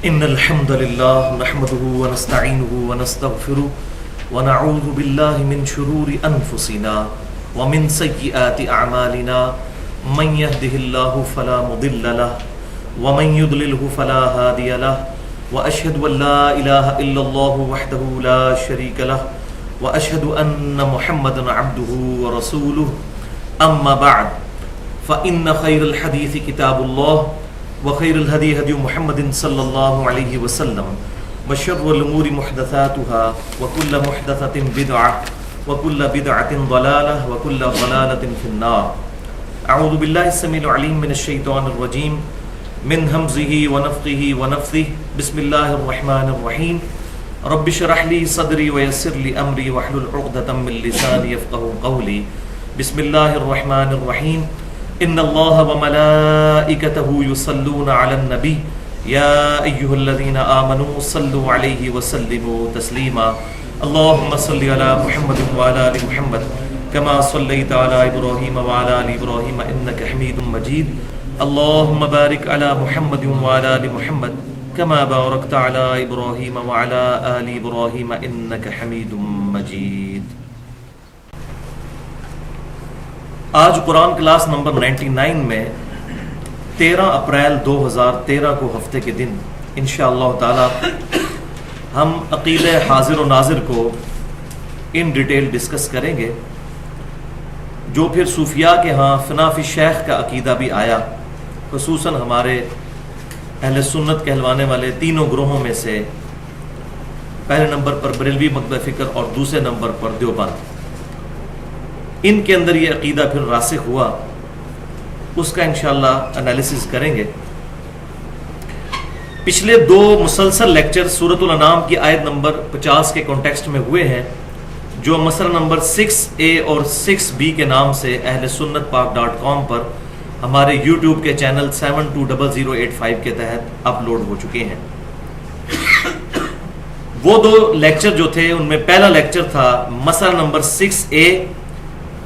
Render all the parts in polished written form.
إن الحمد لله نحمده ونستعينه ونستغفره ونعوذ بالله من شرور أنفسنا ومن سيئات أعمالنا من يهده الله فلا مضل له ومن يضلله فلا هادي له وأشهد أن لا إله إلا الله وحده لا شريك له وأشهد أن محمدا عبده ورسوله أما بعد فإن خير الحديث كتاب الله وخير الهدي هدي محمد صلى الله عليه وسلم وشر الأمور محدثاتها وكل محدثة بدعة وكل بدعة ضلالة وكل ضلالة في النار. أعوذ بالله السميع العليم من الشيطان الرجيم من همزه ونفخه ونفثه. بسم الله الرحمن الرحيم. رب اشرح لي صدري ويسر لي أمري واحلل عقدة من لساني يفقهوا قولي. بسم الله الرحمن الرحيم. إن الله وملائكته يصلون على النبي يا أيها الذين آمنوا صلوا عليه وسلموا تسليما. اللهم صل على محمد وعلى آل محمد كما صليت على إبراهيم وعلى آل إبراهيم إنك حميد مجيد. اللهم بارك على محمد وعلى آل محمد كما باركت على إبراهيم وعلى آل إبراهيم إنك حميد مجيد. آج قرآن کلاس نمبر 99 میں 13 اپریل 2013 کو ہفتے کے دن انشاءاللہ تعالی ہم عقیدہ حاضر و ناظر کو ان ڈیٹیل ڈسکس کریں گے، جو پھر صوفیاء کے ہاں فنا فی شیخ کا عقیدہ بھی آیا، خصوصاً ہمارے اہل سنت کہلوانے والے تینوں گروہوں میں سے پہلے نمبر پر بریلوی مکتبہ فکر اور دوسرے نمبر پر دیوبند، ان کے اندر یہ عقیدہ پھر راسخ ہوا، اس کا انشاءاللہ انالیسز کریں گے. پچھلے دو مسلسل لیکچر سورۃ الانعام کی آیت نمبر 50 کے کانٹیکسٹ میں ہوئے ہیں، جو مسئلہ نمبر 6A اور 6B کے نام سے اہل سنت پاک .com پر ہمارے یوٹیوب کے چینل 720085 کے تحت اپلوڈ ہو چکے ہیں. وہ دو لیکچر جو تھے ان میں پہلا لیکچر تھا مسئلہ نمبر 6A،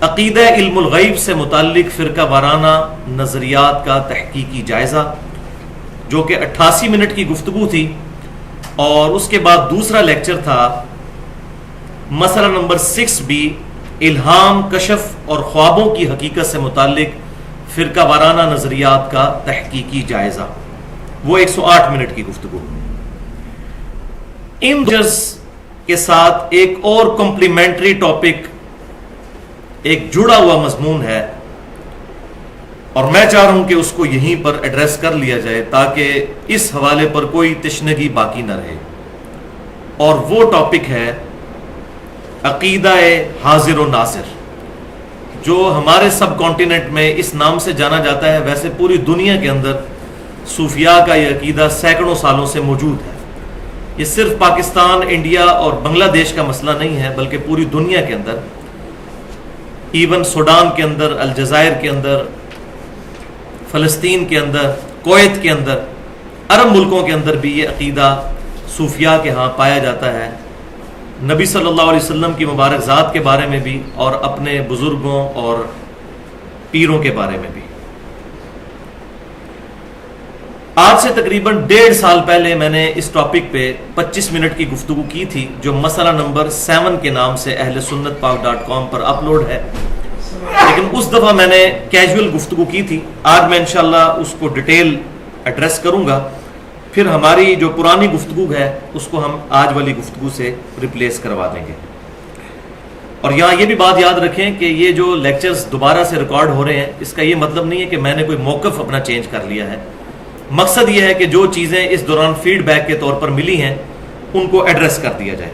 عقیدہ علم الغیب سے متعلق فرقہ وارانہ نظریات کا تحقیقی جائزہ، جو کہ 88 منٹ کی گفتگو تھی. اور اس کے بعد دوسرا لیکچر تھا مسئلہ نمبر 6B، الہام، کشف اور خوابوں کی حقیقت سے متعلق فرقہ وارانہ نظریات کا تحقیقی جائزہ، وہ 108 منٹ کی گفتگو. ان لیکچرز کے ساتھ ایک اور کمپلیمنٹری ٹاپک، ایک جڑا ہوا مضمون ہے، اور میں چاہ رہا ہوں کہ اس کو یہیں پر ایڈریس کر لیا جائے تاکہ اس حوالے پر کوئی تشنگی باقی نہ رہے. اور وہ ٹاپک ہے عقیدہ حاضر و ناظر، جو ہمارے سب کانٹیننٹ میں اس نام سے جانا جاتا ہے. ویسے پوری دنیا کے اندر صوفیاء کا یہ عقیدہ سینکڑوں سالوں سے موجود ہے. یہ صرف پاکستان، انڈیا اور بنگلہ دیش کا مسئلہ نہیں ہے، بلکہ پوری دنیا کے اندر، ایون سوڈان کے اندر، الجزائر کے اندر، فلسطین کے اندر، کویت کے اندر، عرب ملکوں کے اندر بھی یہ عقیدہ صوفیاء کے ہاں پایا جاتا ہے. نبی صلی اللہ علیہ وسلم کی مبارک ذات کے بارے میں بھی اور اپنے بزرگوں اور پیروں کے بارے میں بھی. آج سے تقریباً 1.5 سال پہلے میں نے اس ٹاپک پہ 25 منٹ کی گفتگو کی تھی، جو مسئلہ نمبر 7 کے نام سے اہل سنت پاک .com پر اپلوڈ ہے. لیکن اس دفعہ میں نے کیجول گفتگو کی تھی. آج میں انشاءاللہ اس کو ڈیٹیل ایڈریس کروں گا، پھر ہماری جو پرانی گفتگو ہے اس کو ہم آج والی گفتگو سے ریپلیس کروا دیں گے. اور یہاں یہ بھی بات یاد رکھیں کہ یہ جو لیکچرز دوبارہ سے ریکارڈ ہو رہے ہیں، اس کا یہ مطلب نہیں ہے کہ میں نے کوئی موقف اپنا چینج کر لیا ہے. مقصد یہ ہے کہ جو چیزیں اس دوران فیڈ بیک کے طور پر ملی ہیں ان کو ایڈریس کر دیا جائے.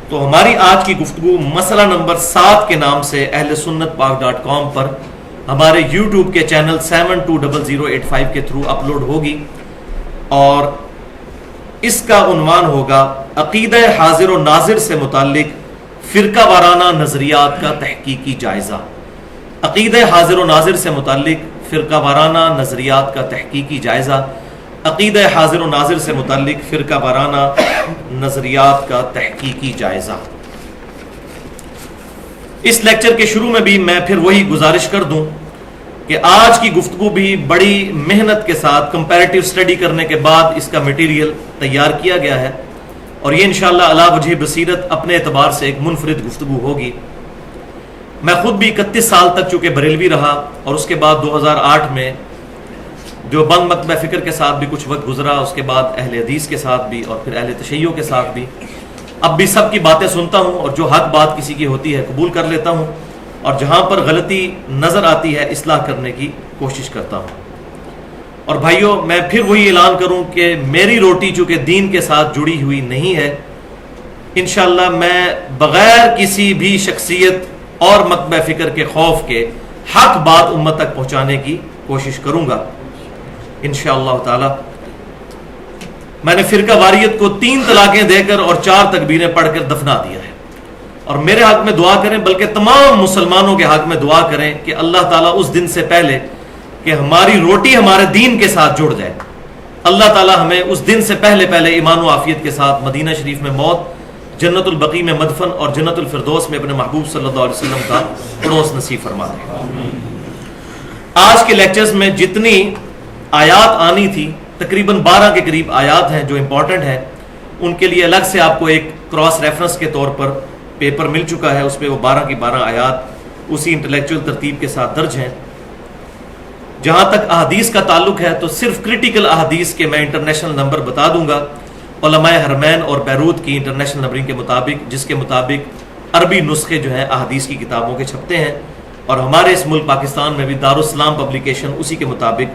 تو ہماری آج کی گفتگو مسئلہ نمبر 7 کے نام سے اہل سنت پاک .com پر ہمارے یوٹیوب کے چینل 720085 کے تھرو اپلوڈ ہوگی، اور اس کا عنوان ہوگا عقیدہ حاضر و ناظر سے متعلق فرقہ وارانہ نظریات کا تحقیقی جائزہ. عقیدہ حاضر و ناظر سے متعلق فرقہ وارانہ نظریات کا تحقیقی جائزہ، عقیدہ حاضر و ناظر سے متعلق فرقہ وارانہ نظریات کا تحقیقی جائزہ. اس لیکچر کے شروع میں بھی میں پھر وہی گزارش کر دوں کہ آج کی گفتگو بھی بڑی محنت کے ساتھ کمپیریٹیو اسٹڈی کرنے کے بعد اس کا مٹیریل تیار کیا گیا ہے، اور یہ انشاءاللہ علی وجہ بصیرت اپنے اعتبار سے ایک منفرد گفتگو ہوگی۔ میں خود بھی 31 سال تک چونکہ بریلوی رہا، اور اس کے بعد 2008 میں جو بند مکتبہ فکر کے ساتھ بھی کچھ وقت گزرا، اس کے بعد اہل حدیث کے ساتھ بھی، اور پھر اہل تشیع کے ساتھ بھی، اب بھی سب کی باتیں سنتا ہوں، اور جو حق بات کسی کی ہوتی ہے قبول کر لیتا ہوں، اور جہاں پر غلطی نظر آتی ہے اصلاح کرنے کی کوشش کرتا ہوں۔ اور بھائیوں، میں پھر وہی اعلان کروں کہ میری روٹی چونکہ دین کے ساتھ جڑی ہوئی نہیں ہے، انشاءاللہ میں بغیر کسی بھی شخصیت اور مکتبہ فکر کے خوف کے حق بات امت تک پہنچانے کی کوشش کروں گا انشاءاللہ تعالی۔ میں نے فرقہ واریت کو 3 طلاقیں دے کر اور 4 تکبیریں پڑھ کر دفنا دیا ہے، اور میرے حق میں دعا کریں، بلکہ تمام مسلمانوں کے حق میں دعا کریں کہ اللہ تعالیٰ اس دن سے پہلے کہ ہماری روٹی ہمارے دین کے ساتھ جڑ جائے، اللہ تعالیٰ ہمیں اس دن سے پہلے ایمان و عافیت کے ساتھ مدینہ شریف میں موت، جنت البقیع میں مدفن، اور جنت الفردوس میں اپنے محبوب صلی اللہ علیہ وسلم کا پڑوس نصیب فرما دے۔ آج کے لیکچرز میں جتنی آیات آنی تھی، تقریباً 12 کے قریب آیات ہیں جو امپورٹنٹ ہیں، ان کے لیے الگ سے آپ کو ایک کراس ریفرنس کے طور پر پیپر مل چکا ہے، اس پہ وہ 12 کی 12 آیات اسی انٹلیکچوئل ترتیب کے ساتھ درج ہیں۔ جہاں تک احادیث کا تعلق ہے تو صرف کرٹیکل احادیث کے میں انٹرنیشنل نمبر بتا دوں گا، علماء حرمین اور بیروت کی انٹرنیشنل نمبرنگ کے مطابق، جس کے مطابق عربی نسخے جو ہیں احادیث کی کتابوں کے چھپتے ہیں، اور ہمارے اس ملک پاکستان میں بھی دارالاسلام پبلیکیشن اسی کے مطابق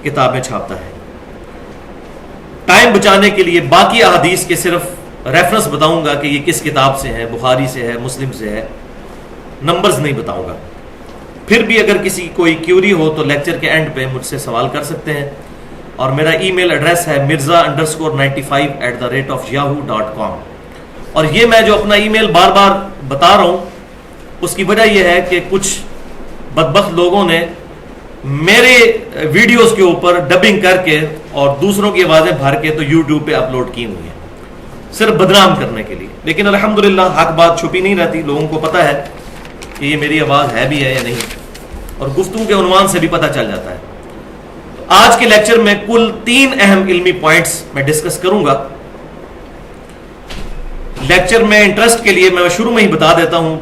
کتابیں چھاپتا ہے۔ ٹائم بچانے کے لیے باقی احادیث کے صرف ریفرنس بتاؤں گا کہ یہ کس کتاب سے ہے، بخاری سے ہے، مسلم سے ہے، نمبرز نہیں بتاؤں گا۔ پھر بھی اگر کسی کوئی کیوری ہو تو لیکچر کے اینڈ پہ مجھ سے سوال کر سکتے ہیں، اور میرا ای میل ایڈریس ہے mirza_95@yahoo.com۔ اور یہ میں جو اپنا ای میل بار بار بتا رہا ہوں، اس کی وجہ یہ ہے کہ کچھ بدبخت لوگوں نے میرے ویڈیوز کے اوپر ڈبنگ کر کے اور دوسروں کی آوازیں بھر کے تو یوٹیوب پہ اپلوڈ کی ہوئی ہیں، صرف بدنام کرنے کے لیے۔ لیکن الحمدللہ حق بات چھپی نہیں رہتی، لوگوں کو پتہ ہے کہ یہ میری آواز ہے بھی ہے یا نہیں، اور گفتگو کے عنوان سے بھی پتہ چل جاتا ہے۔ آج کے لیکچر میں کل 3 اہم علمی پوائنٹس میں ڈسکس کروں گا۔ لیکچر میں انٹرسٹ کے لیے میں شروع میں ہی بتا دیتا ہوں،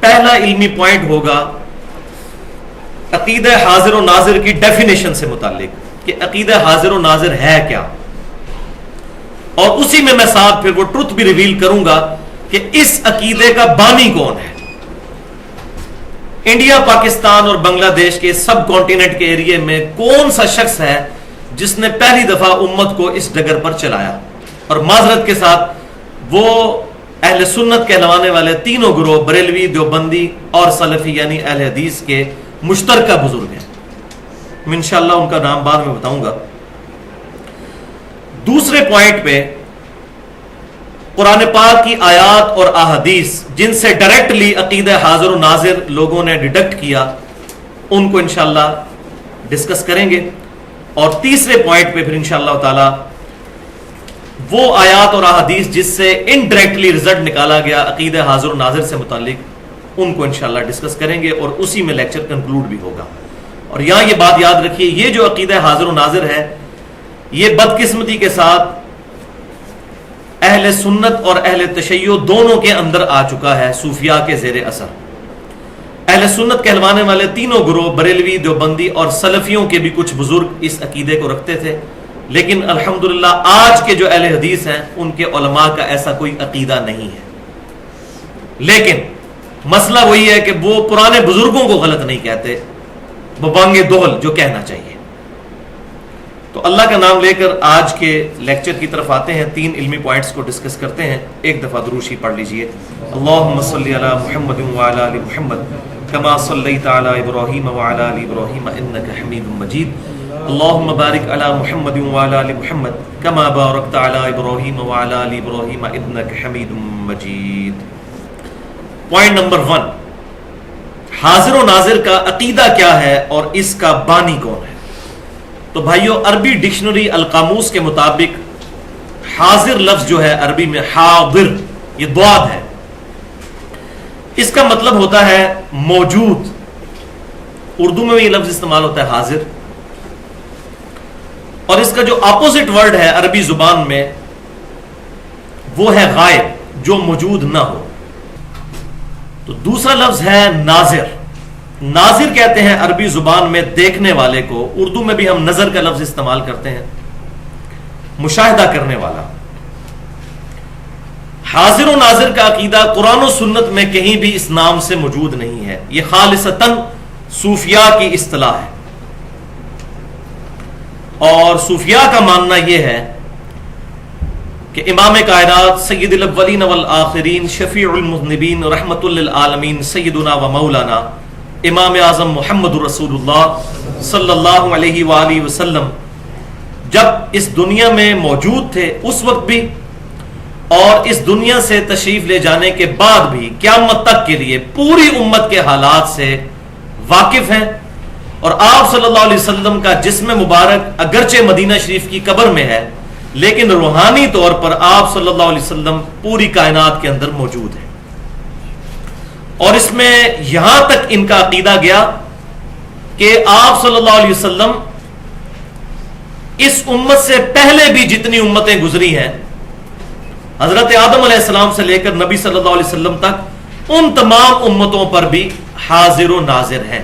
پہلا علمی پوائنٹ ہوگا عقیدہ حاضر و ناظر کی ڈیفینیشن سے متعلق، کہ عقیدہ حاضر و ناظر ہے کیا، اور اسی میں ساتھ پھر وہ ٹروتھ بھی ریویل کروں گا کہ اس عقیدے کا بانی کون ہے۔ انڈیا، پاکستان اور بنگلہ دیش کے سب کانٹیننٹ کے ایریے میں کون سا شخص ہے جس نے پہلی دفعہ امت کو اس ڈگر پر چلایا، اور معذرت کے ساتھ وہ اہل سنت کہلوانے والے تینوں گروہ بریلوی، دیوبندی اور سلفی یعنی اہل حدیث کے مشترکہ بزرگ ہیں۔ میں انشاءاللہ ان کا نام بعد میں بتاؤں گا۔ دوسرے پوائنٹ پہ قرآن پاک کی آیات اور احادیث جن سے ڈائریکٹلی عقیدہ حاضر و ناظر لوگوں نے ڈیڈکٹ کیا، ان کو انشاءاللہ ڈسکس کریں گے۔ اور تیسرے پوائنٹ پہ پھر انشاءاللہ تعالی وہ آیات اور احادیث جس سے انڈائریکٹلی رزلٹ نکالا گیا عقیدہ حاضر و ناظر سے متعلق، ان کو انشاءاللہ ڈسکس کریں گے، اور اسی میں لیکچر کنکلوڈ بھی ہوگا۔ اور یہاں یہ بات یاد رکھیے، یہ جو عقیدہ حاضر و ناظر ہے، یہ بدقسمتی کے ساتھ اہل سنت اور اہل تشیع دونوں کے اندر آ چکا ہے صوفیاء کے زیر اثر۔ اہل سنت کہلوانے والے تینوں گروہ بریلوی، دیوبندی اور سلفیوں کے بھی کچھ بزرگ اس عقیدے کو رکھتے تھے، لیکن الحمدللہ آج کے جو اہل حدیث ہیں ان کے علماء کا ایسا کوئی عقیدہ نہیں ہے۔ لیکن مسئلہ وہی ہے کہ وہ پرانے بزرگوں کو غلط نہیں کہتے، وہ بانگ دہل جو کہنا چاہیے۔ تو اللہ کا نام لے کر آج کے لیکچر کی طرف آتے ہیں، 3 علمی پوائنٹس کو ڈسکس کرتے ہیں۔ ایک دفعہ درود شریف پڑھ لیجئے۔ اللہم صلی علی محمد وعلی آل محمد کما صلیت علی ابراہیم وعلی آل ابراہیم انک حمید مجید۔ اللہم بارک علی محمد وعلی آل محمد کما بارکت علی ابراہیم وعلی آل ابراہیم انک حمید مجید۔ پوائنٹ نمبر 1، حاضر و ناظر کا عقیدہ کیا ہے اور اس کا بانی کون ہے؟ تو بھائیو، عربی ڈکشنری القاموس کے مطابق حاضر لفظ جو ہے عربی میں حاضر، یہ ضاد ہے، اس کا مطلب ہوتا ہے موجود، اردو میں یہ لفظ استعمال ہوتا ہے حاضر، اور اس کا جو اپوزٹ ورڈ ہے عربی زبان میں وہ ہے غائب، جو موجود نہ ہو۔ تو دوسرا لفظ ہے ناظر۔ ناظر کہتے ہیں عربی زبان میں دیکھنے والے کو، اردو میں بھی ہم نظر کا لفظ استعمال کرتے ہیں، مشاہدہ کرنے والا۔ حاضر و ناظر کا عقیدہ قرآن و سنت میں کہیں بھی اس نام سے موجود نہیں ہے، یہ خالصتاً صوفیاء کی اصطلاح ہے، اور صوفیاء کا ماننا یہ ہے کہ امام کائنات سید الاولین والآخرین شفیع المذنبین رحمت للعالمین سیدنا و مولانا امام اعظم محمد رسول اللہ صلی اللہ علیہ وآلہ وسلم جب اس دنیا میں موجود تھے اس وقت بھی، اور اس دنیا سے تشریف لے جانے کے بعد بھی قیامت تک کے لیے پوری امت کے حالات سے واقف ہیں، اور آپ صلی اللہ علیہ وسلم کا جسم مبارک اگرچہ مدینہ شریف کی قبر میں ہے لیکن روحانی طور پر آپ صلی اللہ علیہ وسلم پوری کائنات کے اندر موجود ہے۔ اور اس میں یہاں تک ان کا عقیدہ گیا کہ آپ صلی اللہ علیہ وسلم اس امت سے پہلے بھی جتنی امتیں گزری ہیں، حضرت آدم علیہ السلام سے لے کر نبی صلی اللہ علیہ وسلم تک، ان تمام امتوں پر بھی حاضر و ناظر ہیں،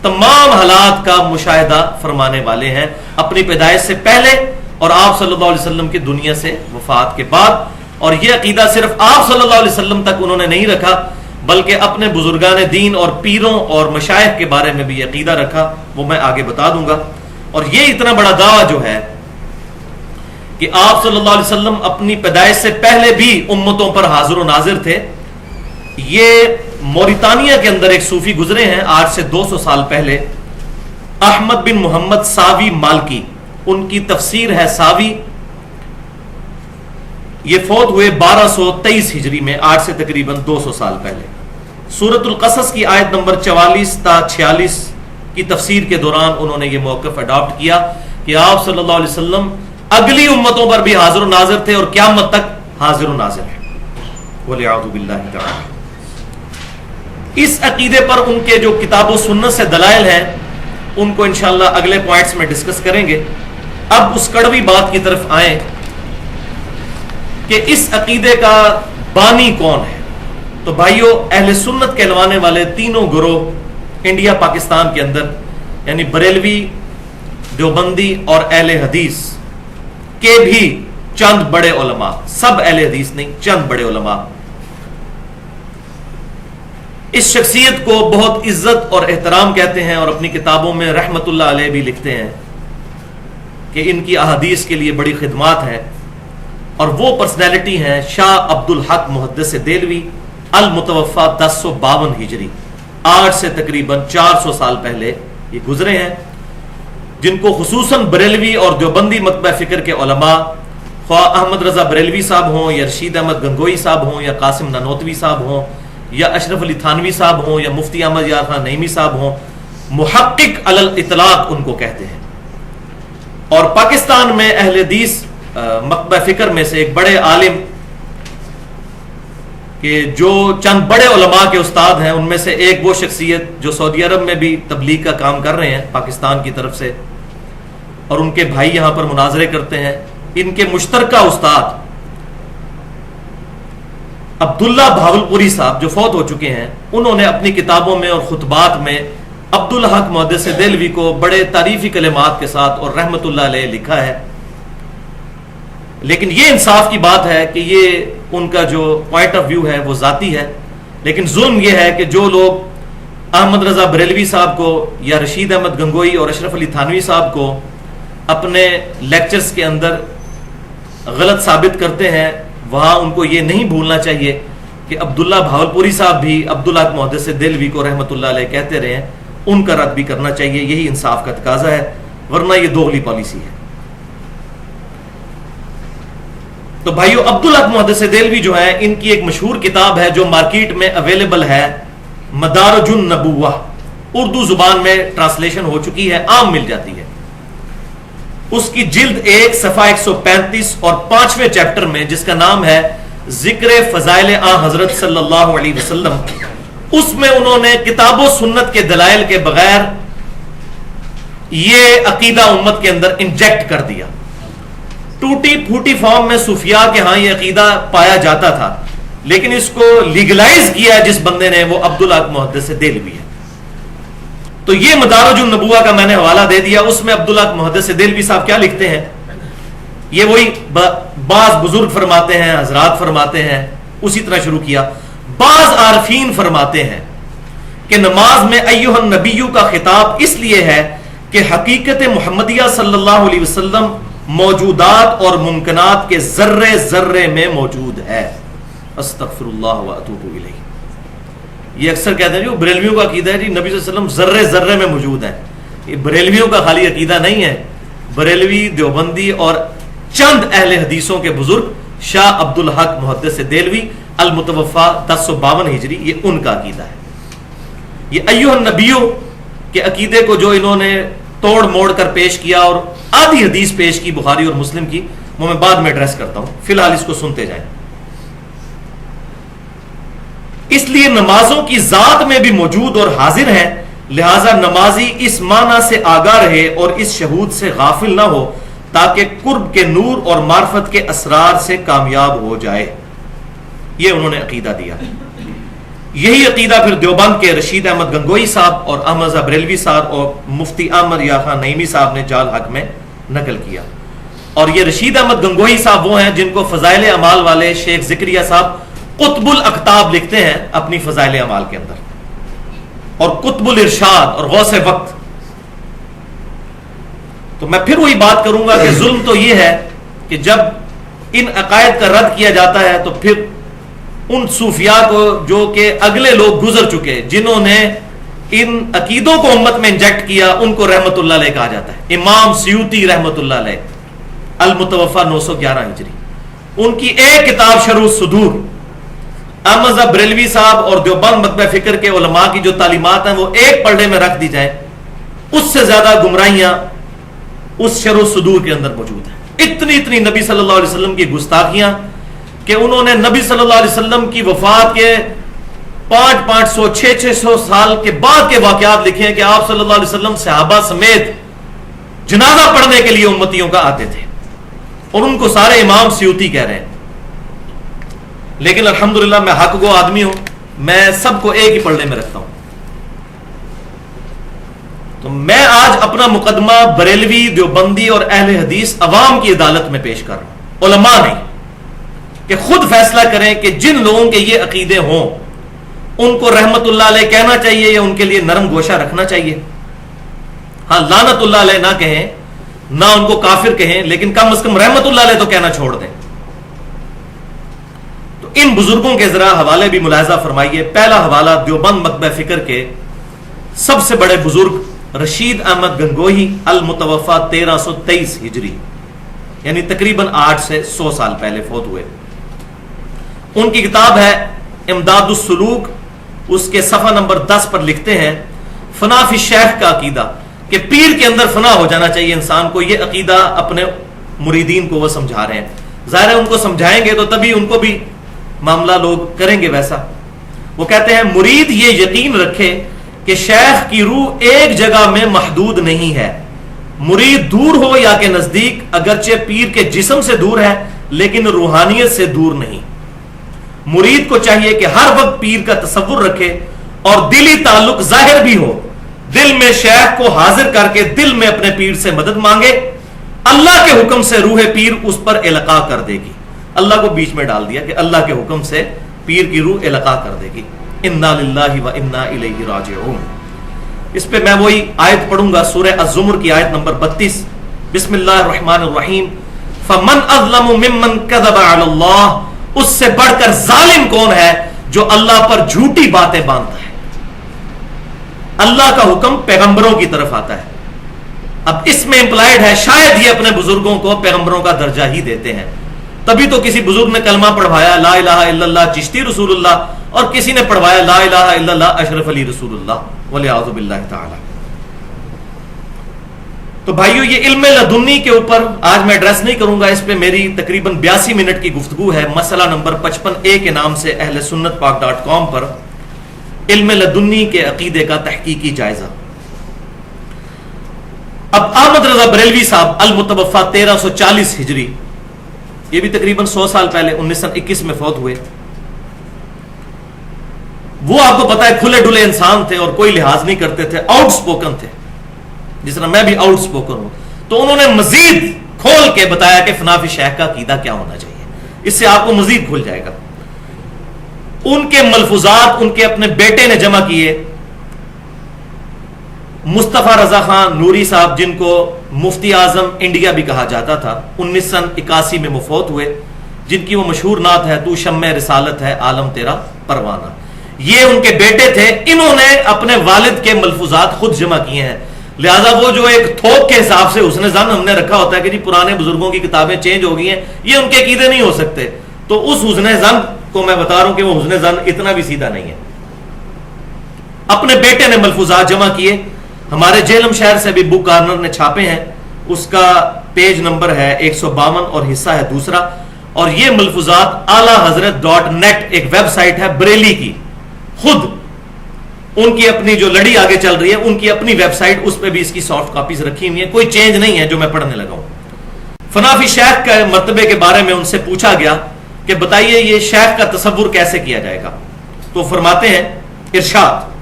تمام حالات کا مشاہدہ فرمانے والے ہیں، اپنی پیدائش سے پہلے اور آپ صلی اللہ علیہ وسلم کی دنیا سے وفات کے بعد۔ اور یہ عقیدہ صرف آپ صلی اللہ علیہ وسلم تک انہوں نے نہیں رکھا بلکہ اپنے بزرگان دین اور پیروں اور مشائخ کے بارے میں بھی عقیدہ رکھا، وہ میں آگے بتا دوں گا۔ اور یہ اتنا بڑا دعویٰ جو ہے کہ آپ صلی اللہ علیہ وسلم اپنی پیدائش سے پہلے بھی امتوں پر حاضر و ناظر تھے، یہ موریتانیہ کے اندر ایک صوفی گزرے ہیں آج سے 200 سال پہلے، احمد بن محمد ساوی مالکی، ان کی تفسیر ہے ساوی، یہ فوت ہوئے 1223 ہجری میں، آج سے تقریباً 200 سال پہلے۔ سورۃ القصص کی آیت نمبر 44 تا 46 کی تفسیر کے دوران انہوں نے یہ موقف اڈاپٹ کیا کہ آپ صلی اللہ علیہ وسلم اگلی امتوں پر بھی حاضر و ناظر تھے اور قیامت تک حاضر و ناظر ہیں، وَلِعَوْذُ بِاللَّهِ تَعَالَى۔ اس عقیدے پر ان کے جو کتاب و سنت سے دلائل ہیں ان کو انشاءاللہ اگلے پوائنٹس میں ڈسکس کریں گے۔ اب اس کڑوی بات کی طرف آئیں کہ اس عقیدے کا بانی کون ہے۔ تو بھائیو، اہل سنت کہلوانے والے تینوں گروہ انڈیا پاکستان کے اندر، یعنی بریلوی، دیوبندی اور اہل حدیث کے بھی چند بڑے علماء، سب اہل حدیث نہیں، چند بڑے علماء اس شخصیت کو بہت عزت اور احترام کہتے ہیں، اور اپنی کتابوں میں رحمت اللہ علیہ بھی لکھتے ہیں کہ ان کی احادیث کے لیے بڑی خدمات ہیں۔ اور وہ پرسنالٹی ہیں شاہ عبد الحق محدث دہلوی، المتوفا 1052 ہجری، آج سے تقریباً 400 سال پہلے یہ گزرے ہیں، جن کو خصوصاً بریلوی اور دیوبندی مکتبہ فکر کے علماء، خواہ احمد رضا بریلوی صاحب ہوں یا رشید احمد گنگوئی صاحب ہوں یا قاسم نانوتوی صاحب ہوں یا اشرف علی تھانوی صاحب ہوں یا مفتی احمد یار خان نعیمی صاحب ہوں، محقق علی الاطلاق ان کو کہتے ہیں۔ اور پاکستان میں اہل حدیث مکتبہ فکر میں سے ایک بڑے عالم کہ جو چند بڑے علماء کے استاد ہیں، ان میں سے ایک وہ شخصیت جو سعودی عرب میں بھی تبلیغ کا کام کر رہے ہیں پاکستان کی طرف سے، اور ان کے بھائی یہاں پر مناظرے کرتے ہیں، ان کے مشترکہ استاد عبداللہ بھاولپوری صاحب جو فوت ہو چکے ہیں، انہوں نے اپنی کتابوں میں اور خطبات میں عبد الحق محدث دہلوی کو بڑے تعریفی کلمات کے ساتھ اور رحمت اللہ علیہ لکھا ہے۔ لیکن یہ انصاف کی بات ہے کہ یہ ان کا جو پوائنٹ آف ویو ہے وہ ذاتی ہے، لیکن ظلم یہ ہے کہ جو لوگ احمد رضا بریلوی صاحب کو یا رشید احمد گنگوئی اور اشرف علی تھانوی صاحب کو اپنے لیکچرز کے اندر غلط ثابت کرتے ہیں، وہاں ان کو یہ نہیں بھولنا چاہیے کہ عبداللہ بھاولپوری صاحب بھی عبداللہ محدث دہلوی کو رحمت اللہ علیہ کہتے رہے ہیں، ان کا رد بھی کرنا چاہیے، یہی انصاف کا تقاضا ہے، ورنہ یہ دوغلی پالیسی ہے۔ تو بھائیو، عبداللہ محدث دہلوی جو ہیں، ان کی ایک مشہور کتاب ہے جو مارکیٹ میں اویلیبل ہے، مدارج النبوہ، اردو زبان میں ٹرانسلیشن ہو چکی ہے، عام مل جاتی ہے۔ اس کی جلد 1 صفحہ 135 اور 5ویں چیپٹر میں، جس کا نام ہے ذکر فضائل آن حضرت صلی اللہ علیہ وسلم، اس میں انہوں نے کتاب و سنت کے دلائل کے بغیر یہ عقیدہ امت کے اندر انجیکٹ کر دیا. ٹوٹی پھوٹی فارم میں صوفیاء کے ہاں یہ عقیدہ پایا جاتا تھا، لیکن اس کو لیگلائز کیا جس بندے نے، وہ عبدالحق محدث دہلوی ہے. تو یہ مدارج النبوہ کا میں نے حوالہ دے دیا، اس میں عبدالحق محدث دہلوی صاحب کیا لکھتے ہیں، یہ وہی بعض بزرگ فرماتے ہیں، حضرات فرماتے ہیں، اسی طرح شروع کیا. بعض عارفین فرماتے ہیں کہ نماز میں ایھا النبی کا خطاب اس لیے ہے کہ حقیقت محمدیہ صلی اللہ علیہ وسلم موجودات اور ممکنات کے ذرے ذرے میں موجود ہے. استغفر اللہ واتوب الیہ. یہ اکثر کہتے ہیں جو بریلویوں کا عقیدہ ہے جی نبی صلی اللہ علیہ وسلم ذرے ذرے میں موجود ہیں. یہ بریلویوں کا خالی عقیدہ نہیں ہے. بریلوی، دیوبندی اور چند اہل حدیثوں کے بزرگ، شاہ عبدالحق محدث دہلوی المتوفا 1052 ہجری، یہ ان کا عقیدہ ہے. یہ ایھا النبیوں کے عقیدے کو جو انہوں نے توڑ موڑ کر پیش کیا اور آدھی حدیث پیش کی بخاری اور مسلم کی، وہ میں بعد میں ایڈریس کرتا ہوں، فی الحال اس کو سنتے جائیں. اس لیے نمازوں کی ذات میں بھی موجود اور حاضر ہیں، لہذا نمازی اس معنی سے آگاہ رہے اور اس شہود سے غافل نہ ہو تاکہ قرب کے نور اور معرفت کے اسرار سے کامیاب ہو جائے. یہ انہوں نے عقیدہ دیا. یہی عقیدہ پھر دیوبند کے رشید احمد گنگوئی صاحب اور احمد رضا بریلوی صاحب اور مفتی احمد یا خان نعیمی صاحب نے جال حق میں نقل کیا. اور یہ رشید احمد گنگوئی صاحب وہ ہیں جن کو فضائل اعمال والے شیخ زکریا صاحب قطب الاقطاب لکھتے ہیں اپنی فضائل اعمال کے اندر، اور قطب الارشاد اور غوث وقت. تو میں پھر وہی بات کروں گا کہ ظلم تو یہ ہے کہ جب ان عقائد کا رد کیا جاتا ہے تو پھر ان صوفیاء کو جو کہ اگلے لوگ گزر چکے جنہوں نے ان عقیدوں کو امت میں انجیکٹ کیا، ان کو رحمت اللہ علیہ کہا جاتا ہے. امام سیوطی رحمت اللہ علیہ المتوفا 911 ہجری، ان کی ایک کتاب شرح الصدور، احمد رضا بریلوی صاحب اور دیوبند مکتبہ فکر کے علماء کی جو تعلیمات ہیں وہ ایک پلڑے میں رکھ دی جائیں، اس سے زیادہ گمراہیاں اس شرح الصدور کے اندر موجود ہیں. اتنی نبی صلی اللہ علیہ وسلم کی گستاخیاں کہ انہوں نے نبی صلی اللہ علیہ وسلم کی وفات کے 500 600 سال کے بعد کے واقعات لکھے ہیں کہ آپ صلی اللہ علیہ وسلم صحابہ سمیت جنازہ پڑھنے کے لیے امتیوں کا آتے تھے، اور ان کو سارے امام سیوطی کہہ رہے ہیں. لیکن الحمدللہ میں حق گو آدمی ہوں، میں سب کو ایک ہی پلڑے میں رکھتا ہوں. تو میں آج اپنا مقدمہ بریلوی، دیوبندی اور اہل حدیث عوام کی عدالت میں پیش کر رہا ہوں، علماء نہیں، کہ خود فیصلہ کریں کہ جن لوگوں کے یہ عقیدے ہوں ان کو رحمت اللہ علیہ کہنا چاہیے یا ان کے لیے نرم گوشہ رکھنا چاہیے. ہاں لعنت اللہ علیہ نہ کہیں، نہ ان کو کافر کہیں، لیکن کم از کم رحمت اللہ علیہ تو کہنا چھوڑ دیں. تو ان بزرگوں کے ذرا حوالے بھی ملاحظہ فرمائیے. پہلا حوالہ دیوبند مکتبہ فکر کے سب سے بڑے بزرگ رشید احمد گنگوہی المتوفا 1323 ہجری، یعنی تقریباً 8 سے 100 سال پہلے فوت ہوئے. ان کی کتاب ہے امداد السلوک، اس کے صفحہ نمبر 10 پر لکھتے ہیں فنا فی الشیخ کا عقیدہ، کہ پیر کے اندر فنا ہو جانا چاہیے انسان کو. یہ عقیدہ اپنے مریدین کو وہ سمجھا رہے ہیں. ظاہر ہے ان کو سمجھائیں گے تو تبھی ان کو بھی معاملہ لوگ کریں گے ویسا. وہ کہتے ہیں مرید یہ یقین رکھے کہ شیخ کی روح ایک جگہ میں محدود نہیں ہے، مرید دور ہو یا کہ نزدیک، اگرچہ پیر کے جسم سے دور ہے لیکن روحانیت سے دور نہیں. مرید کو چاہیے کہ ہر وقت پیر کا تصور رکھے اور دلی تعلق ظاہر بھی ہو، دل میں شیخ کو حاضر کر کے دل میں اپنے پیر سے مدد مانگے. اللہ کے حکم سے روح پیر اس پر القاء کر دے گی. اللہ کو بیچ میں ڈال دیا کہ اللہ کے حکم سے پیر کی روح القاء کر دے گی. انا للہ و انا الیہ راجعون. اس پہ میں وہی آیت پڑھوں گا، سورہ الزمر کی آیت نمبر 32. بسم اللہ الرحمن الرحیم. فمن اظلم ممن کذب علی اللہ، اس سے بڑھ کر ظالم کون ہے جو اللہ پر جھوٹی باتیں باندھتا ہے. اللہ کا حکم پیغمبروں کی طرف آتا ہے. اب اس میں امپلائڈ ہے شاید یہ اپنے بزرگوں کو پیغمبروں کا درجہ ہی دیتے ہیں. تبھی تو کسی بزرگ نے کلمہ پڑھوایا لا الہ الا اللہ چشتی رسول اللہ، اور کسی نے پڑھوایا لا الہ الا اللہ اشرف علی رسول اللہ والعیاذ باللہ تعالی. تو بھائیو یہ علم لدنی کے اوپر آج میں ایڈریس نہیں کروں گا، اس پہ میری تقریباً 82 منٹ کی گفتگو ہے. مسئلہ نمبر 55A کے نام سے اہل سنت پاک.com پر علم لدنی کے عقیدے کا تحقیقی جائزہ. اب احمد رضا بریلوی صاحب المتوفا 1340 ہجری، یہ بھی تقریباً 100 سال پہلے 1921 میں فوت ہوئے. وہ آپ کو پتا ہے کھلے ڈلے انسان تھے اور کوئی لحاظ نہیں کرتے تھے، آؤٹ سپوکن تھے، جس طرح میں بھی آؤٹ سپوکن ہوں. تو انہوں نے مزید کھول کے بتایا کہ فنا فی شیخ کا عقیدہ کیا ہونا چاہیے. اس سے آپ کو مزید کھل جائے گا. ان کے ملفوظات ان کے اپنے بیٹے نے جمع کیے. مصطفیٰ رضا خان نوری صاحب، جن کو مفتی اعظم انڈیا بھی کہا جاتا تھا، 1981 میں مفوت ہوئے، جن کی وہ مشہور نعت ہے تو شمع رسالت ہے عالم تیرا پروانہ. یہ ان کے بیٹے تھے. انہوں نے اپنے والد کے ملفوظات خود جمع کیے ہیں. لہذا وہ جو ایک تھوک کے حساب سے حسن ظن ہم نے رکھا ہوتا ہے کہ جی پرانے بزرگوں کی کتابیں چینج ہو گئی ہیں، یہ ان کے عقیدے نہیں ہو سکتے. تو اس حسن ظن کو میں بتا رہا ہوں کہ وہ حسن ظن اتنا بھی سیدھا نہیں ہے. اپنے بیٹے نے ملفوظات جمع کیے. ہمارے جیلم شہر سے بھی بک کارنر نے چھاپے ہیں. اس کا پیج نمبر ہے 152 اور حصہ ہے دوسرا. اور یہ ملفوظات اعلی حضرت .net ایک ویب سائٹ ہے بریلی کی، خود ان کی اپنی جو لڑی آگے چل رہی ہے ان کی اپنی ویب سائٹ، اس پہ بھی اس کی سافٹ کاپیز رکھی ہوئی ہیں. کوئی چینج نہیں ہے جو میں پڑھنے لگا ہوں. فنا فی شیخ کے مرتبے کے بارے میں ان سے پوچھا گیا کہ بتائیے یہ شیخ کا تصور کیسے کیا جائے گا. تو فرماتے ہیں ارشاد،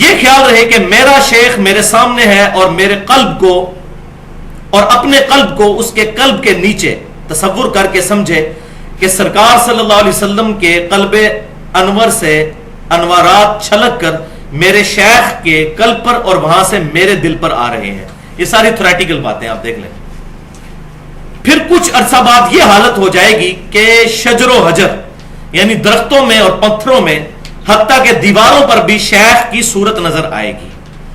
یہ خیال رہے کہ میرا شیخ میرے سامنے ہے اور میرے قلب کو اور اپنے قلب کو اس کے قلب کے نیچے تصور کر کے سمجھے کہ سرکار صلی اللہ علیہ وسلم کے قلب انور سے انوارات چھلک کر میرے شیخ کے قلب پر اور وہاں سے میرے دل پر آ رہے ہیں. یہ ساری تھیوریٹیکل باتیں آپ دیکھ لیں. پھر کچھ عرصہ بعد یہ حالت ہو جائے گی کہ شجر و حجر یعنی درختوں میں اور پتھروں میں حتیٰ کہ دیواروں پر بھی شیخ کی صورت نظر آئے گی.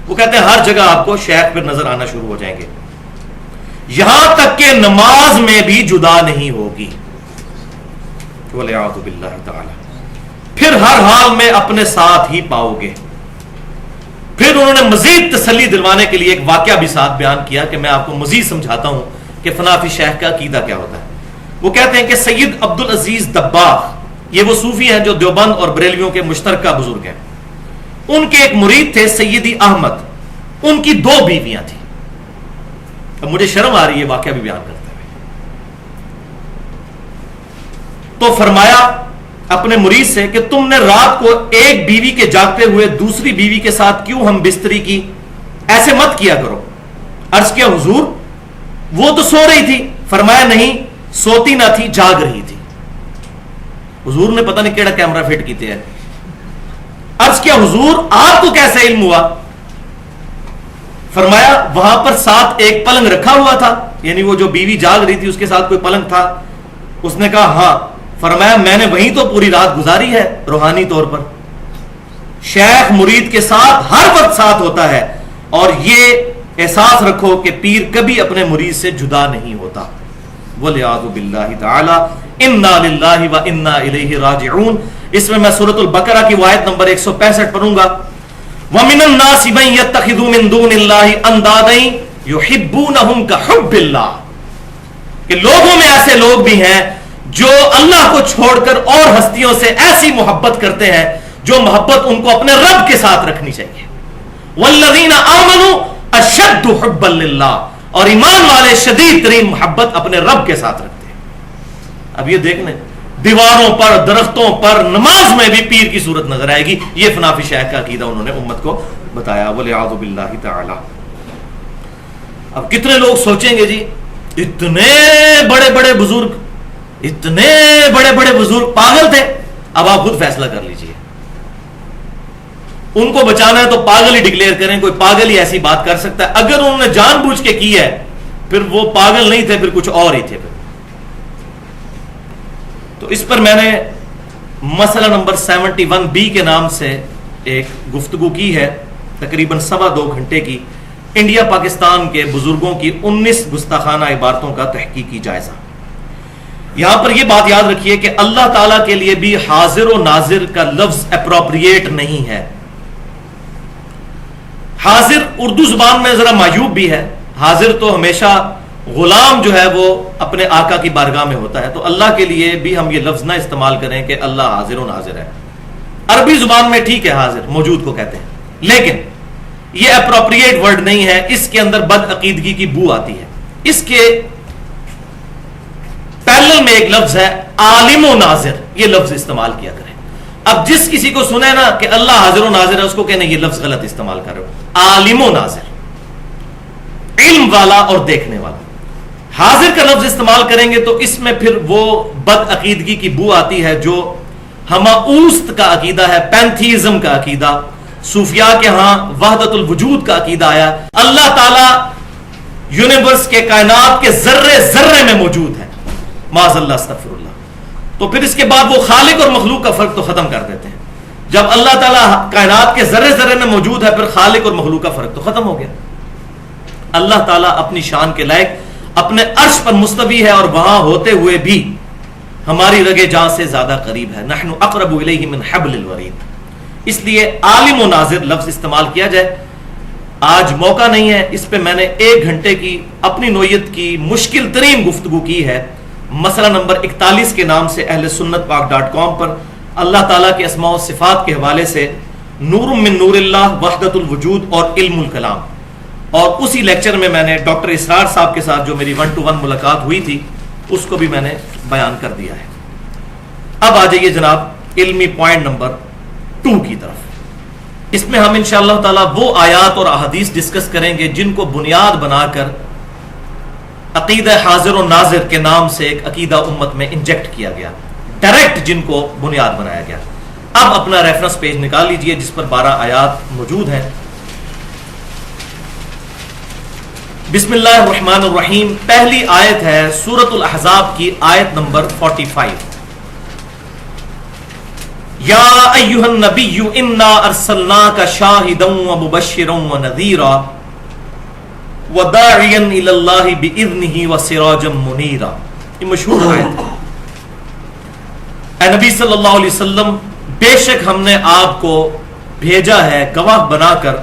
وہ کہتے ہیں ہر جگہ آپ کو شیخ پھر نظر آنا شروع ہو جائیں گے. یہاں تک کہ نماز میں بھی جدا نہیں ہوگی. وَلِعَوْذُ بِاللَّهِ تَعَالَى. پھر ہر حال میں اپنے ساتھ ہی پاؤ گے. پھر انہوں نے مزید تسلی دلوانے کے لیے ایک واقعہ بھی ساتھ بیان کیا کہ میں آپ کو مزید سمجھاتا ہوں کہ فنا فی شیخ کا عقیدہ کیا ہوتا ہے. وہ کہتے ہیں کہ سید عبد العزیز دباغ، یہ وہ صوفی ہیں جو دیوبند اور بریلویوں کے مشترکہ بزرگ ہیں. ان کے ایک مرید تھے سیدی احمد. ان کی 2 بیویاں تھیں. اب مجھے شرم آ رہی ہے واقعہ بھی بیان کرتے ہوئے. تو فرمایا اپنے مرید سے کہ تم نے رات کو ایک بیوی کے جاگتے ہوئے دوسری بیوی کے ساتھ کیوں ہم بستری کی؟ ایسے مت کیا کرو. عرض کیا حضور وہ تو سو رہی تھی. فرمایا نہیں، سوتی نہ تھی، جاگ رہی تھی. حضور نے پتہ نہیں کیڑا کیمرہ فٹ کیتے ہیں. عرض کیا حضور آپ کو کیسے علم ہوا؟ فرمایا وہاں پر ساتھ ایک پلنگ رکھا ہوا تھا، یعنی وہ جو بیوی جاگ رہی تھی اس کے ساتھ کوئی پلنگ تھا. اس نے کہا ہاں. فرمایا میں نے وہیں تو پوری رات گزاری ہے روحانی طور پر. شیخ مرید کے ساتھ ہر وقت ساتھ ہوتا ہے اور یہ احساس رکھو کہ پیر کبھی اپنے مرید سے جدا نہیں ہوتا. وَلِعَاذُ بِاللَّهِ تَعَالَى اِنَّا لِلَّهِ وَإِنَّا إِلَيْهِ رَاجِعُونَ. اس میں میں سورۃ البقرہ کی آیت نمبر 165 پڑھوں گا. وَمِنَ النَّاسِ مَن يَتَّخِذُ مِن دُونِ اللَّهِ أَندَادًا يُحِبُّونَهُمْ كَحُبِّ اللَّهِ. کہ لوگوں میں ایسے لوگ بھی ہیں جو اللہ کو چھوڑ کر اور ہستیوں سے ایسی محبت کرتے ہیں جو محبت ان کو اپنے رب کے ساتھ رکھنی چاہیے. وَالَّذِينَ آمَنُوا أَشَدُّ حُبًّا لِلَّهِ. اور ایمان والے شدید ترین محبت اپنے رب کے ساتھ رکھتے ہیں. اب یہ دیکھ لیں دیواروں پر، درختوں پر، نماز میں بھی پیر کی صورت نظر آئے گی. یہ فنا فی شیخ کا عقیدہ انہوں نے امت کو بتایا. وَلِعَاذُ بِاللَّهِ تَعَالَى. اب کتنے لوگ سوچیں گے جی اتنے بڑے بڑے بزرگ پاگل تھے. اب آپ خود فیصلہ کر لیجئے. ان کو بچانا ہے تو پاگل ہی ڈکلیئر کریں. کوئی پاگل ہی ایسی بات کر سکتا ہے. اگر انہوں نے جان بوجھ کے کی ہے پھر وہ پاگل نہیں تھے، پھر کچھ اور ہی تھے. تو اس پر میں نے مسئلہ نمبر 71B کے نام سے ایک گفتگو کی ہے، تقریباً 2.25 گھنٹے کی. انڈیا پاکستان کے بزرگوں کی 19 گستاخانہ عبارتوں کا تحقیقی جائزہ. یہاں پر یہ بات یاد رکھیے کہ اللہ تعالیٰ کے لیے بھی حاضر و ناظر کا لفظ اپروپریٹ نہیں ہے. حاضر اردو زبان میں ذرا معیوب بھی ہے. حاضر تو ہمیشہ غلام جو ہے وہ اپنے آقا کی بارگاہ میں ہوتا ہے. تو اللہ کے لیے بھی ہم یہ لفظ نہ استعمال کریں کہ اللہ حاضر و ناظر ہے. عربی زبان میں ٹھیک ہے حاضر موجود کو کہتے ہیں، لیکن یہ اپروپریٹ ورڈ نہیں ہے، اس کے اندر بد عقیدگی کی بو آتی ہے. اس کے پیرلل میں ایک لفظ ہے عالم و ناظر، یہ لفظ استعمال کیا کریں. اب جس کسی کو سنے نا کہ اللہ حاضر و ناظر ہے، اس کو کہنے یہ لفظ غلط استعمال کر رہے ہو. عالم و ناظر، علم والا اور دیکھنے والا. حاضر کا لفظ استعمال کریں گے تو اس میں پھر وہ بد عقیدگی کی بو آتی ہے جو ہماؤست کا عقیدہ ہے، پینتھیزم کا عقیدہ. صوفیاء کے ہاں وحدت الوجود کا عقیدہ آیا. اللہ تعالیٰ یونیورس کے، کائنات کے ذرے ذرے میں موجود ہے، معاذ اللہ استغفر اللہ. تو پھر اس کے بعد وہ خالق اور مخلوق کا فرق تو ختم کر دیتے ہیں. جب اللہ تعالیٰ کائنات کے ذرے ذرے میں موجود ہے، پھر خالق اور مخلوق کا فرق تو ختم ہو گیا. اللہ تعالیٰ اپنی شان کے لائق اپنے عرش پر مستوی ہے، اور وہاں ہوتے ہوئے بھی ہماری رگے جاں سے زیادہ قریب ہے. نحن اقرب الیہ من حبل الورید. اس لیے عالم و ناظر لفظ استعمال کیا جائے. آج موقع نہیں ہے، اس پہ میں نے 1 گھنٹے کی اپنی نوعیت کی مشکل ترین گفتگو کی ہے. مسئلہ نمبر 41 کے نام سے اہل سنت پاک.com پر اللہ تعالیٰ کے اسماء و صفات کے حوالے سے نور من نور اللہ، وحدت الوجود اور علم الکلام. اور اسی لیکچر میں میں نے ڈاکٹر اسرار صاحب کے ساتھ جو میری 1-to-1 ملاقات ہوئی تھی اس کو بھی میں نے بیان کر دیا ہے. اب آ جائیے جناب علمی پوائنٹ نمبر 2 کی طرف. اس میں ہم انشاءاللہ تعالیٰ وہ آیات اور احادیث ڈسکس کریں گے جن کو بنیاد بنا کر عقیدہ حاضر و ناظر کے نام سے ایک عقیدہ امت میں انجیکٹ کیا گیا، ڈائریکٹ جن کو بنیاد بنایا گیا. اب اپنا ریفرنس پیج نکال لیجئے جس پر 12 آیات موجود ہیں. بسم اللہ الرحمن الرحیم. پہلی آیت ہے سورۃ الاحزاب کی آیت نمبر 45. یا ایھا النبی انا ارسلناک شاہدا ومبشرا ونذیرا وداعیا الی اللہ باذنہ وسراجا منیرا. یہ مشہور آیت ہے. اے نبی صلی اللہ علیہ وسلم، بے شک ہم نے آپ کو بھیجا ہے گواہ بنا کر،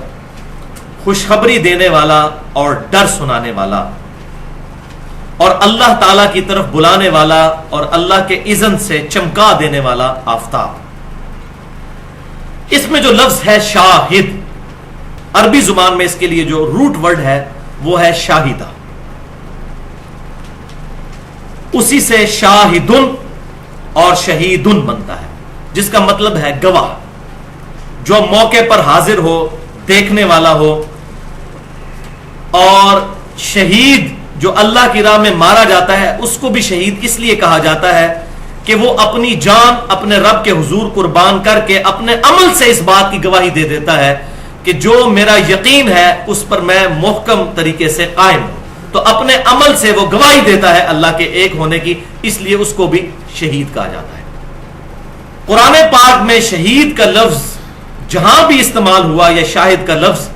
خوشخبری دینے والا اور ڈر سنانے والا، اور اللہ تعالی کی طرف بلانے والا، اور اللہ کے اذن سے چمکا دینے والا آفتاب. اس میں جو لفظ ہے شاہد، عربی زبان میں اس کے لیے جو روٹ ورڈ ہے وہ ہے شاہدہ. اسی سے شاہدن اور شہیدن بنتا ہے، جس کا مطلب ہے گواہ، جو موقع پر حاضر ہو، دیکھنے والا ہو. اور شہید جو اللہ کی راہ میں مارا جاتا ہے اس کو بھی شہید اس لیے کہا جاتا ہے کہ وہ اپنی جان اپنے رب کے حضور قربان کر کے اپنے عمل سے اس بات کی گواہی دے دیتا ہے کہ جو میرا یقین ہے اس پر میں محکم طریقے سے قائم ہوں. تو اپنے عمل سے وہ گواہی دیتا ہے اللہ کے ایک ہونے کی، اس لیے اس کو بھی شہید کہا جاتا ہے. قرآن پاک میں شہید کا لفظ جہاں بھی استعمال ہوا یا شاہد کا لفظ،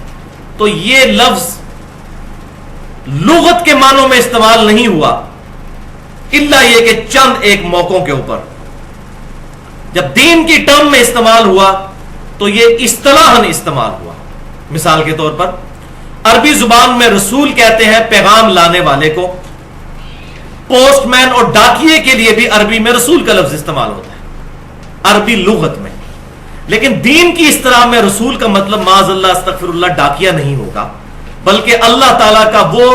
تو یہ لفظ لغت کے معنوں میں استعمال نہیں ہوا، الا یہ کہ چند ایک موقعوں کے اوپر. جب دین کی ٹرم میں استعمال ہوا تو یہ اصطلاحاً استعمال ہوا. مثال کے طور پر عربی زبان میں رسول کہتے ہیں پیغام لانے والے کو. پوسٹ مین اور ڈاکیے کے لیے بھی عربی میں رسول کا لفظ استعمال ہوتا ہے عربی لغت میں. لیکن دین کی اصطلاح میں رسول کا مطلب معاذ اللہ استغفر اللہ ڈاکیہ نہیں ہوگا، بلکہ اللہ تعالیٰ کا وہ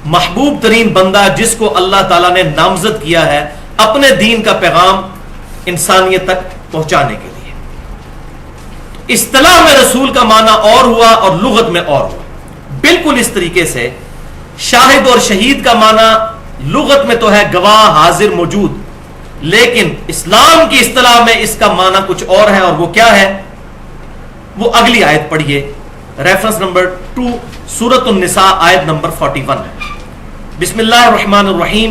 محبوب ترین بندہ جس کو اللہ تعالیٰ نے نامزد کیا ہے اپنے دین کا پیغام انسانیت تک پہنچانے کے لیے. اصطلاح میں رسول کا معنی اور ہوا اور لغت میں اور ہوا. بالکل اس طریقے سے شاہد اور شہید کا معنی لغت میں تو ہے گواہ، حاضر، موجود، لیکن اسلام کی اصطلاح میں اس کا معنی کچھ اور ہے. اور وہ کیا ہے؟ وہ اگلی آیت پڑھیے، ریفرنس نمبر 2 سورۃ النساء آیت نمبر 41 ہے. بسم اللہ الرحمن الرحیم.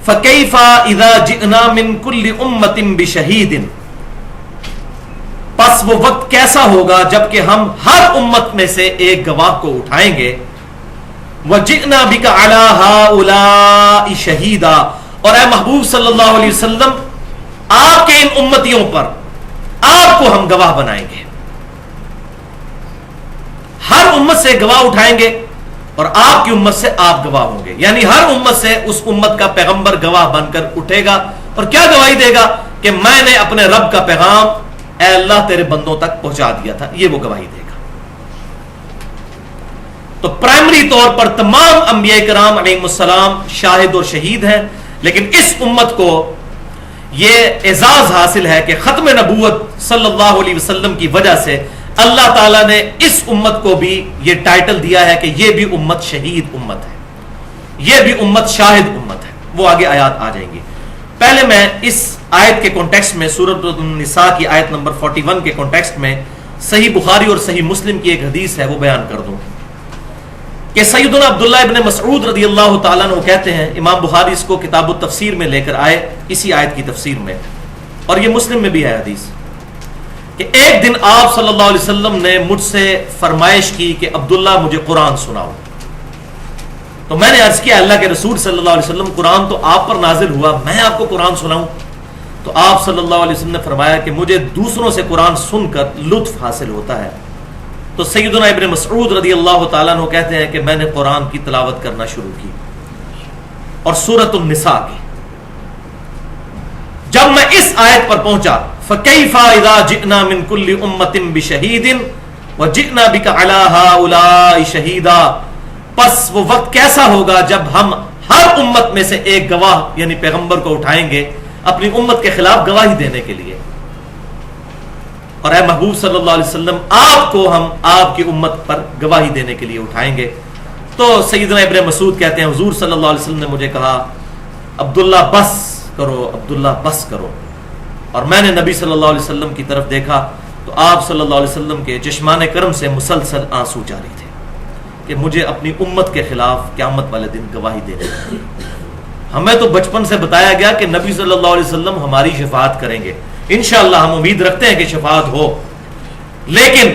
فَكَيْفَ إِذَا جِئْنَا مِن كُلِّ أُمَّةٍ بِشَهِيدٍ. پس وہ وقت کیسا ہوگا جبکہ ہم ہر امت میں سے ایک گواہ کو اٹھائیں گے. وَجِئْنَا بِكَ عَلَى هَؤُلَاءِ شَهِيدًا. اور اے محبوب صلی اللہ علیہ وسلم، آپ کے ان امتیوں پر آپ کو ہم گواہ بنائیں گے. ہر امت سے گواہ اٹھائیں گے اور آپ کی امت سے آپ گواہ ہوں گے. یعنی ہر امت سے اس امت کا پیغمبر گواہ بن کر اٹھے گا اور کیا گواہی دے گا کہ میں نے اپنے رب کا پیغام اے اللہ تیرے بندوں تک پہنچا دیا تھا. یہ وہ گواہی دے گا. تو پرائمری طور پر تمام انبیاء کرام علیہم السلام شاہد اور شہید ہیں، لیکن اس امت کو یہ اعزاز حاصل ہے کہ ختم نبوت صلی اللہ علیہ وسلم کی وجہ سے اللہ تعالیٰ نے اس امت کو بھی یہ ٹائٹل دیا ہے کہ یہ بھی امت شہید امت ہے، یہ بھی امت شاہد امت ہے۔ وہ آگے آیات آ جائیں گی۔ پہلے میں اس آیت کے کانٹیکسٹ میں سورۃ النساء کی آیت نمبر 41 کے کانٹیکسٹ میں صحیح بخاری اور صحیح مسلم کی ایک حدیث ہے وہ بیان کر دوں کہ سیدنا عبداللہ ابن مسعود رضی اللہ تعالیٰ عنہ کہتے ہیں، امام بخاری اس کو کتاب التفسیر میں لے کر آئے اسی آیت کی تفسیر میں، اور یہ مسلم میں بھی ہے حدیث، کہ ایک دن آپ صلی اللہ علیہ وسلم نے مجھ سے فرمائش کی کہ عبداللہ مجھے قرآن سناؤ۔ تو میں نے عرض کیا اللہ کے رسول صلی اللہ علیہ وسلم قرآن تو آپ پر نازل ہوا، میں آپ کو قرآن سناؤں؟ تو آپ صلی اللہ علیہ وسلم نے فرمایا کہ مجھے دوسروں سے قرآن سن کر لطف حاصل ہوتا ہے۔ تو سیدنا ابن مسعود رضی اللہ تعالیٰ عنہ کہتے ہیں کہ میں نے قرآن کی تلاوت کرنا شروع کی اور سورۃ النساء کی۔ جب میں اس آیت پر پہنچا فَكَيْفَ إِذَا جِئْنَا مِن كُلِّ أُمَّةٍ بِشَهِيدٍ وَجِئْنَا بِكَ عَلَى هَؤُلَاءِ شَهِيدًا، پس وہ وقت کیسا ہوگا جب ہم ہر امت میں سے ایک گواہ یعنی پیغمبر کو اٹھائیں گے اپنی امت کے خلاف گواہی دینے کے لیے، اور اے محبوب صلی اللہ علیہ وسلم آپ کو ہم آپ کی امت پر گواہی دینے کے لیے اٹھائیں گے۔ تو سیدنا ابن مسعود کہتے ہیں حضور صلی اللہ علیہ وسلم نے مجھے کہا عبداللہ بس کرو، عبداللہ بس کرو، اور میں نے نبی صلی اللہ علیہ وسلم کی طرف دیکھا تو آپ صلی اللہ علیہ وسلم کے چشمان کرم سے مسلسل آنسو جاری تھے کہ مجھے اپنی امت کے خلاف قیامت والے دن گواہی دینے کی۔ ہمیں تو بچپن سے بتایا گیا کہ نبی صلی اللہ علیہ وسلم ہماری شفاعت کریں گے، انشاءاللہ ہم امید رکھتے ہیں کہ شفاعت ہو، لیکن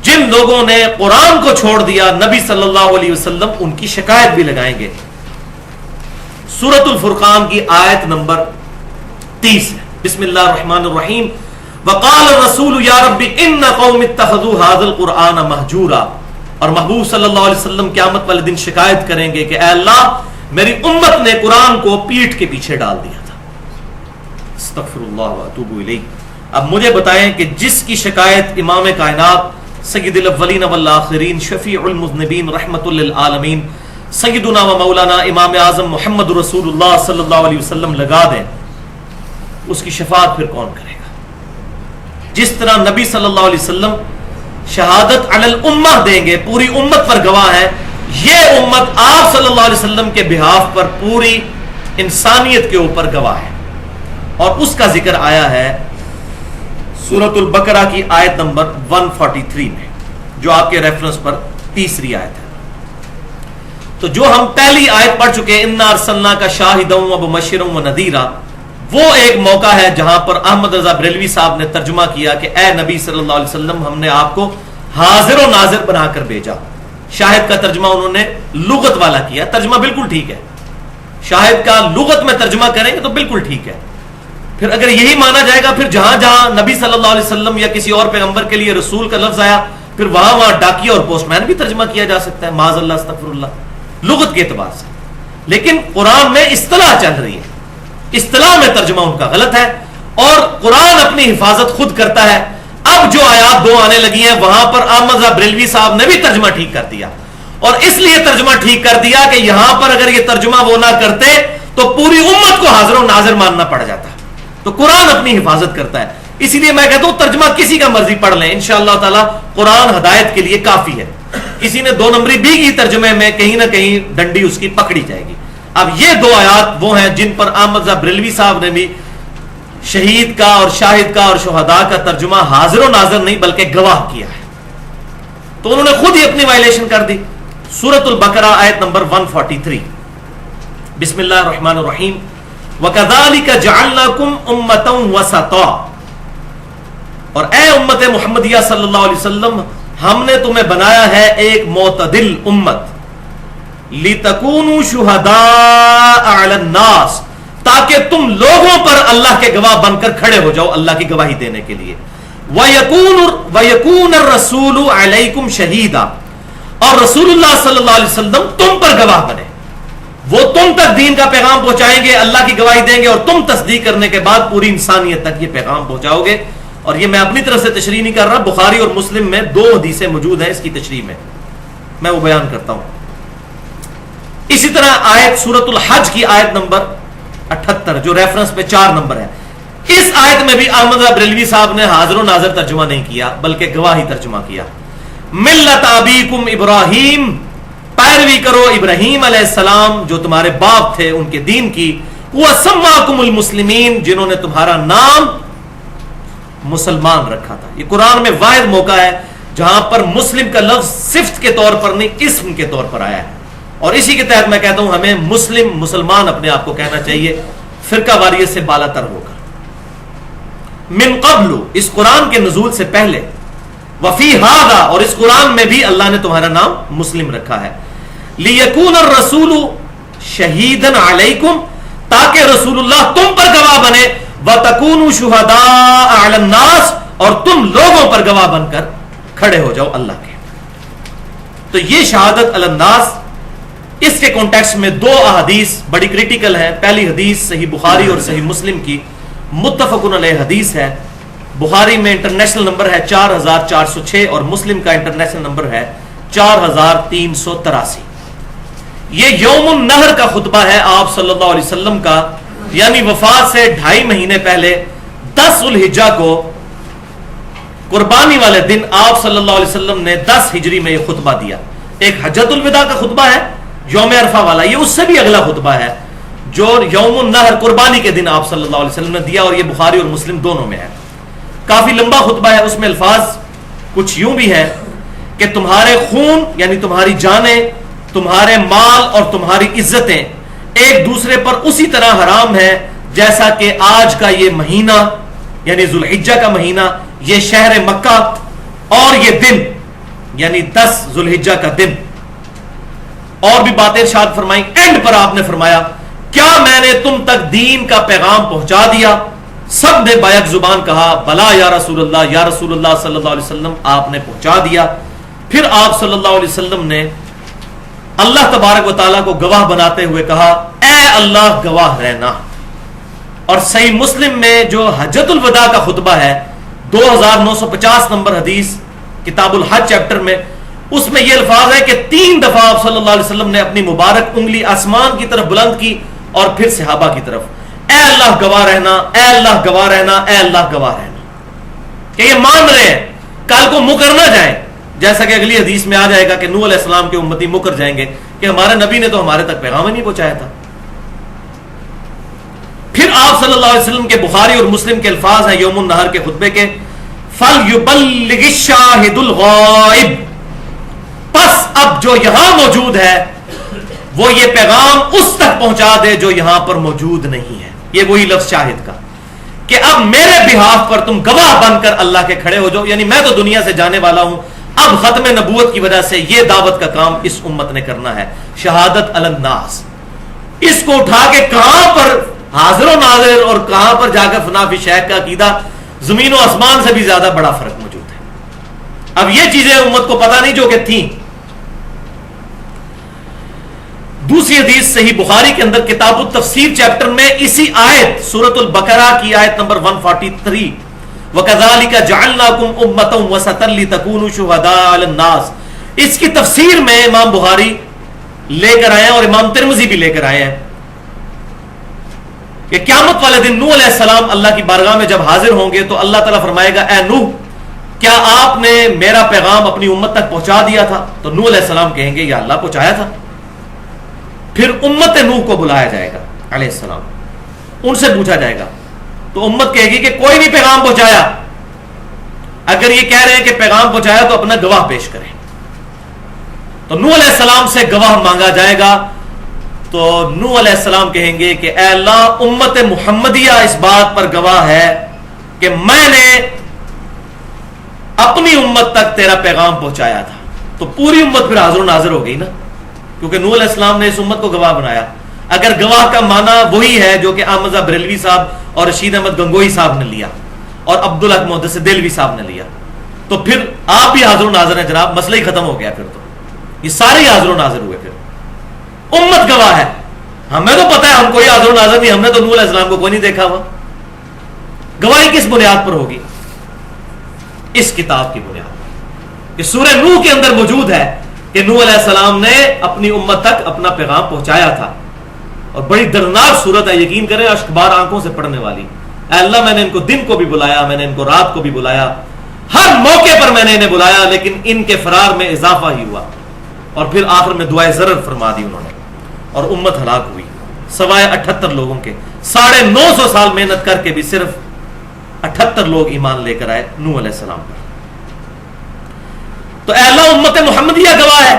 جن لوگوں نے قرآن کو چھوڑ دیا نبی صلی اللہ علیہ وسلم ان کی شکایت بھی لگائیں گے۔ سورۃ الفرقان کی آیت نمبر 30 بسم اللہ الرحمن الرحیم وقال الرسول یا رب ان قوم اتخذوا هذا القرآن مہجورا، اور محبوب صلی اللہ علیہ وسلم قیامت والے دن شکایت کریں گے کہ اے اللہ میری امت نے قرآن کو پیٹھ کے پیچھے ڈال دیا تھا۔ استغفر اللہ واتوب الیہ۔ اب مجھے بتائیں کہ جس کی شکایت امام کائنات سید الاولین والآخرین شفیع المذنبین رحمت للعالمین سیدنا و مولانا امام اعظم محمد رسول اللہ صلی اللہ علیہ وسلم لگا دیں، اس کی شفاعت پھر کون کرے گا؟ جس طرح نبی صلی اللہ علیہ وسلم شہادت علی الامہ دیں گے، پوری امت پر گواہ ہے، یہ امت آپ صلی اللہ علیہ وسلم کے بہاف پر پوری انسانیت کے اوپر گواہ ہے، اور اس کا ذکر آیا ہے سورۃ البقرہ کی آیت نمبر 143 میں، جو آپ کے ریفرنس پر تیسری آیت ہے۔ تو جو ہم پہلی آیت پڑھ چکے انا ارسلناک شاہدا ومبشرا ونذیرا، وہ ایک موقع ہے جہاں پر احمد رضا بریلوی صاحب نے ترجمہ کیا کہ اے نبی صلی اللہ علیہ وسلم ہم نے آپ کو حاضر و ناظر بنا کر بھیجا۔ شاہد کا ترجمہ انہوں نے لغت والا کیا، ترجمہ بالکل ٹھیک ہے، شاہد کا لغت میں ترجمہ کریں گے تو بالکل ٹھیک ہے۔ پھر اگر یہی مانا جائے گا، پھر جہاں جہاں نبی صلی اللہ علیہ وسلم یا کسی اور پیغمبر کے لیے رسول کا لفظ آیا پھر وہاں وہاں ڈاکیہ اور پوسٹ مین بھی ترجمہ کیا جا سکتا ہے، معاذ اللہ استغفر اللہ، لغت کے اعتبار سے۔ لیکن قرآن میں اصطلاح چل رہی ہے، اصطلاح میں ترجمہ ان کا غلط ہے، اور قرآن اپنی حفاظت خود کرتا ہے۔ اب جو آیات دو آنے لگی ہیں وہاں پر احمد رضا بریلوی صاحب نے بھی ترجمہ ٹھیک کر دیا، اور اس لیے ترجمہ ٹھیک کر دیا کہ یہاں پر اگر یہ ترجمہ وہ نہ کرتے تو پوری امت کو حاضر و ناظر ماننا پڑ جاتا۔ تو قرآن اپنی حفاظت کرتا ہے، اسی لیے میں کہتا ہوں ترجمہ کسی کا مرضی پڑھ لیں، انشاءاللہ تعالی قرآن ہدایت کے لیے کافی ہے۔ کسی نے 2 نمبری بھی کی ترجمے میں کہیں نہ کہیں ڈنڈی اس کی پکڑی جائے گی۔ اب یہ 2 آیات وہ ہیں جن پر احمد رضا بریلوی صاحب نے بھی شہید کا اور شاہد کا اور شہداء کا ترجمہ حاضر و ناظر نہیں بلکہ گواہ کیا ہے، تو انہوں نے خود ہی اپنی وائلیشن کر دی۔ سورۃ البقرہ آیت نمبر 143 بسم اللہ الرحمن الرحیم وَكَذَلِكَ جَعَلْنَاكُمْ أُمَّةً وَسَطًا، اور اے امت محمدیہ صلی اللہ علیہ وسلم ہم نے تمہیں بنایا ہے ایک معتدل امت، لِتَكُونُوا شُهَدَاءَ عَلَى النَّاسِ، تاکہ تم لوگوں پر اللہ کے گواہ بن کر کھڑے ہو جاؤ اللہ کی گواہی دینے کے لیے، وَيَكُونَ الرَّسُولُ عَلَيْكُمْ شَهِيدًا، اور رسول اللہ صلی اللہ علیہ وسلم تم پر گواہ بنے، وہ تم تک دین کا پیغام پہنچائیں گے، اللہ کی گواہی دیں گے، اور تم تصدیق کرنے کے بعد پوری انسانیت تک یہ پیغام پہنچاؤ گے۔ اور یہ میں اپنی طرف سے تشریح نہیں کر رہا، بخاری اور مسلم میں 2 حدیثیں موجود ہیں اس کی تشریح میں۔ میں وہ بیان کرتا ہوں. اسی طرح آیت سورۃ الحج کی آیت نمبر 78 جو ریفرنس پہ 4 نمبر ہے, اس آیت میں بھی احمد بریلوی صاحب نے حاضر و ناظر ترجمہ نہیں کیا بلکہ گواہی ترجمہ کیا. ملت ابیکم ابراہیم, پیروی کرو ابراہیم علیہ السلام جو تمہارے باپ تھے ان کے دین کی. وَسَمَّاكُمُ الْمُسْلِمِينَ, جنہوں نے تمہارا نام مسلمان رکھا تھا. یہ قرآن میں واحد موقع ہے جہاں پر مسلم کا لفظ صفت کے طور پر نہیں اسم کے طور پر آیا ہے, اور اسی کے تحت میں کہتا ہوں ہمیں مسلمان اپنے آپ کو کہنا چاہیے فرقہ واریت سے بالا تر ہو کر. من قبل, اس قرآن کے نزول سے پہلے, وفی ہذا, اور اس قرآن میں بھی اللہ نے تمہارا نام مسلم رکھا ہے. لیکون الرسول شہیدن علیکم, تاکہ رسول اللہ تم پر گواہ بنے. وتکونوا شہداء علی الناس, اور تم لوگوں پر گواہ بن کر کھڑے ہو جاؤ اللہ کے. تو یہ شہادت علی الناس, اس کے کانٹیکسٹ میں 2 احادیث بڑی کریٹیکل ہیں. پہلی حدیث صحیح بخاری اور صحیح مسلم کی متفقن علیہ حدیث ہے. بخاری میں انٹرنیشنل نمبر ہے 4406 اور مسلم کا انٹرنیشنل نمبر ہے 4383. یہ یوم النہر کا خطبہ ہے آپ صلی اللہ علیہ وسلم کا, یعنی وفات سے 2.5 مہینے پہلے 10 ذوالحجہ کو قربانی والے دن آپ صلی اللہ علیہ وسلم نے 10 ہجری میں یہ خطبہ دیا. ایک حجۃ الوداع کا خطبہ ہے یوم عرفہ والا, یہ اس سے بھی اگلا خطبہ ہے جو یوم النہر قربانی کے دن آپ صلی اللہ علیہ وسلم نے دیا, اور یہ بخاری اور مسلم دونوں میں ہے. کافی لمبا خطبہ ہے, اس میں الفاظ کچھ یوں بھی ہے کہ تمہارے خون یعنی تمہاری جانیں, تمہارے مال اور تمہاری عزتیں ایک دوسرے پر اسی طرح حرام ہے جیسا کہ آج کا یہ مہینہ یعنی ذوالحجہ کا مہینہ, یہ شہر مکہ اور یہ دن یعنی 10 ذوالحجہ کا دن. اور بھی باتیں ارشاد فرمائیں. اینڈ پر آپ نے فرمایا کیا میں نے تم تک دین کا پیغام پہنچا دیا؟ سب نے بیک زبان کہا بلا یا رسول اللہ, یا رسول اللہ صلی اللہ علیہ وسلم آپ نے پہنچا دیا. پھر آپ صلی اللہ علیہ وسلم نے اللہ تبارک و تعالیٰ کو گواہ بناتے ہوئے کہا اے اللہ گواہ رہنا. اور صحیح مسلم میں جو حجۃ الوداع کا خطبہ ہے 2950 نمبر حدیث کتاب الحج چیپٹر میں, اس میں یہ الفاظ ہے کہ 3 دفعہ آپ صلی اللہ علیہ وسلم نے اپنی مبارک انگلی آسمان کی طرف بلند کی اور پھر صحابہ کی طرف, اے اللہ گواہ رہنا, اے اللہ گواہ رہنا, اے اللہ گواہ رہنا. کہ یہ مان رہے ہیں کل کو مکر نہ جائیں, جیسا کہ اگلی حدیث میں آ جائے گا کہ نوح علیہ السلام کے امتی مکر جائیں گے کہ ہمارے نبی نے تو ہمارے تک پیغام ہی نہیں پہنچایا تھا. پھر آپ صلی اللہ علیہ وسلم کے بخاری اور مسلم کے الفاظ ہیں یوم النہر کے خطبے کے, فَلْيُبَلِّغِ الشَّاهِدُ الْغَائِبُ, پس اب جو یہاں موجود ہے وہ یہ پیغام اس تک پہنچا دے جو یہاں پر موجود نہیں ہے. یہ وہی لفظ شاہد کا کہ اب میرے بہاف پر تم گواہ بن کر اللہ کے کھڑے ہو جاؤ, یعنی میں تو دنیا سے جانے والا ہوں, اب ختم نبوت کی وجہ سے یہ دعوت کا کام اس امت نے کرنا ہے, شہادت علی الناس. اس کو اٹھا کے کہاں پر حاضر و ناظر اور کہاں پر جا کر فنا فی شیخ کا عقیدہ, زمین و آسمان سے بھی زیادہ بڑا فرق موجود ہے. اب یہ چیزیں امت کو پتہ نہیں جو کہ تھیں. دوسری حدیث صحیح بخاری کے اندر کتاب التفسیر چیپٹر میں اسی آیت سورۃ البقرہ کی آیت نمبر 143 وَكَذَلِكَ جَعَلْنَاكُمْ أُمَّةً وَسَطًا لِتَكُونُوا شُهَدَاءَ عَلَى النَّاسِ, اس کی تفسیر میں امام بخاری لے کر آئے ہیں اور امام ترمذی بھی لے کر آئے ہیں کہ قیامت والے دن نوح علیہ السلام اللہ کی بارگاہ میں جب حاضر ہوں گے تو اللہ تعالیٰ فرمائے گا اے نوح کیا آپ نے میرا پیغام اپنی امت تک پہنچا دیا تھا؟ تو نوح علیہ السلام کہیں گے یا اللہ پہنچایا تھا. پھر امت نوح کو بلایا جائے گا علیہ السلام, ان سے پوچھا جائے گا تو امت کہے گی کہ کوئی نہیں پیغام پہنچایا. اگر یہ کہہ رہے ہیں کہ پیغام پہنچایا تو اپنا گواہ پیش کریں. تو نوح علیہ السلام سے گواہ مانگا جائے گا تو نوح علیہ السلام کہیں گے کہ اے اللہ امت محمدیہ اس بات پر گواہ ہے کہ میں نے اپنی امت تک تیرا پیغام پہنچایا تھا. تو پوری امت پھر حاضر و ناظر ہو گئی نا, کیونکہ نوح علیہ السلام نے اس امت کو گواہ بنایا. اگر گواہ کا معنی وہی ہے جو کہ احمد بریلوی صاحب اور رشید احمد گنگوئی صاحب نے لیا اور عبدالحق محدث دہلوی صاحب نے لیا تو پھر آپ بھی حاضر و ناظر ہیں جناب, مسئلہ ہی ختم ہو گیا. پھر تو یہ سارے حاضر و ناظر ہوئے, پھر امت گواہ ہے. ہمیں تو پتہ ہے ہم کوئی حاضر و ناظر نہیں, ہم نے تو نوح علیہ السلام کو کوئی نہیں دیکھا ہوا. گواہی کس بنیاد پر ہوگی؟ اس کتاب کی بنیاد پر کہ سورہ نوح کے اندر موجود ہے کہ نوح علیہ السلام نے اپنی امت تک اپنا پیغام پہنچایا تھا. اور بڑی دردناک صورت ہے, یقین کریں اشکبار آنکھوں سے پڑنے والی. اے اللہ میں نے ان کو دن کو بھی بلایا, میں نے ان کو رات کو بھی بلایا, ہر موقع پر میں نے انہیں بلایا, لیکن ان کے فرار میں اضافہ ہی ہوا. اور پھر آخر میں دعائے ضرر فرما دی انہوں نے, اور امت ہلاک ہوئی سوائے 78 لوگوں کے. 950 سال محنت کر کے بھی صرف 78 لوگ ایمان لے کر آئے نوح علیہ السلام پر. تو اے اللہ امت محمدیہ گواہ ہے.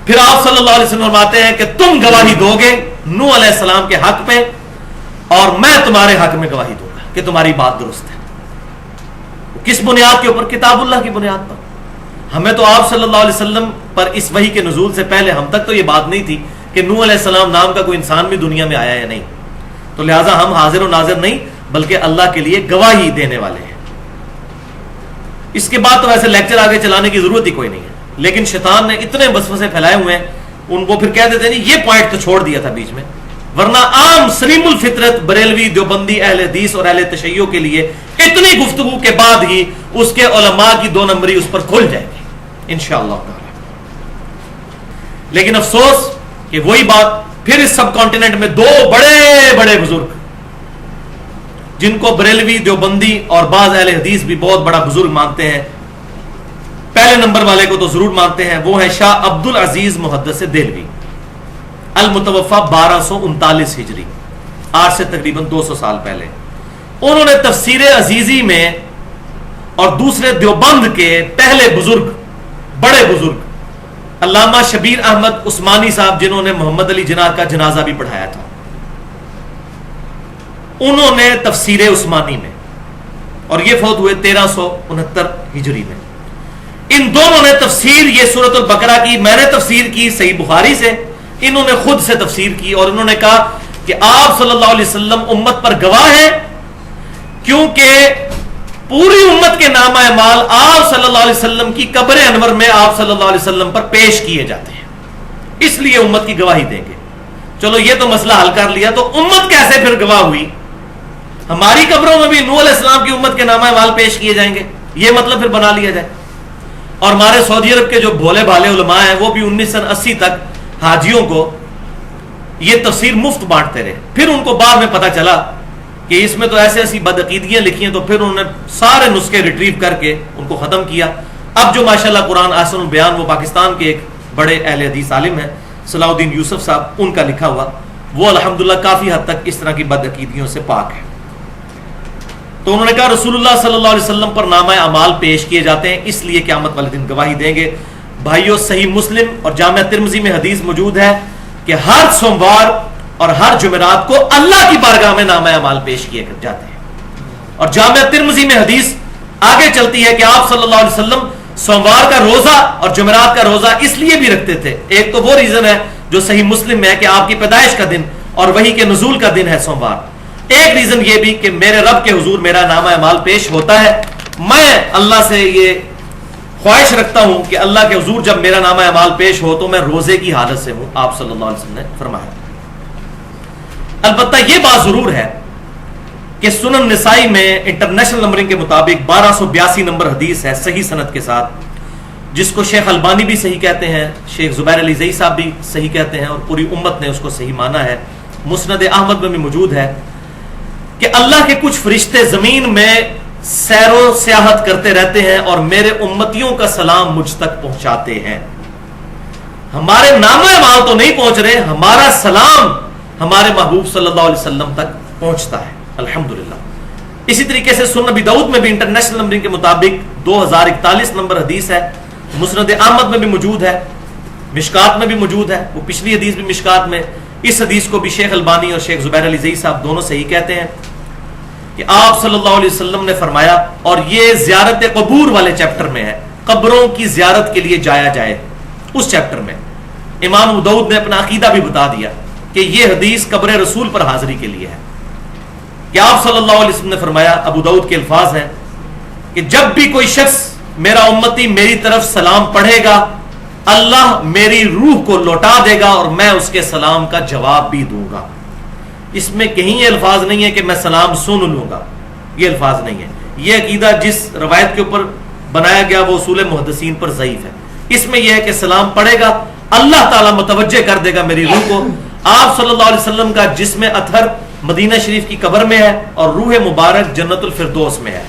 پھر آپ صلی اللہ علیہ وسلم فرماتے ہیں کہ تم گواہی دو گے نوح علیہ السلام کے حق پہ, اور میں تمہارے حق میں گواہی دوں گا کہ تمہاری بات درست ہے. کس بنیاد کے اوپر؟ کتاب اللہ کی بنیاد پر. ہمیں تو آپ صلی اللہ علیہ وسلم پر اس وحی کے نزول سے پہلے ہم تک تو یہ بات نہیں تھی کہ نوح علیہ السلام نام کا کوئی انسان بھی دنیا میں آیا یا نہیں. تو لہٰذا ہم حاضر و ناظر نہیں بلکہ اللہ کے لیے گواہی دینے والے ہیں. اس کے بعد تو ویسے لیکچر آگے چلانے کی ضرورت ہی کوئی نہیں ہے, لیکن شیطان نے اتنے وسوسے پھیلائے ہوئے ہیں, ان کو پھر کہہ دیتے ہیں یہ پوائنٹ تو چھوڑ دیا تھا بیچ میں, ورنہ عام سلیم الفطرت بریلوی دیوبندی اہل حدیث اور اہل تشیع کے لیے اتنی گفتگو کے بعد ہی اس کے علماء کی 2 نمبری اس پر کھل جائے گی انشاءاللہ تعالی. لیکن افسوس کہ وہی بات پھر اس سب کانٹیننٹ میں 2 بڑے بڑے بزرگ جن کو بریلوی دیوبندی اور بعض اہل حدیث بھی بہت بڑا بزرگ مانتے ہیں, پہلے نمبر والے کو تو ضرور مانتے ہیں, وہ ہے شاہ عبد العزیز محدث دہلوی المتوفا 1239 ہجری, آج سے تقریباً 200 سال پہلے. انہوں نے تفسیر عزیزی میں, اور دوسرے دیوبند کے پہلے بزرگ بڑے بزرگ علامہ شبیر احمد عثمانی صاحب جنہوں نے محمد علی جناح کا جنازہ بھی پڑھایا تھا, انہوں نے تفسیر عثمانی میں, اور یہ فوت ہوئے 1369 ہجری میں. ان دونوں نے تفسیر یہ سورۃ البقرہ کی, میں نے تفسیر کی صحیح بخاری سے, انہوں نے خود سے تفسیر کی, اور انہوں نے کہا کہ آپ صلی اللہ علیہ وسلم امت پر گواہ ہیں, کیونکہ پوری امت کے نامہ اعمال آپ صلی اللہ علیہ وسلم کی قبر انور میں آپ صلی اللہ علیہ وسلم پر پیش کیے جاتے ہیں, اس لیے امت کی گواہی دیں گے. چلو یہ تو مسئلہ حل کر لیا, تو امت کیسے پھر گواہ ہوئی؟ ہماری قبروں میں بھی نوح علیہ السلام کی امت کے نامہ اعمال پیش کیے جائیں گے, یہ مطلب پھر بنا لیا جائے. اور ہمارے سعودی عرب کے جو بھولے بھالے علماء ہیں وہ بھی 1980 تک حاجیوں کو یہ تفسیر مفت بانٹتے رہے. پھر ان کو بعد میں پتا چلا کہ اس میں تو ایسے ایسی بدعقیدگیاں لکھی ہیں, تو پھر انہوں نے سارے نسخے ریٹریو کر کے ان کو ختم کیا. اب جو ماشاءاللہ قرآن احسن البیان, وہ پاکستان کے ایک بڑے اہل حدیث عالم ہیں صلاح الدین یوسف صاحب, ان کا لکھا ہوا, وہ الحمدللہ کافی حد تک اس طرح کی بدعقیدگیوں سے پاک ہے. تو انہوں نے کہا رسول اللہ صلی اللہ علیہ وسلم پر نامہ اعمال پیش کیے جاتے ہیں, اس لیے قیامت والے دن گواہی دیں گے. بھائیو صحیح مسلم اور جامعہ ترمذی میں حدیث موجود ہے کہ ہر سوموار اور ہر جمعرات کو اللہ کی بارگاہ میں نامہ اعمال پیش کیے جاتے ہیں. اور جامعہ ترمذی میں حدیث آگے چلتی ہے کہ آپ صلی اللہ علیہ وسلم سوموار کا روزہ اور جمعرات کا روزہ اس لیے بھی رکھتے تھے. ایک تو وہ ریزن ہے جو صحیح مسلم میں ہے کہ آپ کی پیدائش کا دن اور وحی کے نزول کا دن ہے سوموار. ایک ریزن یہ بھی کہ میرے رب کے حضور میرا نامہ اعمال پیش ہوتا ہے. میں اللہ سے یہ خواہش رکھتا ہوں کہ اللہ کے حضور جب میرا نامہ اعمال پیش ہو تو میں روزے کی حالت سے ہوں, آپ صلی اللہ علیہ وسلم نے فرمایا. البتہ یہ بات ضرور ہے کہ سنن نسائی میں انٹرنیشنل نمبرنگ کے مطابق 1282 نمبر حدیث ہے صحیح سند کے ساتھ, جس کو شیخ البانی بھی صحیح کہتے ہیں, شیخ زبیر علی زئی صاحب بھی صحیح کہتے ہیں, اور پوری امت نے اس کو صحیح مانا ہے. مسند احمد میں بھی موجود ہے کہ اللہ کے کچھ فرشتے زمین میں سیر و سیاحت کرتے رہتے ہیں اور میرے امتیوں کا سلام مجھ تک پہنچاتے ہیں. ہمارے نامہ اعمال تو نہیں پہنچ رہے, ہمارا سلام ہمارے محبوب صلی اللہ علیہ وسلم تک پہنچتا ہے الحمدللہ. اسی طریقے سے سنن ابی داؤد میں بھی انٹرنیشنل نمبرنگ کے مطابق 2041 نمبر حدیث ہے, مسند احمد میں بھی موجود ہے, مشکات میں بھی موجود ہے, وہ پچھلی حدیث بھی مشکات میں. اس حدیث کو بھی شیخ البانی اور شیخ زبیر علی زئی صاحب دونوں صحیح کہتے ہیں کہ آپ صلی اللہ علیہ وسلم نے فرمایا, اور یہ زیارت قبور والے چیپٹر میں ہے, قبروں کی زیارت کے لیے جایا جائے, اس چیپٹر میں امام ابو داؤد نے اپنا عقیدہ بھی بتا دیا کہ یہ حدیث قبر رسول پر حاضری کے لیے ہے. کہ آپ صلی اللہ علیہ وسلم نے فرمایا, ابو داؤد کے الفاظ ہیں کہ جب بھی کوئی شخص میرا امتی میری طرف سلام پڑھے گا, اللہ میری روح کو لوٹا دے گا اور میں اس کے سلام کا جواب بھی دوں گا. اس میں کہیں یہ الفاظ نہیں ہے کہ میں سلام سن لوں گا, یہ الفاظ نہیں ہے. یہ عقیدہ جس روایت کے اوپر بنایا گیا وہ اصول محدثین پر ضعیف ہے. اس میں یہ ہے کہ سلام پڑھے گا، اللہ تعالیٰ متوجہ کر دے گا میری روح کو۔ آپ صلی اللہ علیہ وسلم کا جسم اطہر مدینہ شریف کی قبر میں ہے اور روح مبارک جنت الفردوس میں ہے۔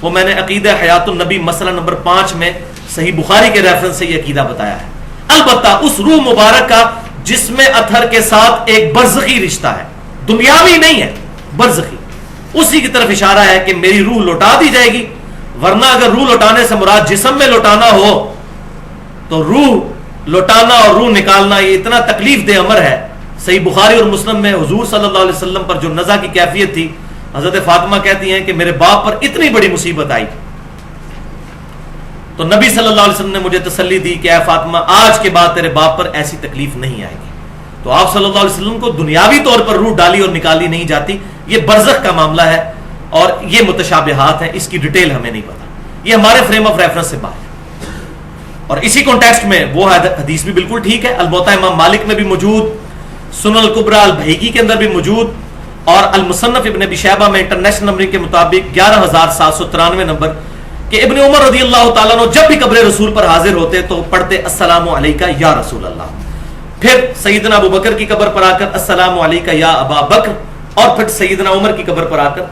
وہ میں نے عقیدہ حیات النبی مسئلہ نمبر 5 میں صحیح بخاری کے ریفرنس سے یہ عقیدہ بتایا ہے۔ البتہ اس روح مبارک کا جسم اطہر کے ساتھ ایک برزخی رشتہ ہے، دنیاوی نہیں ہے، برزخی، اسی کی طرف اشارہ ہے کہ میری روح لوٹا دی جائے گی۔ ورنہ اگر روح لوٹانے سے مراد جسم میں لوٹانا ہو تو روح لوٹانا اور روح نکالنا یہ اتنا تکلیف دہ امر ہے۔ صحیح بخاری اور مسلم میں حضور صلی اللہ علیہ وسلم پر جو نزع کی کیفیت تھی، حضرت فاطمہ کہتی ہیں کہ میرے باپ پر اتنی بڑی مصیبت آئی تو نبی صلی اللہ علیہ وسلم نے مجھے تسلی دی کہ اے فاطمہ آج کے بعد تیرے باپ پر ایسی تکلیف نہیں آئے گی۔ تو آپ صلی اللہ علیہ وسلم کو دنیاوی طور پر روح ڈالی اور نکالی نہیں جاتی، یہ برزخ کا معاملہ ہے اور یہ متشابہات ہیں، اس کی ڈیٹیل ہمیں نہیں پتا، یہ ہمارے فریم آف ریفرنس سے باہر ہے۔ اور اسی کانٹیکسٹ میں وہ حدیث بھی بالکل ٹھیک ہے، الموطا امام مالک میں بھی موجود، سنن الکبریٰ البہیقی کے اندر بھی موجود، اور المصنف ابن ابی شیبہ میں انٹرنیشنل نمبر کے مطابق 11793 نمبر کہ ابن عمر رضی اللہ تعالیٰ عنہ جب بھی قبر رسول پر حاضر ہوتے تو پڑھتے السلام علیکہ یا رسول اللہ، پھر سیدنا ابو بکر کی قبر پر آ کر السلام علیکہ یا ابا بکر، اور پھر سیدنا عمر کی قبر پر آ کر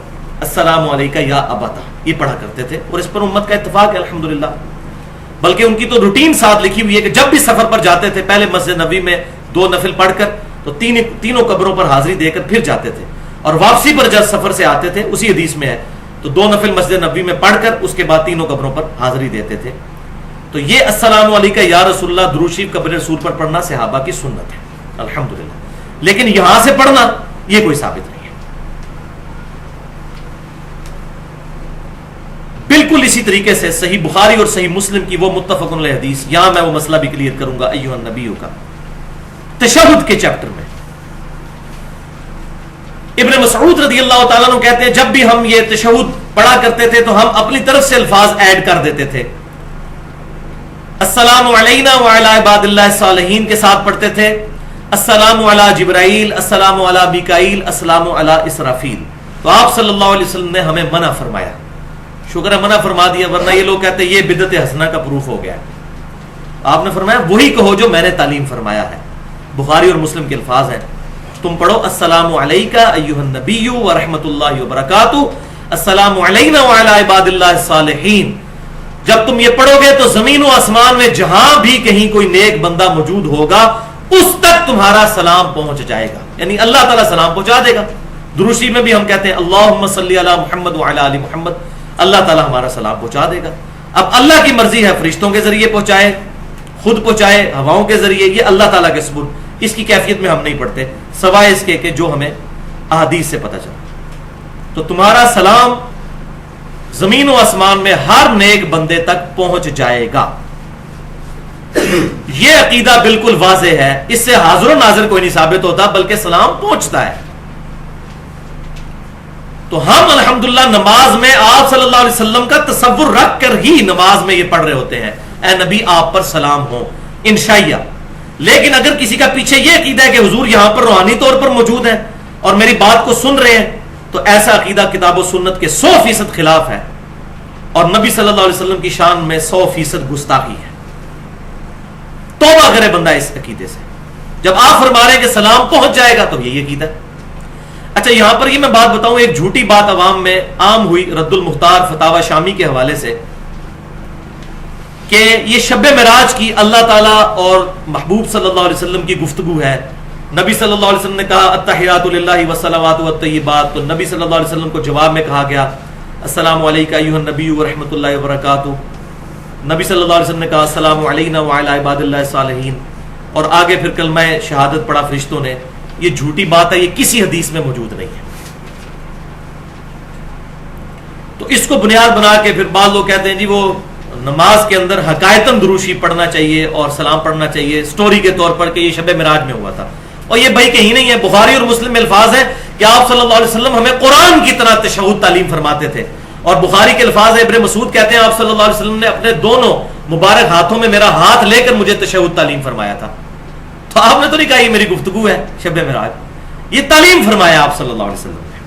السلام علیکہ یا ابتا، یہ پڑھا کرتے تھے، اور اس پر امت کا اتفاق ہے الحمدللہ۔ بلکہ ان کی تو روٹین ساتھ لکھی ہوئی ہے کہ جب بھی سفر پر جاتے تھے پہلے مسجد نبوی میں 2 نفل پڑھ کر تو تینوں قبروں پر حاضری دے کر پھر جاتے تھے، اور واپسی پر جب سفر سے آتے تھے اسی حدیث میں ہے تو 2 نفل مسجد نبوی میں پڑھ کر اس کے بعد 3 قبروں پر حاضری دیتے تھے۔ تو یہ السلام علیکہ یا رسول اللہ درود شریف قبر رسول پر پڑھنا صحابہ کی سنت ہے الحمدللہ، لیکن یہاں سے پڑھنا یہ کوئی ثابت نہیں ہے۔ بالکل اسی طریقے سے صحیح بخاری اور صحیح مسلم کی وہ متفق علیہ حدیث، یہاں میں وہ مسئلہ بھی کلیئر کروں گا ایھا النبیوں کا، تشہد کے چیپٹر میں ابن مسعود رضی اللہ تعالیٰ عنہ کہتے ہیں جب بھی ہم یہ تشہد پڑھا کرتے تھے تو ہم اپنی طرف سے الفاظ ایڈ کر دیتے تھے، السلام علینا وعلی عباد اللہ الصالحین کے ساتھ پڑھتے تھے، السلام علی جبرائیل، السلام علی میکائیل، السلام علی اسرافیل۔ تو آپ صلی اللہ علیہ وسلم نے ہمیں منع فرمایا، شکر ہے منع فرما دیا، ورنہ یہ لوگ کہتے ہیں یہ بدعت حسنہ کا پروف ہو گیا ہے۔ آپ نے فرمایا وہی کہو جو میں نے تعلیم فرمایا ہے، بخاری اور مسلم کے الفاظ ہیں، تم پڑھو السلام علیکہ ایھا النبی ورحمۃ اللہ وبرکاتہ، السلام علینا وعلی عباد اللہ الصالحین۔ جب تم یہ پڑھو گے تو زمین و آسمان میں جہاں بھی کہیں کوئی نیک بندہ موجود ہوگا اس تک تمہارا سلام پہنچ جائے گا، یعنی اللہ تعالیٰ سلام پہنچا دے گا۔ درود شریف میں بھی ہم کہتے ہیں اللہم صلی علی محمد وعلی آل محمد، اللہ تعالیٰ ہمارا سلام پہنچا دے گا۔ اب اللہ کی مرضی ہے فرشتوں کے ذریعے پہنچائے، خود پہنچائے، ہواؤں کے ذریعے، یہ اللہ تعالیٰ کے سبب، اس کی کیفیت میں ہم نہیں پڑھتے سوائے اس کے کہ جو ہمیں احادیث سے پتہ چلا۔ تو تمہارا سلام زمین و آسمان میں ہر نیک بندے تک پہنچ جائے گا، یہ عقیدہ بالکل واضح ہے، اس سے حاضر و ناظر کوئی نہیں ثابت ہوتا بلکہ سلام پہنچتا ہے۔ تو ہم الحمدللہ نماز میں آپ صلی اللہ علیہ وسلم کا تصور رکھ کر ہی نماز میں یہ پڑھ رہے ہوتے ہیں، اے نبی آپ پر سلام ہو انشاءاللہ۔ لیکن اگر کسی کا پیچھے یہ عقیدہ ہے کہ حضور یہاں پر روحانی طور پر موجود ہیں اور میری بات کو سن رہے ہیں، تو ایسا عقیدہ کتاب و سنت کے 100% خلاف ہے اور نبی صلی اللہ علیہ وسلم کی شان میں 100% گستاخی ہے۔ توبہ کرے بندہ اس عقیدے سے۔ جب آپ فرما رہے ہیں کہ سلام پہنچ جائے گا تو یہی عقیدہ ہے۔ اچھا یہاں پر یہ میں بات بتاؤں، ایک جھوٹی بات عوام میں عام ہوئی رد المختار فتاوی شامی کے حوالے سے کہ یہ شب معراج کی اللہ تعالیٰ اور محبوب صلی اللہ علیہ وسلم کی گفتگو ہے۔ نبی صلی اللہ علیہ وسلم نے کہا التحیات للہ والصلوات والطیبات، تو نبی صلی اللہ علیہ وسلم کو جواب میں کہا گیا السلام علیکہ ایھا النبی ورحمۃ اللہ وبرکاتہ۔ نبی صلی اللہ علیہ وسلم نے کہا السلام علینا وعلی عباد اللہ الصالحین، اور آگے پھر کلمہ شہادت پڑھا فرشتوں نے۔ یہ جھوٹی بات ہے، یہ کسی حدیث میں موجود نہیں ہے۔ تو اس کو بنیاد بنا کے پھر بعض لوگ کہتے ہیں جی وہ نماز کے اندر حقائقاً درود شریف پڑھنا چاہیے اور سلام پڑھنا چاہیے سٹوری کے طور پر کہ یہ شب معراج میں ہوا تھا، اور یہ بھائی کہیں نہیں ہے۔ بخاری اور مسلم میں الفاظ ہیں کہ آپ صلی اللہ علیہ وسلم ہمیں قرآن کی طرح تشہد تعلیم فرماتے تھے، اور بخاری کے الفاظ ہیں، ابن مسعود کہتے ہیں آپ صلی اللہ علیہ وسلم نے اپنے دونوں مبارک ہاتھوں میں میرا ہاتھ لے کر مجھے تشہد تعلیم فرمایا تھا۔ تو آپ نے تو نہیں کہا یہ میری گفتگو ہے شب معراج، یہ تعلیم فرمایا آپ صلی اللہ علیہ وسلم نے۔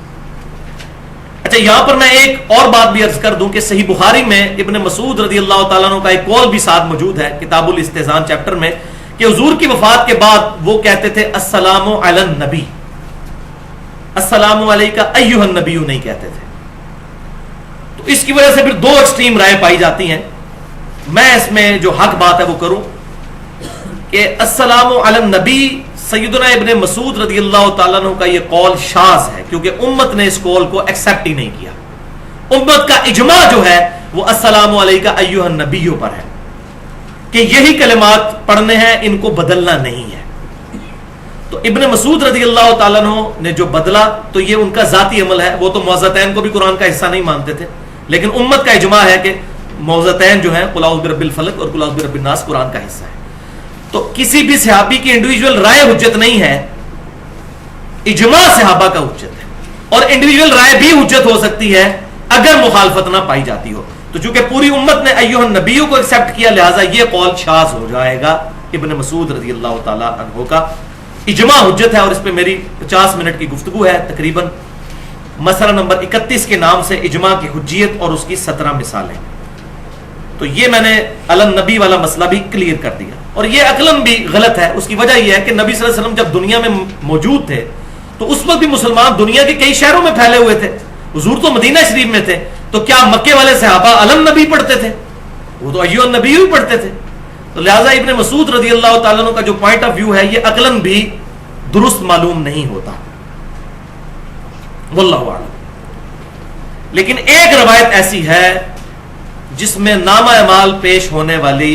اچھا اچھا یہاں پر میں ایک اور بات بھی عرض کر دوں کہ صحیح بخاری میں ابن مسعود رضی اللہ تعالیٰ عنہ کا ایک قول بھی ساتھ موجود ہے کتاب الاستئذان چیپٹر میں کہ حضور کی وفات کے بعد وہ کہتے تھے السلام علی النبی، السلام علیکہ ایھا النبی نہیں کہتے تھے. تو اس کی وجہ سے پھر دو ایکسٹریم رائے پائی جاتی ہیں. میں اس میں جو حق بات ہے وہ کروں کہ السلام علی النبی سیدنا ابن مسعود رضی اللہ تعالیٰ عنہ کا یہ قول شاذ ہے، کیونکہ امت نے اس قول کو ایکسیپٹ ہی نہیں کیا. امت کا اجماع جو ہے وہ السلام علیکہ ایھا النبی پر ہے کہ یہی کلمات پڑھنے ہیں، ان کو بدلنا نہیں ہے. تو ابن مسعود رضی اللہ تعالیٰ عنہ نے جو بدلا تو یہ ان کا ذاتی عمل ہے. وہ تو معوذتین کو بھی قرآن کا حصہ نہیں مانتے تھے، لیکن امت کا اجماع ہے کہ معوذتین جو ہیں قل اعوذ برب الفلق اور قل اعوذ برب الناس قرآن کا حصہ ہے. تو کسی بھی صحابی کی انڈیویجول رائے حجت نہیں ہے، اجماع صحابہ کا حجت ہے. اور انڈیویجول رائے بھی حجت ہو سکتی ہے اگر مخالفت نہ پائی جاتی ہو. تو چونکہ پوری امت نے ایھا النبی کو ایکسیپٹ کیا، لہٰذا یہ قول شاذ ہو جائے گا. ابن مسعود رضی اللہ تعالیٰ عنہ کا اجماع حجت ہے، اور اس پہ میری 50 منٹ کی گفتگو ہے تقریباً. مسئلہ نمبر 31 کے نام سے اجماع کی حجیت اور اس کی 17 مثالیں. تو یہ میں نے علی النبی والا مسئلہ بھی کلیئر کر دیا، اور یہ عقلاً بھی غلط ہے. اس کی وجہ یہ ہے کہ نبی صلی اللہ علیہ وسلم جب دنیا میں موجود تھے تو اس وقت بھی مسلمان دنیا کے کئی شہروں میں پھیلے ہوئے تھے. حضور تو مدینہ شریف میں تھے، تو کیا مکے والے صحابہ علی النبی پڑھتے تھے؟ وہ تو ایھا النبی ہی پڑھتے تھے. تو لہٰذا ابن مسعود رضی اللہ تعالیٰ عنہ کا جو پوائنٹ آف ویو ہے یہ عقلاً بھی درست معلوم نہیں ہوتا، واللہ اعلم. لیکن ایک روایت ایسی ہے جس میں نامہ اعمال پیش ہونے والی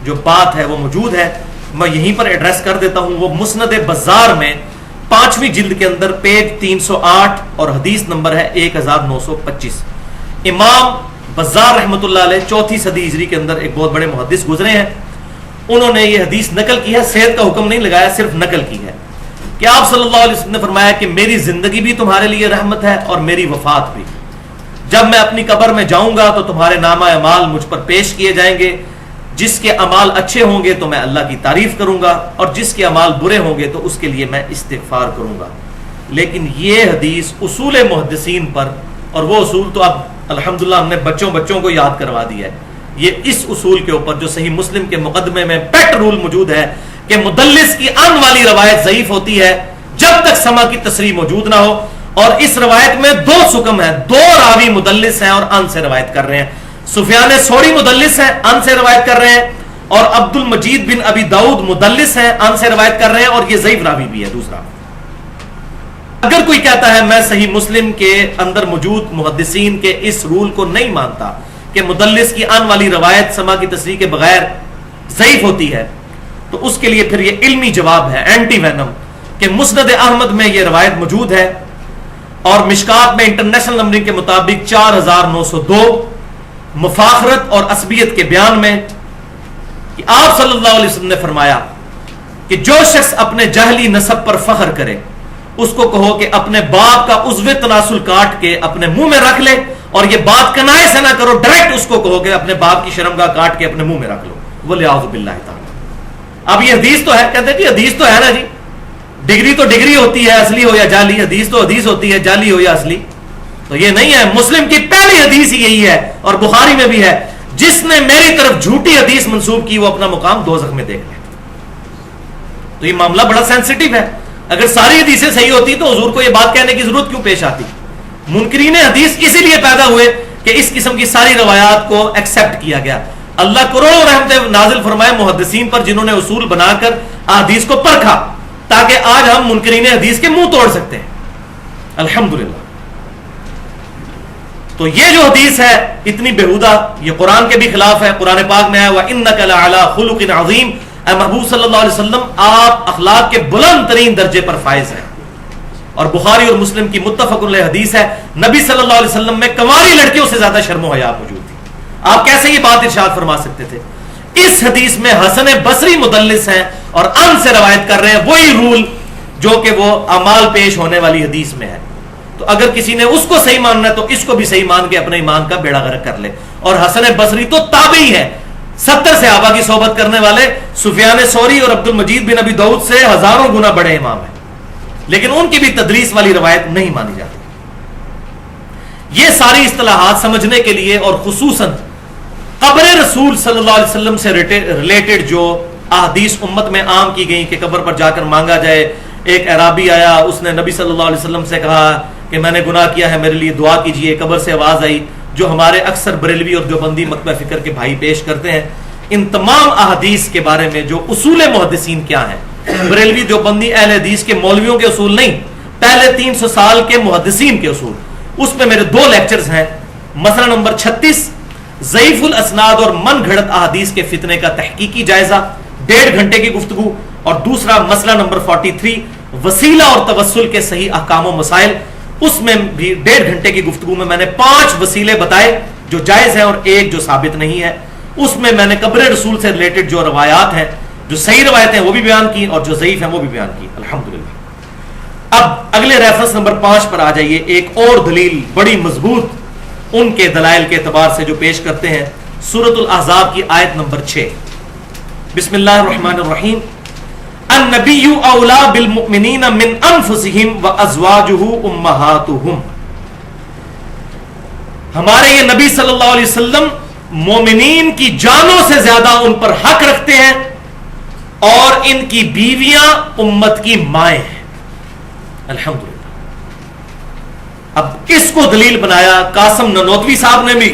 جو بات ہے وہ موجود ہے. میں یہیں پر ایڈریس کر دیتا ہوں. وہ مسند بزار میں 5ویں جلد کے اندر پیج 308 اور حدیث نمبر ہے 1925. امام بزار رحمۃ اللہ علیہ 4 صدی ہجری کے اندر ایک بہت بڑے محدث گزرے ہیں. انہوں نے یہ حدیث نقل کی ہے، صحت کا حکم نہیں لگایا، صرف نقل کی ہے کہ آپ صلی اللہ علیہ وسلم نے فرمایا کہ میری زندگی بھی تمہارے لیے رحمت ہے اور میری وفات بھی. جب میں اپنی قبر میں جاؤں گا تو تمہارے نامہ اعمال مجھ پر پیش کیے جائیں گے. جس کے اعمال اچھے ہوں گے تو میں اللہ کی تعریف کروں گا، اور جس کے اعمال برے ہوں گے تو اس کے لیے میں استغفار کروں گا. لیکن یہ حدیث اصول محدثین پر، اور وہ اصول تو اب الحمدللہ ہم نے بچوں کو یاد کروا دیا ہے، یہ اس اصول کے اوپر جو صحیح مسلم کے مقدمے میں پیٹ رول موجود ہے کہ مدلس کی ان والی روایت ضعیف ہوتی ہے جب تک سما کی تصریح موجود نہ ہو. اور اس روایت میں 2 سکم ہیں، 2 راوی مدلس ہیں اور ان سے روایت کر رہے ہیں. سفیان ثوری مدلس ہیں، ان سے روایت کر رہے ہیں، اور عبد المجید بن ابی داؤد مدلس ہیں، ان سے روایت کر رہے ہیں، اور یہ ضعیف راوی بھی ہے. دوسرا، اگر کوئی کہتا ہے میں صحیح مسلم کے اندر موجود محدثین کے اس رول کو نہیں مانتا کہ مدلس کی ان والی روایت سما کی تصریح کے بغیر ضعیف ہوتی ہے، تو اس کے لیے پھر یہ علمی جواب ہے، اینٹی وینم، کہ مسند احمد میں یہ روایت موجود ہے، اور مشکات میں انٹرنیشنل نمبرنگ کے مطابق 4902 مفاخرت اور عصبیت کے بیان میں کہ آپ صلی اللہ علیہ وسلم نے فرمایا کہ جو شخص اپنے جاہلی نسب پر فخر کرے اس کو کہو کہ اپنے باپ کا عضو تناسل کاٹ کے اپنے منہ میں رکھ لے، اور یہ بات کنائے سے نہ کرو، ڈائریکٹ اس کو کہو کہ اپنے باپ کی شرمگاہ کاٹ کے اپنے منہ میں رکھ لو. وَلِعَوْذُ بِاللَّهِ تعالی. اب یہ حدیث تو ہے، کہتے ہیں کہ حدیث تو ہے نا جی، ڈگری تو ڈگری ہوتی ہے، اصلی ہو یا جعلی. حدیث تو حدیث ہوتی ہے، جعلی ہو یا اصلی. تو یہ نہیں ہے. مسلم کی پہلی حدیث ہی یہی ہے، اور بخاری میں بھی ہے، جس نے میری طرف جھوٹی حدیث منسوب کی وہ اپنا مقام دوزخ میں دیکھ لے. تو یہ معاملہ بڑا سینسٹیو ہے. اگر ساری حدیثیں صحیح ہوتی تو حضور کو یہ بات کہنے کی ضرورت کیوں پیش آتی؟ منکرین حدیث اسی لیے پیدا ہوئے کہ اس قسم کی ساری روایات کو ایکسیپٹ کیا گیا. اللہ کروڑوں رحمت نازل فرمائے محدثین پر جنہوں نے اصول بنا کر حدیث کو پرکھا، تاکہ آج ہم منکرین حدیث کے منہ توڑ سکتے ہیں. الحمدللہ. تو یہ جو حدیث ہے اتنی بےہودہ، یہ قرآن کے بھی خلاف ہے. قرآن پاک میں ہے وَإِنَّكَ لَعَلَىٰ خُلُقٍ عَظِيمٍ، اے محبوب صلی اللہ علیہ وسلم آپ اخلاق کے بلند ترین درجے پر فائز ہیں. اور بخاری اور مسلم کی متفق علیہ حدیث ہے، نبی صلی اللہ علیہ وسلم میں کنواری لڑکیوں سے زیادہ شرم و حیا موجود تھی. آپ کیسے یہ بات ارشاد فرما سکتے تھے؟ اس حدیث میں حسن بصری مدلس ہیں اور ان سے روایت کر رہے ہیں، وہی رول جو کہ وہ اعمال پیش ہونے والی حدیث میں ہے. تو اگر کسی نے اس کو صحیح ماننا ہے تو اس کو بھی صحیح مان کے اپنے ایمان کا بیڑا غرق کر لے. اور حسن بصری تو تابعی ہے، 70 صحابہ کی صحبت کرنے والے، سفیان ثوری اور عبد المجید بن ابی داؤد سے ہزاروں گنا بڑے امام ہیں، لیکن ان کی بھی تدریس والی روایت نہیں مانی جاتی. یہ ساری اصطلاحات سمجھنے کے لیے اور خصوصاً قبر رسول صلی اللہ علیہ وسلم سے ریلیٹڈ جو احادیث امت میں عام کی گئی کہ قبر پر جا کر مانگا جائے. ایک اعرابی آیا, اس نے نبی صلی اللہ علیہ وسلم سے کہا کہ میں نے گناہ کیا ہے, میرے لیے دعا کیجئے. قبر سے آواز آئی, جو ہمارے اکثر بریلوی اور دیوبندی مکتبہ فکر کے بھائی پیش کرتے ہیں. ان تمام احادیث کے بارے میں جو اصول محدثین کیا ہیں, بریلوی دیوبندی اہل حدیث کے مولویوں کے اصول نہیں, پہلے 300 سال کے محدثین کے اصول, اس پہ میرے 2 لیکچرز ہیں. مسئلہ نمبر 36 ضعیف الاسناد اور من گھڑت احادیث کے فتنے کا تحقیقی جائزہ, 1.5 گھنٹے کی گفتگو. اور دوسرا مسئلہ نمبر 43 وسیلہ اور توسل کے صحیح احکام و مسائل, اس میں بھی 1.5 گھنٹے کی گفتگو میں میں نے 5 وسیلے بتائے جو جائز ہیں اور 1 جو ثابت نہیں ہے. اس میں میں نے قبر رسول سے ریلیٹڈ جو روایات ہیں, جو صحیح روایتیں وہ بھی بیان کی اور جو ضعیف ہیں وہ بھی بیان کی الحمدللہ. اب اگلے ریفرنس نمبر 5 پر آ جائیے. ایک اور دلیل بڑی مضبوط ان کے دلائل کے اعتبار سے جو پیش کرتے ہیں, سورۃ الاحزاب کی آیت نمبر 6. بسم اللہ الرحمن الرحیم. النبی اولا بالمؤمنین من انفسہم وازواجہ امہاتہم. ہمارے یہ نبی صلی اللہ علیہ وسلم مومنین کی جانوں سے زیادہ ان پر حق رکھتے ہیں اور ان کی بیویاں امت کی مائیں ہیں. الحمدللہ. اب اس کو دلیل بنایا قاسم ننوتوی صاحب نے بھی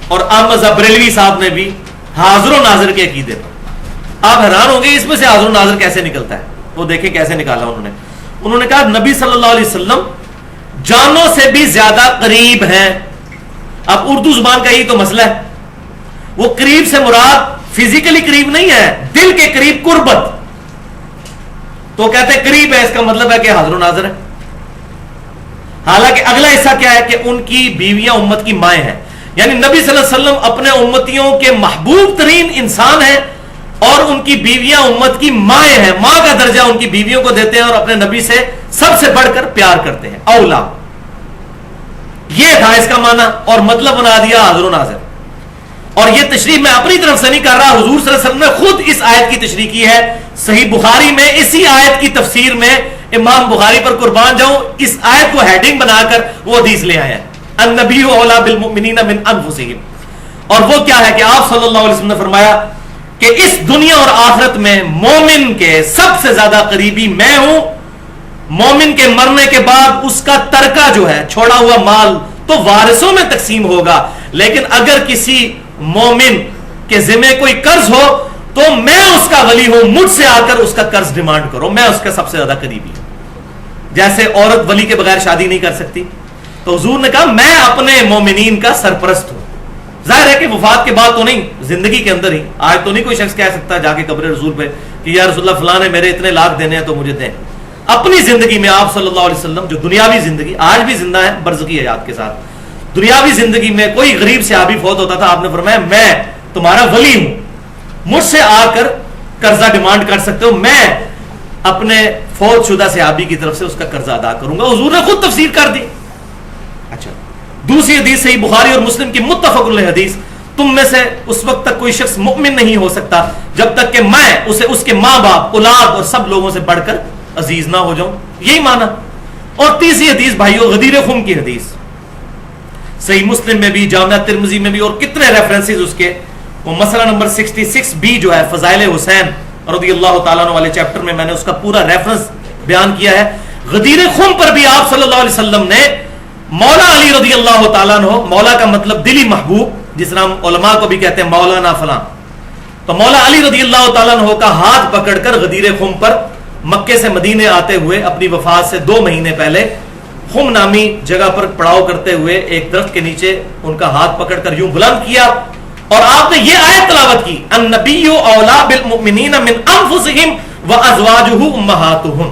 اور احمد بریلوی صاحب نے بھی حاضر و ناظر کے عقیدے پر. آپ حیران ہوں گے اس میں سے حاضر و ناظر کیسے نکلتا ہے. وہ دیکھیں کیسے نکالا انہوں نے کہا نبی صلی اللہ علیہ وسلم جانوں سے بھی زیادہ قریب ہیں. اب اردو زبان کا یہی تو مسئلہ ہے, وہ قریب سے مراد فزیکلی قریب نہیں ہے, دل کے قریب قربت. تو کہتے ہیں قریب ہے, اس کا مطلب ہے کہ حاضر و ناظر ہے. حالانکہ اگلا حصہ کیا ہے کہ ان کی بیویاں امت کی مائیں ہیں, یعنی نبی صلی اللہ علیہ وسلم اپنے امتیوں کے محبوب ترین انسان ہیں اور ان کی بیویاں امت کی مائیں ہیں. ماں کا درجہ ان کی بیویوں کو دیتے ہیں اور اپنے نبی سے سب سے بڑھ کر پیار کرتے ہیں. اولا, یہ تھا اس کا معنی, اور مطلب بنا دیا حاضر و ناظر. اور یہ تشریح میں اپنی طرف سے نہیں کر رہا, حضور صلی اللہ علیہ وسلم نے خود اس آیت کی تشریح کی ہے. صحیح بخاری میں اسی آیت کی تفسیر میں, امام بخاری پر قربان جاؤں, اس آیت کو ہیڈنگ بنا کر وہ حدیث لے آئے ہیں, النبی اولا بالمؤمنین من انفسہم. اور وہ کیا ہے کہ آپ صلی اللہ علیہ وسلم نے فرمایا کہ اس دنیا اور آخرت میں مومن کے سب سے زیادہ قریبی میں ہوں. مومن کے مرنے کے بعد اس کا ترکہ جو ہے, چھوڑا ہوا مال, تو وارثوں میں تقسیم ہوگا. لیکن اگر کسی مومن کے ذمہ کوئی قرض ہو تو میں اس کا ولی ہوں, مجھ سے آ کر اس کا قرض ڈیمانڈ کرو, میں اس کا سب سے زیادہ قریبی ہوں. جیسے عورت ولی کے بغیر شادی نہیں کر سکتی, تو حضور نے کہا میں اپنے مومنین کا سرپرست ہوں. ظاہر ہے کہ وفات کے بعد تو نہیں, زندگی کے اندر ہی. آج تو نہیں کوئی شخص کہہ سکتا جا کے قبر رسول پہ کہ یا رسول اللہ فلاں نے میرے اتنے لاکھ دینے ہیں تو مجھے دیں. اپنی زندگی میں آپ صلی اللہ علیہ وسلم جو دنیاوی زندگی آج بھی زندہ ہے برزخی حیات کے ساتھ, دنیاوی زندگی میں کوئی غریب صحابی فوت ہوتا تھا, آپ نے فرمایا میں تمہارا ولی ہوں, مجھ سے آ کر قرضہ ڈیمانڈ کر سکتے ہو, میں اپنے فوت شدہ صحابی کی طرف سے اس کا قرضہ ادا کروں گا. حضور نے خود تفسیر کر دی. اچھا, دوسری حدیث صحیح بخاری اور مسلم کی متفق علیہ حدیث, تم میں سے اس وقت تک کوئی شخص مؤمن نہیں ہو سکتا جب تک کہ میں اسے اس کے ماں باپ, اولاد اور سب لوگوں سے بڑھ کر عزیز نہ ہو جاؤں. یہی معنی. اور تیسری حدیث بھائیو غدیر خم کی حدیث, صحیح مسلم میں بھی, جامعہ ترمذی میں بھی, اور کتنے ریفرنسز اس کے. وہ مسئلہ نمبر 66 بھی جو ہے فضائل حسین رضی اللہ تعالیٰ عنہ والے چیپٹر میں میں نے اس کا پورا ریفرنس بیان کیا ہے. غدیر خم پر بھی آپ صلی اللہ علیہ وسلم نے مولا علی رضی اللہ تعالیٰ عنہ, مولا کا مطلب دلی محبوب, جس طرح ہم علماء کو بھی کہتے ہیں مولانا فلاں, تو مولا علی رضی اللہ تعالیٰ عنہ کا ہاتھ پکڑ کر غدیر خم پر مکے سے مدینے آتے ہوئے اپنی وفات سے 2 مہینے پہلے خم نامی جگہ پر پڑاؤ کرتے ہوئے ایک درخت کے نیچے ان کا ہاتھ پکڑ کر یوں بلند کیا اور آپ نے یہ آیت تلاوت کی, النبی اولا بالمؤمنین من انفسہم وازواجہ امہاتہم.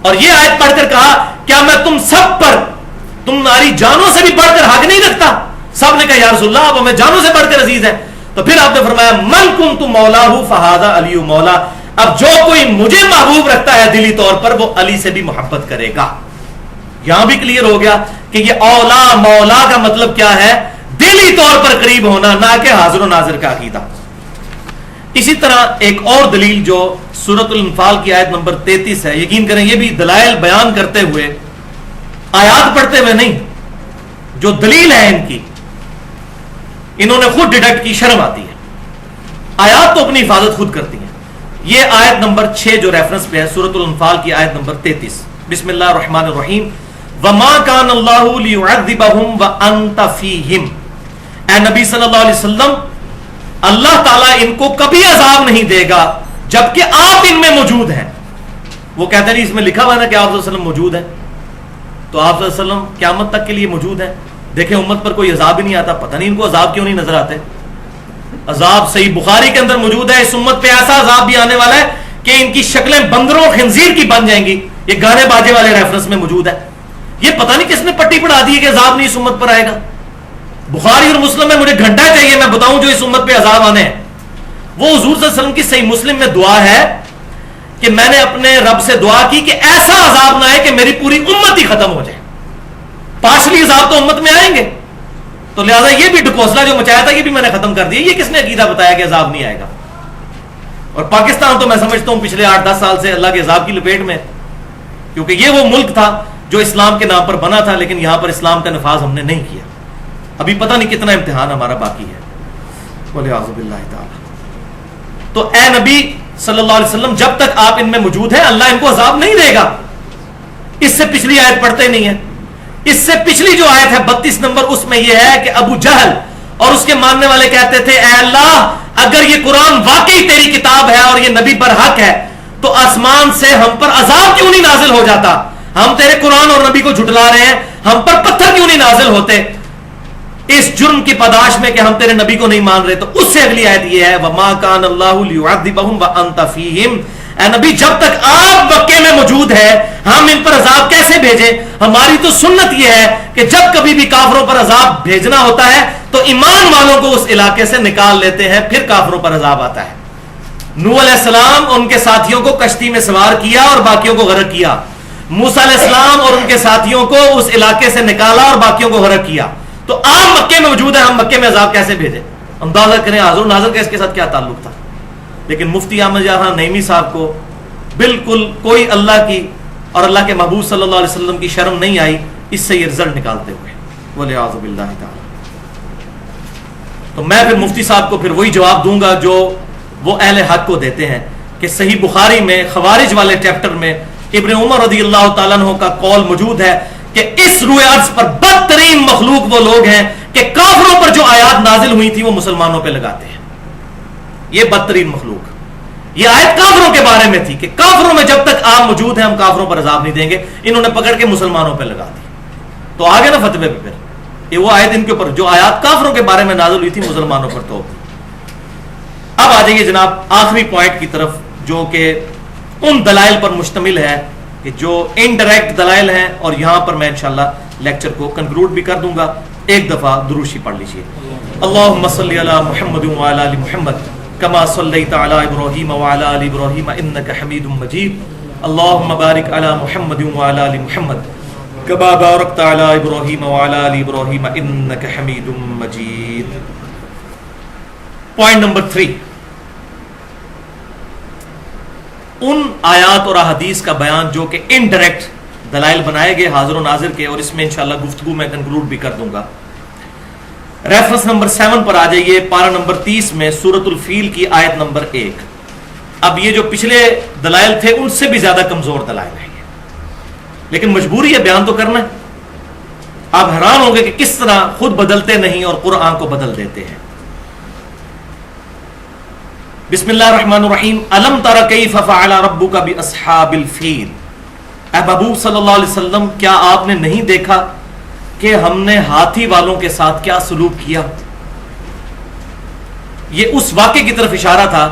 اور یہ آیت پڑھ کر کہا کیا میں تم سب پر تمہاری جانوں سے بھی بڑھ کر حق نہیں رکھتا؟ سب نے کہا یا رسول اللہ آپ ہمیں جانوں سے بڑھ کر عزیز ہیں. تو پھر آپ نے فرمایا من کنت مولاہ فہذا علی مولا, اب جو کوئی مجھے محبوب رکھتا ہے دلی طور پر وہ علی سے بھی محبت کرے گا. یہاں بھی کلیئر ہو گیا کہ یہ اولا مولا کا مطلب کیا ہے, دلی طور پر قریب ہونا, نہ کہ حاضر و ناظر کا عقیدہ. اسی طرح ایک اور دلیل جو سورۃ الانفال کی آیت نمبر 33 ہے, یقین کریں یہ بھی دلائل بیان کرتے ہوئے, آیات پڑھتے ہوئے نہیں, جو دلیل ہے ان کی انہوں نے خود ڈیڈکٹ کی، شرم آتی ہے. آیات تو اپنی حفاظت خود کرتی ہیں. یہ آیت نمبر 6 جو ریفرنس پہ ہے سورۃ الانفال کی آیت نمبر 33. بسم اللہ الرحمن الرحیم. وما کان اللہ لیعذبہم وانت فیہم. اے نبی صلی اللہ علیہ وسلم، اللہ تعالیٰ ان کو کبھی عذاب نہیں دے گا جبکہ آپ ان میں موجود ہیں. وہ کہتے ہیں اس میں لکھا ہوا ہے نا کہ آپ صلی اللہ علیہ وسلم موجود ہیں، تو آپ صلی اللہ علیہ وسلم قیامت تک کے لیے موجود ہیں. دیکھیں امت پر کوئی عذاب ہی نہیں آتا، پتہ نہیں ان کو عذاب کیوں نہیں نظر آتے. عذاب صحیح بخاری کے اندر موجود ہے. اس امت پہ ایسا عذاب بھی آنے والا ہے کہ ان کی شکلیں بندروں خنزیر کی بن جائیں گی. یہ گانے باجے والے ریفرنس میں موجود ہے. یہ پتہ نہیں کس نے پٹی پڑھا دی ہے کہ عذاب نہیں اس امت پر آئے گا. بخاری اور مسلم میں مجھے گھنٹہ چاہیے میں بتاؤں جو اس امت پہ عذاب آنے ہیں. وہ حضور صلی اللہ علیہ وسلم کی صحیح مسلم میں دعا ہے کہ میں نے اپنے رب سے دعا کی کہ ایسا عذاب نہ آئے کہ میری پوری امت ہی ختم ہو جائے. پارشلی عذاب تو امت میں آئیں گے، تو لہذا یہ بھی ڈکوسلا جو مچایا تھا یہ بھی میں نے ختم کر دیا. یہ کس نے عقیدہ بتایا کہ عذاب نہیں آئے گا؟ اور پاکستان تو میں سمجھتا ہوں پچھلے 8-10 سال سے اللہ کے عذاب کی لپیٹ میں، کیونکہ یہ وہ ملک تھا جو اسلام کے نام پر بنا تھا، لیکن یہاں پر اسلام کا نفاذ ہم نے نہیں کیا. ابھی پتہ نہیں کتنا امتحان ہمارا باقی ہے. وَلِعَوْذُ بِاللَّهِ تَعَالَى. تو اے نبی صلی اللہ علیہ وسلم جب تک آپ ان میں موجود ہیں اللہ ان کو عذاب نہیں دے گا. اس سے پچھلی آیت پڑھتے نہیں ہیں. اس سے پچھلی جو آیت ہے 32 نمبر، اس میں یہ ہے کہ ابو جہل اور اس کے ماننے والے کہتے تھے اے اللہ اگر یہ قرآن واقعی تیری کتاب ہے اور یہ نبی پر حق ہے تو آسمان سے ہم پر عذاب کیوں نہیں نازل ہو جاتا؟ ہم تیرے قرآن اور نبی کو جھٹلا رہے ہیں، ہم پر پتھر کیوں نہیں نازل ہوتے اس جرم کی پاداش میں کہ ہم تیرے نبی کو نہیں مان رہے. تو اس سے اگلی آیت یہ ہے وما کان اللہ لیعذبہم وانت فیہم. اے نبی جب تک آپ مکے میں موجود ہے ہم ان پر عذاب کیسے بھیجیں؟ ہماری تو سنت یہ ہے کہ جب کبھی بھی کافروں پر عذاب بھیجنا ہوتا ہے تو ایمان والوں کو اس علاقے سے نکال لیتے ہیں، پھر کافروں پر عذاب آتا ہے. نوح علیہ السلام ان کے ساتھیوں کو کشتی میں سوار کیا اور باقیوں کو غرق کیا. موسیٰ علیہ السلام اور ان کے ساتھیوں کو اس علاقے سے نکالا اور باقیوں کو غرق کیا. تو آپ مکے میں موجود ہیں، ہم مکے میں عذاب کیسے بھیجیں؟ اندازہ کریں حاضر و ناظر کا اس کے ساتھ کیا تعلق تھا. لیکن مفتی احمد جہاں نعیمی صاحب کو بالکل کوئی اللہ کی اور اللہ کے محبوب صلی اللہ علیہ وسلم کی شرم نہیں آئی اس سے یہ رزلٹ نکالتے ہوئے. وَلِعَوْذُ بِاللَّهِ تَعَالَى. تو میں پھر مفتی صاحب کو پھر وہی جواب دوں گا جو وہ اہل حق کو دیتے ہیں کہ صحیح بخاری میں خوارج والے چیپٹر میں ابن عمر رضی اللہ تعالیٰ عنہ کا قول موجود ہے کہ اس روئے ارض پر بدترین مخلوق وہ لوگ ہیں کہ کافروں پر جو آیات نازل ہوئی تھی وہ مسلمانوں پہ لگاتے ہیں. یہ بدترین مخلوق. یہ آیت کافروں کے بارے میں تھی کہ کافروں میں جب تک آپ موجود ہیں ہم کافروں پر عذاب نہیں دیں گے. انہوں نے پکڑ کے مسلمانوں پہ لگا دی. تو آگے نا فتوے پہ پھر یہ وہ آیت ان کے اوپر جو آیات کافروں کے بارے میں نازل ہوئی تھی مسلمانوں پر تو. اب آ جائیے جناب آخری پوائنٹ کی طرف جو کہ ان دلائل پر مشتمل ہے کہ جو انڈائریکٹ دلائل ہیں، اور یہاں پر میں انشاءاللہ لیکچر کو کنکلوڈ بھی کر دوں گا. ایک دفعہ دروشی پڑھ لیجیے. اللہم صلی علی محمد وعلی آل محمد کما صلیت علی ابراہیم وعلی آل ابراہیم انک حمید مجید. اللہم بارک علی محمد وعلی آل محمد کما بارکت علی ابراہیم وعلی آل ابراہیم انک حمید مجید. پوائنٹ نمبر 3، ان آیات اور احادیث کا بیان جو کہ انڈائریکٹ دلائل بنائے گئے حاضر و ناظر کے، اور اس میں انشاءاللہ گفتگو میں کنکلوڈ بھی کر دوں گا. ریفرنس نمبر 7 پر آ جائیے، پارہ نمبر 30 میں سورۃ الفیل کی آیت نمبر 1. اب یہ جو پچھلے دلائل تھے ان سے بھی زیادہ کمزور دلائل ہیں، لیکن مجبوری ہے بیان تو کرنا ہے. آپ حیران ہوں گے کہ کس طرح خود بدلتے نہیں اور قرآن کو بدل دیتے ہیں. بسم اللہ الرحمن الرحیم. الم تر کیف فعل ربک باصحاب الفیل. اے محبوب صلی اللہ علیہ وسلم کیا آپ نے نہیں دیکھا کہ ہم نے ہاتھی والوں کے ساتھ کیا سلوک کیا؟ یہ اس واقعے کی طرف اشارہ تھا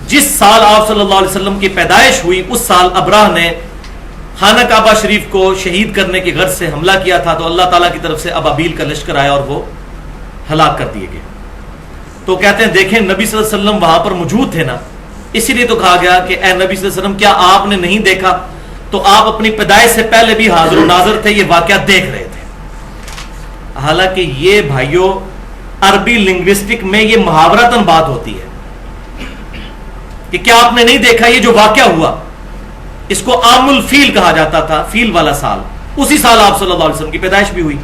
جس سال آپ صلی اللہ علیہ وسلم کی پیدائش ہوئی. اس سال ابراہ نے خانہ کعبہ شریف کو شہید کرنے کی غرض سے حملہ کیا تھا، تو اللہ تعالیٰ کی طرف سے ابابیل کا لشکر آیا اور وہ ہلاک کر دیے گئے. تو کہتے ہیں دیکھیں نبی صلی اللہ علیہ وسلم وہاں پر موجود تھے نا، اسی لیے تو کہا گیا کہ اے نبی صلی اللہ علیہ وسلم کیا آپ نے نہیں دیکھا؟ تو آپ اپنی پیدائش سے پہلے بھی حاضر و ناظر تھے، یہ واقعہ دیکھ رہے تھے. حالانکہ یہ بھائیوں عربی لنگوسٹک میں یہ محاورتاً بات ہوتی ہے کہ کیا آپ نے نہیں دیکھا یہ جو واقعہ ہوا، اس کو عام الفیل کہا جاتا تھا، فیل والا سال. اسی سال آپ صلی اللہ علیہ وسلم کی پیدائش بھی ہوئی.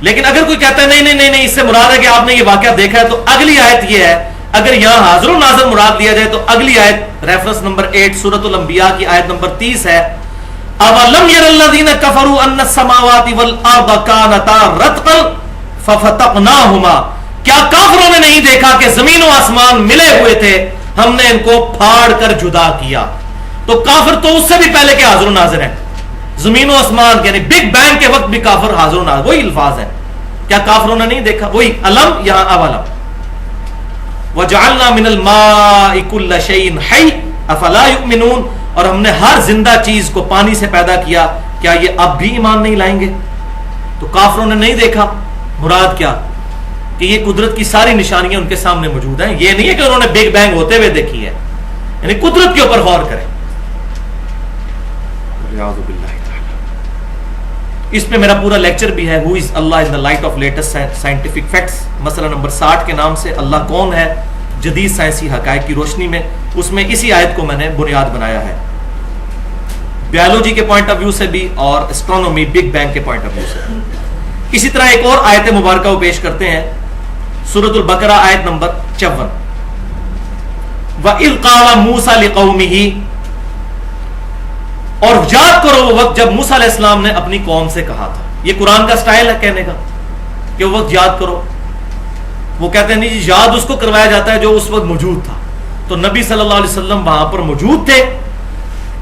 لیکن اگر کوئی کہتا ہے نہیں اس سے مراد ہے کہ آپ نے یہ واقعہ دیکھا ہے، تو اگلی آیت یہ ہے، اگر یہاں حاضر و ناظر مراد لیا جائے تو اگلی آیت ریفرنس نمبر 8 سورۃ الانبیاء کی آیت نمبر 30 ہے، اولم یر الذین کفروا ان السماوات والارض کانتا رتقا ففتقناہما، کیا کافروں نے نہیں دیکھا کہ زمین و آسمان ملے ہوئے تھے، ہم نے ان کو پھاڑ کر جدا کیا؟ تو کافر تو اس سے بھی پہلے کے حاضر و ناظر ہیں، زمین و آسمان یعنی بگ بینگ کے وقت بھی کافر حاضر و ناظر، وہی الفاظ ہیں، کیا کافروں نے نہیں دیکھا؟ وہی علم یہاں اولم، وَجَعَلْنَا مِنَ الْمَاءِ كُلَّ شَيْءٍ حَيٍّ أَفَلَا يُؤْمِنُونَ، اور ہم نے ہر زندہ چیز کو پانی سے پیدا کیا، کیا یہ اب بھی ایمان نہیں لائیں گے؟ تو کافروں نے نہیں دیکھا، مراد کیا کہ یہ قدرت کی ساری نشانیاں ان کے سامنے موجود ہیں، یہ نہیں ہے کہ انہوں نے بگ بینگ ہوتے ہوئے دیکھی ہے، یعنی قدرت کے اوپر غور کریں۔ اس پہ میرا پورا لیکچر بھی ہے، Who is Allah in the light of latest scientific facts، مسئلہ نمبر 60 کے نام سے، اللہ کون ہے جدید سائنسی حقائق کی روشنی میں، اس میں اسی آیت کو میں نے بنیاد بنایا ہے، بیالوجی کے پوائنٹ آف ویو سے بھی اور اسٹرونومی بگ بینگ کے پوائنٹ آف ویو سے۔ اسی طرح ایک اور آیت مبارکہ وہ پیش کرتے ہیں، سورۃ البقرہ آیت نمبر 54، وَإِذْ قَالَ مُوسَى لِقَوْمِهِ، اور یاد کرو وہ وقت جب موسیٰ علیہ السلام نے اپنی قوم سے کہا تھا۔ یہ قرآن کا سٹائل ہے کہنے کا کہ وہ وقت یاد کرو، وہ کہتے ہیں نہیں جی یاد اس کو کروایا جاتا ہے جو اس وقت موجود تھا، تو نبی صلی اللہ علیہ وسلم وہاں پر موجود تھے،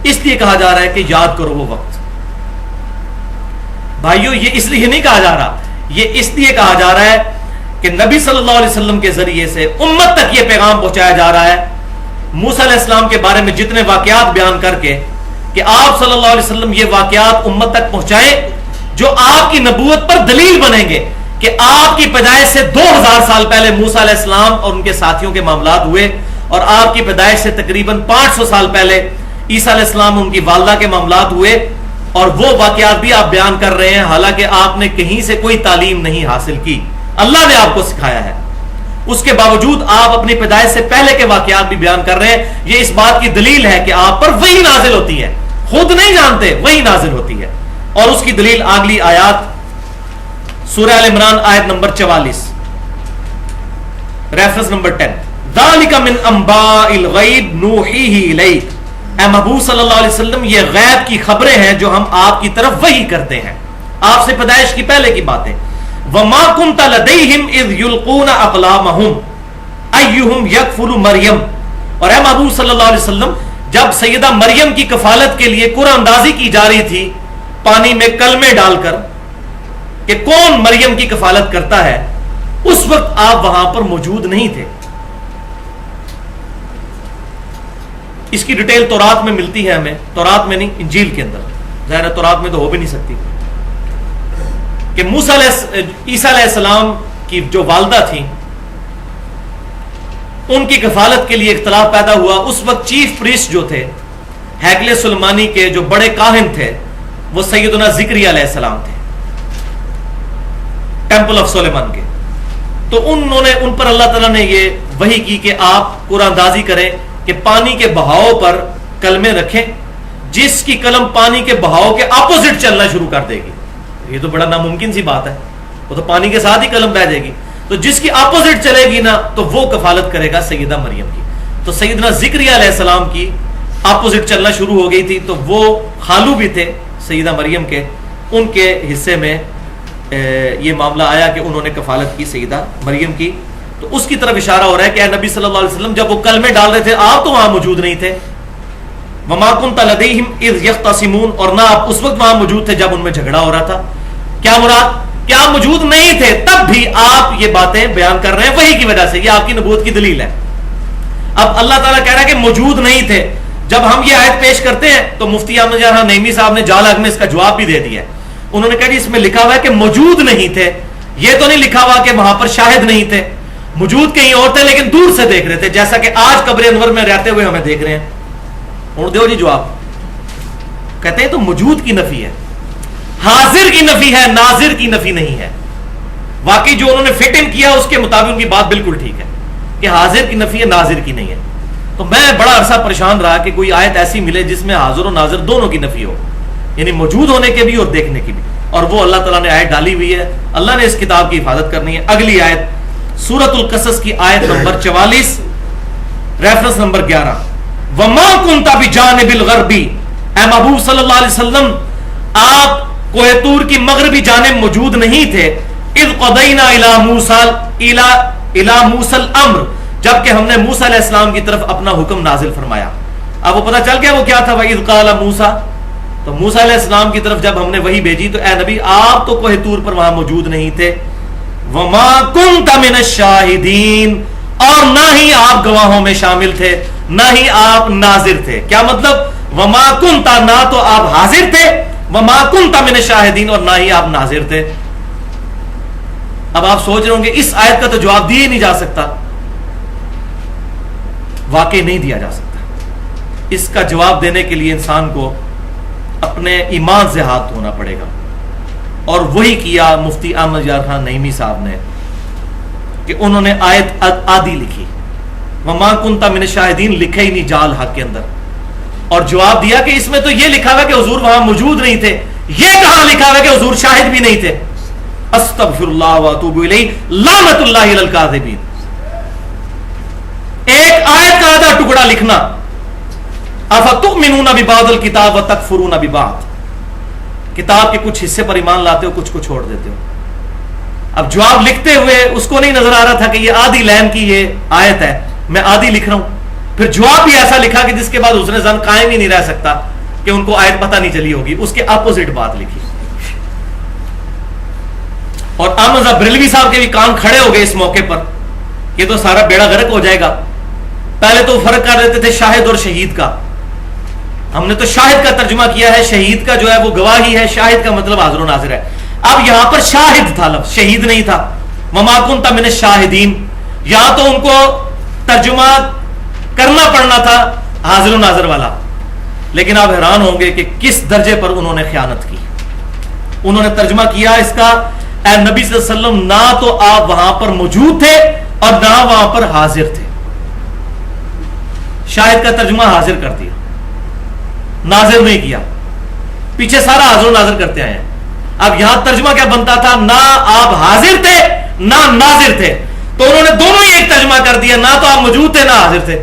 اس لیے کہا جا رہا ہے کہ یاد کرو وہ وقت۔ بھائیو یہ اس لیے نہیں کہا جا رہا، یہ اس لیے کہا جا رہا ہے کہ نبی صلی اللہ علیہ وسلم کے ذریعے سے امت تک یہ پیغام پہنچایا جا رہا ہے، موسیٰ علیہ السلام کے بارے میں جتنے واقعات بیان کر کے، کہ آپ صلی اللہ علیہ وسلم یہ واقعات امت تک پہنچائیں جو آپ کی نبوت پر دلیل بنیں گے کہ آپ کی پیدائش سے 2000 سال پہلے موسیٰ علیہ السلام اور ان کے ساتھیوں کے معاملات ہوئے، اور آپ کی پیدائش سے تقریباً 500 سال پہلے عیسیٰ علیہ السلام اور ان کی والدہ کے معاملات ہوئے، اور وہ واقعات بھی آپ بیان کر رہے ہیں حالانکہ آپ نے کہیں سے کوئی تعلیم نہیں حاصل کی، اللہ نے آپ کو سکھایا ہے، اس کے باوجود آپ اپنی پیدائش سے پہلے کے واقعات بھی بیان کر رہے ہیں۔ یہ اس بات کی دلیل ہے کہ آپ پر وحی نازل ہوتی ہے، خود نہیں جانتے وحی نازل ہوتی ہے، اور اس کی دلیل اگلی آیات سورہ ال عمران آیت نمبر 44 ریفرنس نمبر 10، ذالک من انباء الغیب نوحیہ الیک، اے محبوب صلی اللہ علیہ وسلم یہ غیب کی خبریں ہیں جو ہم آپ کی طرف وحی کرتے ہیں، آپ سے پیدائش کی پہلے کی باتیں۔ وما كنت لديهم اذ يلقون اقلامهم ايهم يكفل مریم، اور اے محبوب صلی اللہ علیہ وسلم جب سیدہ مریم کی کفالت کے لیے قرآن اندازی کی جا رہی تھی پانی میں کلمے ڈال کر کہ کون مریم کی کفالت کرتا ہے، اس وقت آپ وہاں پر موجود نہیں تھے۔ اس کی ڈیٹیل تورات میں ملتی ہے ہمیں، تورات میں نہیں انجیل کے اندر، ظاہر ہے تورات میں تو ہو بھی نہیں سکتی، کہ عیسیٰ علیہ السلام کی جو والدہ تھیں ان کی کفالت کے لیے اختلاف پیدا ہوا۔ اس وقت چیف پریسٹ جو تھے ہیکل سلیمانی کے جو بڑے کاہن تھے وہ سیدنا زکریا علیہ السلام تھے، ٹیمپل آف سلیمان کے، تو انہوں نے ان پر اللہ تعالیٰ نے یہ وحی کی کہ آپ قرآن اندازی کریں کہ پانی کے بہاؤ پر کلمے رکھیں، جس کی قلم پانی کے بہاؤ کے اپوزٹ چلنا شروع کر دے گی، یہ تو بڑا ناممکن سی بات ہے، وہ تو پانی کے ساتھ ہی قلم بہہ جائے گی، تو جس کی اپوزٹ چلے گی نا تو وہ کفالت کرے گا سیدہ مریم کی۔ تو سیدنا زکریا علیہ السلام کی اپوزٹ چلنا شروع ہو گئی تھی، تو وہ خالو بھی تھے سیدہ مریم کے، ان کے حصے میں یہ معاملہ آیا کہ انہوں نے کفالت کی سیدہ مریم کی، تو اس کی طرف اشارہ ہو رہا ہے کہ اے نبی صلی اللہ علیہ وسلم جب وہ کلمے ڈال رہے تھے آپ تو وہاں موجود نہیں تھے، وما كنت لديهم اذ يختصمون، اور نہ آپ اس وقت وہاں موجود تھے جب ان میں جھگڑا ہو رہا تھا۔ کیا مراد کہ آپ موجود نہیں تھے، تب بھی آپ یہ باتیں بیان کر رہے ہیں وحی کی وجہ سے، یہ آپ کی نبوت کی دلیل ہے۔ اب اللہ تعالیٰ کہہ رہا ہے کہ موجود نہیں تھے، جب ہم یہ آیت پیش کرتے ہیں تو مفتی احمد جان نعیمی صاحب نے جال میں اس کا جواب بھی دے دیا ہے، انہوں نے کہا اس میں لکھا ہوا ہے کہ موجود نہیں تھے، یہ تو نہیں لکھا ہوا کہ وہاں پر شاہد نہیں تھے، موجود کہیں اور تھے لیکن دور سے دیکھ رہے تھے، جیسا کہ آج قبر انور میں رہتے ہوئے ہمیں دیکھ رہے ہیں۔ اور دیو جی جواب کہتے ہیں تو موجود کی نفی ہے، حاضر کی نفی ہے، ناظر کی نفی نہیں ہے۔ واقعی جو انہوں نے فٹ ان کیا اس کے مطابق ان کی بات بالکل ٹھیک ہے کہ حاضر کی نفی ہے، ناظر کی نہیں ہے۔ تو میں بڑا عرصہ پریشان رہا کہ کوئی آیت ایسی ملے جس میں حاضر و ناظر دونوں کی نفی ہو، یعنی موجود ہونے کے بھی اور دیکھنے کی بھی۔ اور وہ اللہ تعالیٰ نے آیت ڈالی ہوئی ہے. اللہ نے اس کتاب کی حفاظت کرنی ہے. اگلی آیت سورۃ القصص کی آیت نمبر 44 ریفرنس نمبر 11. وما كنت بجانب الغربی، اے محبوب صلی اللہ علیہ وسلم آپ کوہ طور کی مغربی جانب موجود نہیں تھے. اذ قضینا الی موسی الامر، جبکہ ہم نے موسیٰ علیہ السلام کی طرف اپنا حکم نازل فرمایا. اب وہ پتہ چل گیا وہ کیا تھا. وَإِذْ قَالَ مُوسَىٰ، تو موسیٰ علیہ السلام کی طرف جب ہم نے وحی بھیجی تو اے نبی آپ تو کوہ طور پر وہاں موجود نہیں تھے. وَمَا كُنْتَ مِنَ الشَّاهِدِينَ، اور نہ ہی آپ گواہوں میں شامل تھے، نہ ہی آپ ناظر تھے. کیا مطلب؟ وَمَا كُنْتَ، نہ تو آپ حاضر تھے، وَمَا كُنْتَ مِنَ الشَّاهِدِينَ، اور نہ ہی آپ ناظر تھے. اب آپ سوچ رہے ہوں گے اس آیت کا تو جواب دیا ہی نہیں جا سکتا. واقع نہیں دیا جا سکتا. اس کا جواب دینے کے لیے انسان کو اپنے ایمان سے ہاتھ دھونا پڑے گا، اور وہی کیا مفتی احمد یار خان نعیمی صاحب نے کہ انہوں نے آیت آدھی لکھی، وما کنت من الشاہدین لکھے ہی نہیں جال حق کے اندر، اور جواب دیا کہ اس میں تو یہ لکھا ہوا کہ حضور وہاں موجود نہیں تھے. یہ کہاں لکھا ہوا کہ حضور شاہد بھی نہیں تھے؟ استغفر اللہ واتوب الیہ، لعنت اللہ علی الکاذبین. ایک آیت کا آدھا ٹکڑا لکھنا، افتؤمنون ببعض الکتاب وتکفرون ببعض، کتاب کے کچھ حصے پر ایمان لاتے ہو، کچھ کو چھوڑ دیتے ہو. اب جواب لکھتے ہوئے اس کو نہیں نظر آ رہا تھا کہ یہ آدھی لین کی یہ آیت ہے، میں آدھی لکھ رہا ہوں. پھر جواب بھی ایسا لکھا کہ جس کے بعد اس نے زن قائم ہی نہیں رہ سکتا کہ ان کو آیت پتہ نہیں چلی ہوگی، اس کے اپوزٹ بات لکھی. اور احمد بریلوی صاحب کے بھی کان کھڑے ہو گئے اس موقع پر، یہ تو سارا بیڑا غرق ہو جائے گا. پہلے تو فرق کر دیتے تھے شاہد اور شہید کا، ہم نے تو شاہد کا ترجمہ کیا ہے، شہید کا جو ہے وہ گواہی ہے، شاہد کا مطلب حاضر و ناظر ہے. اب یہاں پر شاہد تھا لفظ، شہید نہیں تھا. وما کنت من الشاہدین، یہاں تو ان کو ترجمہ کرنا پڑنا تھا حاضر و ناظر والا. لیکن آپ حیران ہوں گے کہ کس درجے پر انہوں نے خیانت کی. انہوں نے ترجمہ کیا اس کا، اے نبی صلی اللہ علیہ وسلم نہ تو آپ وہاں پر موجود تھے اور نہ وہاں پر حاضر تھے. شاہد کا ترجمہ حاضر کر دیا، ناظر نہیں کیا. پیچھے سارا حاضر و ناظر کرتے آئے ہیں. اب یہاں ترجمہ کیا بنتا تھا؟ نہ آپ حاضر تھے نہ ناظر تھے. تو انہوں نے دونوں ہی ایک ترجمہ کر دیا، نہ تو آپ موجود تھے نہ حاضر تھے.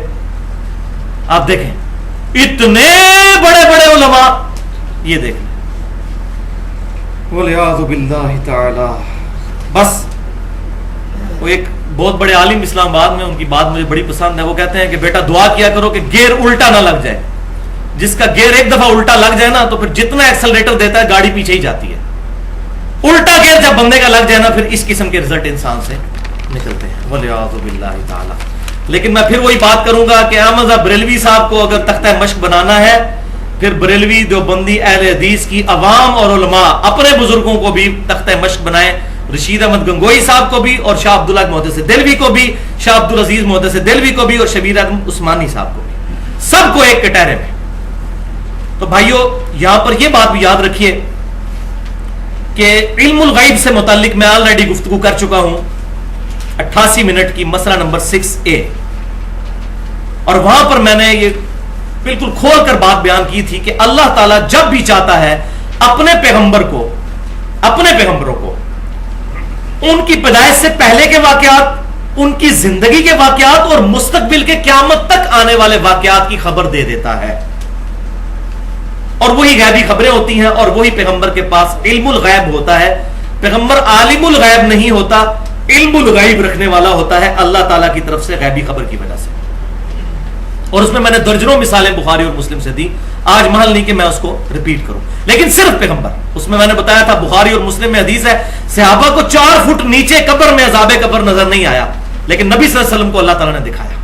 آپ دیکھیں اتنے بڑے بڑے علماء، یہ دیکھ لیں، والعیاذ باللہ تعالی. بس وہ ایک بہت بڑے عالم اسلام آباد میں، ان کی بات مجھے بڑی پسند ہے. وہ کہتے ہیں کہ بیٹا دعا کیا کرو کہ گیئر الٹا نہ لگ جائے. جس کا گیئر ایک دفعہ الٹا لگ جائے نا تو پھر جتنا ایکسلریٹر دیتا ہے گاڑی پیچھے ہی جاتی ہے. الٹا گیئر جب بندے کا لگ جائے نا پھر اس قسم کے رزلٹ انسان سے نکلتے ہیں، والعیاذ باللہ تعالی. لیکن میں پھر وہی بات کروں گا کہ احمد بریلوی صاحب کو اگر تختہ مشق بنانا ہے، پھر بریلوی دیوبندی اہل حدیث کی عوام اور علماء اپنے بزرگوں کو بھی تختہ مشق بنائیں. رشید احمد گنگوئی صاحب کو بھی، اور شاہ عبداللہ محدث دہلوی کو بھی، شاہ عبدالعزیز محدث دہلوی کو بھی، اور شبیر احمد عثمانی صاحب کو بھی، سب کو ایک کٹہرے میں. تو بھائیو یہاں پر یہ بات بھی یاد رکھیے کہ علم الغیب سے متعلق میں آلریڈی گفتگو کر چکا ہوں 88 منٹ کی، مسئلہ نمبر 6A. اور وہاں پر میں نے یہ بالکل کھول کر بات بیان کی تھی کہ اللہ تعالیٰ جب بھی چاہتا ہے اپنے پیغمبروں کو ان کی پیدائش سے پہلے کے واقعات، ان کی زندگی کے واقعات اور مستقبل کے قیامت تک آنے والے واقعات کی خبر دے دیتا ہے. اور وہی غیبی خبریں ہوتی ہیں، اور وہی پیغمبر کے پاس علم الغیب ہوتا ہے. پیغمبر عالم الغیب نہیں ہوتا، علم الغیب رکھنے والا ہوتا ہے اللہ تعالیٰ کی طرف سے غیبی خبر کی وجہ سے. اور اس میں نے درجنوں مثالیں بخاری اور مسلم سے دی، آج محل نہیں کہ میں اس کو ریپیٹ کروں. لیکن صرف پیغمبر، اس میں نے بتایا تھا بخاری اور مسلم میں حدیث ہے صحابہ کو 4 فٹ نیچے قبر میں عذاب قبر نظر نہیں آیا، لیکن نبی صلی اللہ علیہ وسلم کو اللہ تعالیٰ نے دکھایا.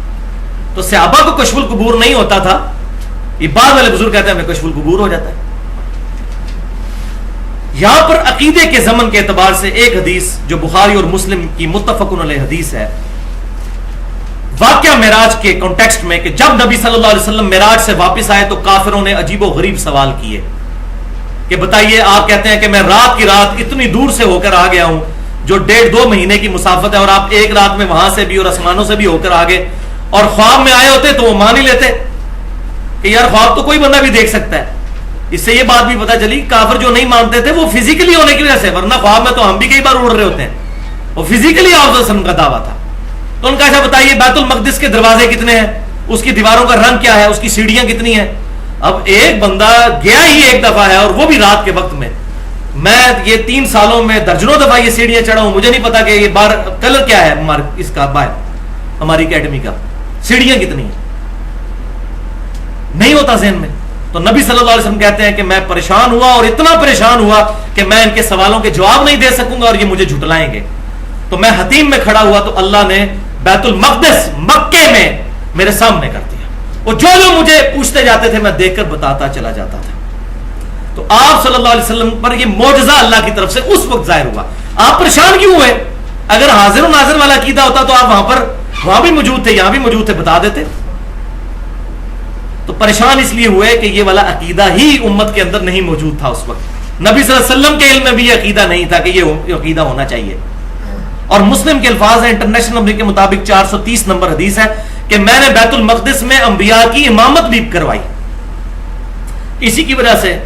تو صحابہ کو کشف القبور نہیں ہوتا تھا. یہ بعد والے بزرگ کہتے ہیں ہمیں کشف القبور ہو جاتا ہے. یہاں پر عقیدے کے ضمن کے اعتبار سے ایک حدیث جو بخاری اور مسلم کی متفق علیہ حدیث ہے، واقعہ معراج کے کانٹیکسٹ میں، کہ جب نبی صلی اللہ علیہ وسلم معراج سے واپس آئے تو کافروں نے عجیب و غریب سوال کیے کہ بتائیے، آپ کہتے ہیں کہ میں رات کی رات اتنی دور سے ہو کر آ گیا ہوں جو 1.5-2 مہینے کی مسافت ہے، اور آپ ایک رات میں وہاں سے بھی اور آسمانوں سے بھی ہو کر آگے، اور خواب میں آئے ہوتے تو وہ مان ہی لیتے کہ یار خواب تو کوئی بندہ بھی دیکھ سکتا ہے. اس سے یہ بات بھی پتہ چلی کافر جو نہیں مانتے تھے وہ فزیکلی ہونے کی وجہ سے، ورنہ خواب میں تو ہم بھی کئی بار اڑ رہے ہوتے ہیں، وہ فزیکلی آپ وسلم کا دعویٰ تھا. تو ان کا ایسا بتائیے بیت المقدس کے دروازے کتنے ہیں، اس کی دیواروں کا رنگ کیا ہے، اس کی سیڑھیاں کتنی ہیں. اب ایک بندہ گیا ہی ایک دفعہ ہے اور وہ بھی رات کے وقت میں یہ 3 سالوں میں درجنوں دفعہ یہ سیڑھیاں چڑھا ہوں، مجھے نہیں پتا کہ یہ بار کلر کیا ہے اس کا باہر ہماری اکیڈمی کا، سیڑھیاں کتنی ہیں نہیں ہوتا ذہن میں. تو نبی صلی اللہ علیہ وسلم کہتے ہیں کہ میں پریشان ہوا اور اتنا پریشان ہوا کہ میں ان کے سوالوں کے جواب نہیں دے سکوں گا اور یہ مجھے جھٹلائیں گے. تو میں حتیم میں کھڑا ہوا تو اللہ نے بیت المقدس مکے میں میرے سامنے کر دیا. وہ جو مجھے پوچھتے جاتے تھے میں دیکھ کر بتاتا چلا جاتا تھا. تو آپ صلی اللہ علیہ وسلم پر یہ معجزہ اللہ کی طرف سے اس وقت ظاہر ہوا. آپ پریشان کیوں ہوئے؟ اگر حاضر و ناظر والا عقیدہ ہوتا تو آپ وہاں بھی موجود تھے، یہاں بھی موجود تھے، بتا دیتے. تو پریشان اس لیے ہوئے کہ یہ والا عقیدہ ہی امت کے اندر نہیں موجود تھا اس وقت. نبی صلی اللہ علیہ وسلم کے علم میں بھی یہ عقیدہ نہیں تھا کہ یہ عقیدہ ہونا چاہیے. اور مسلم کے الفاظ ہیں، انٹرنیشنل نمبر کے مطابق 430 نمبر حدیث ہے کہ میں نے بیت المقدس میں انبیاء کی امامت بھی کروائی. اسی کی وجہ سے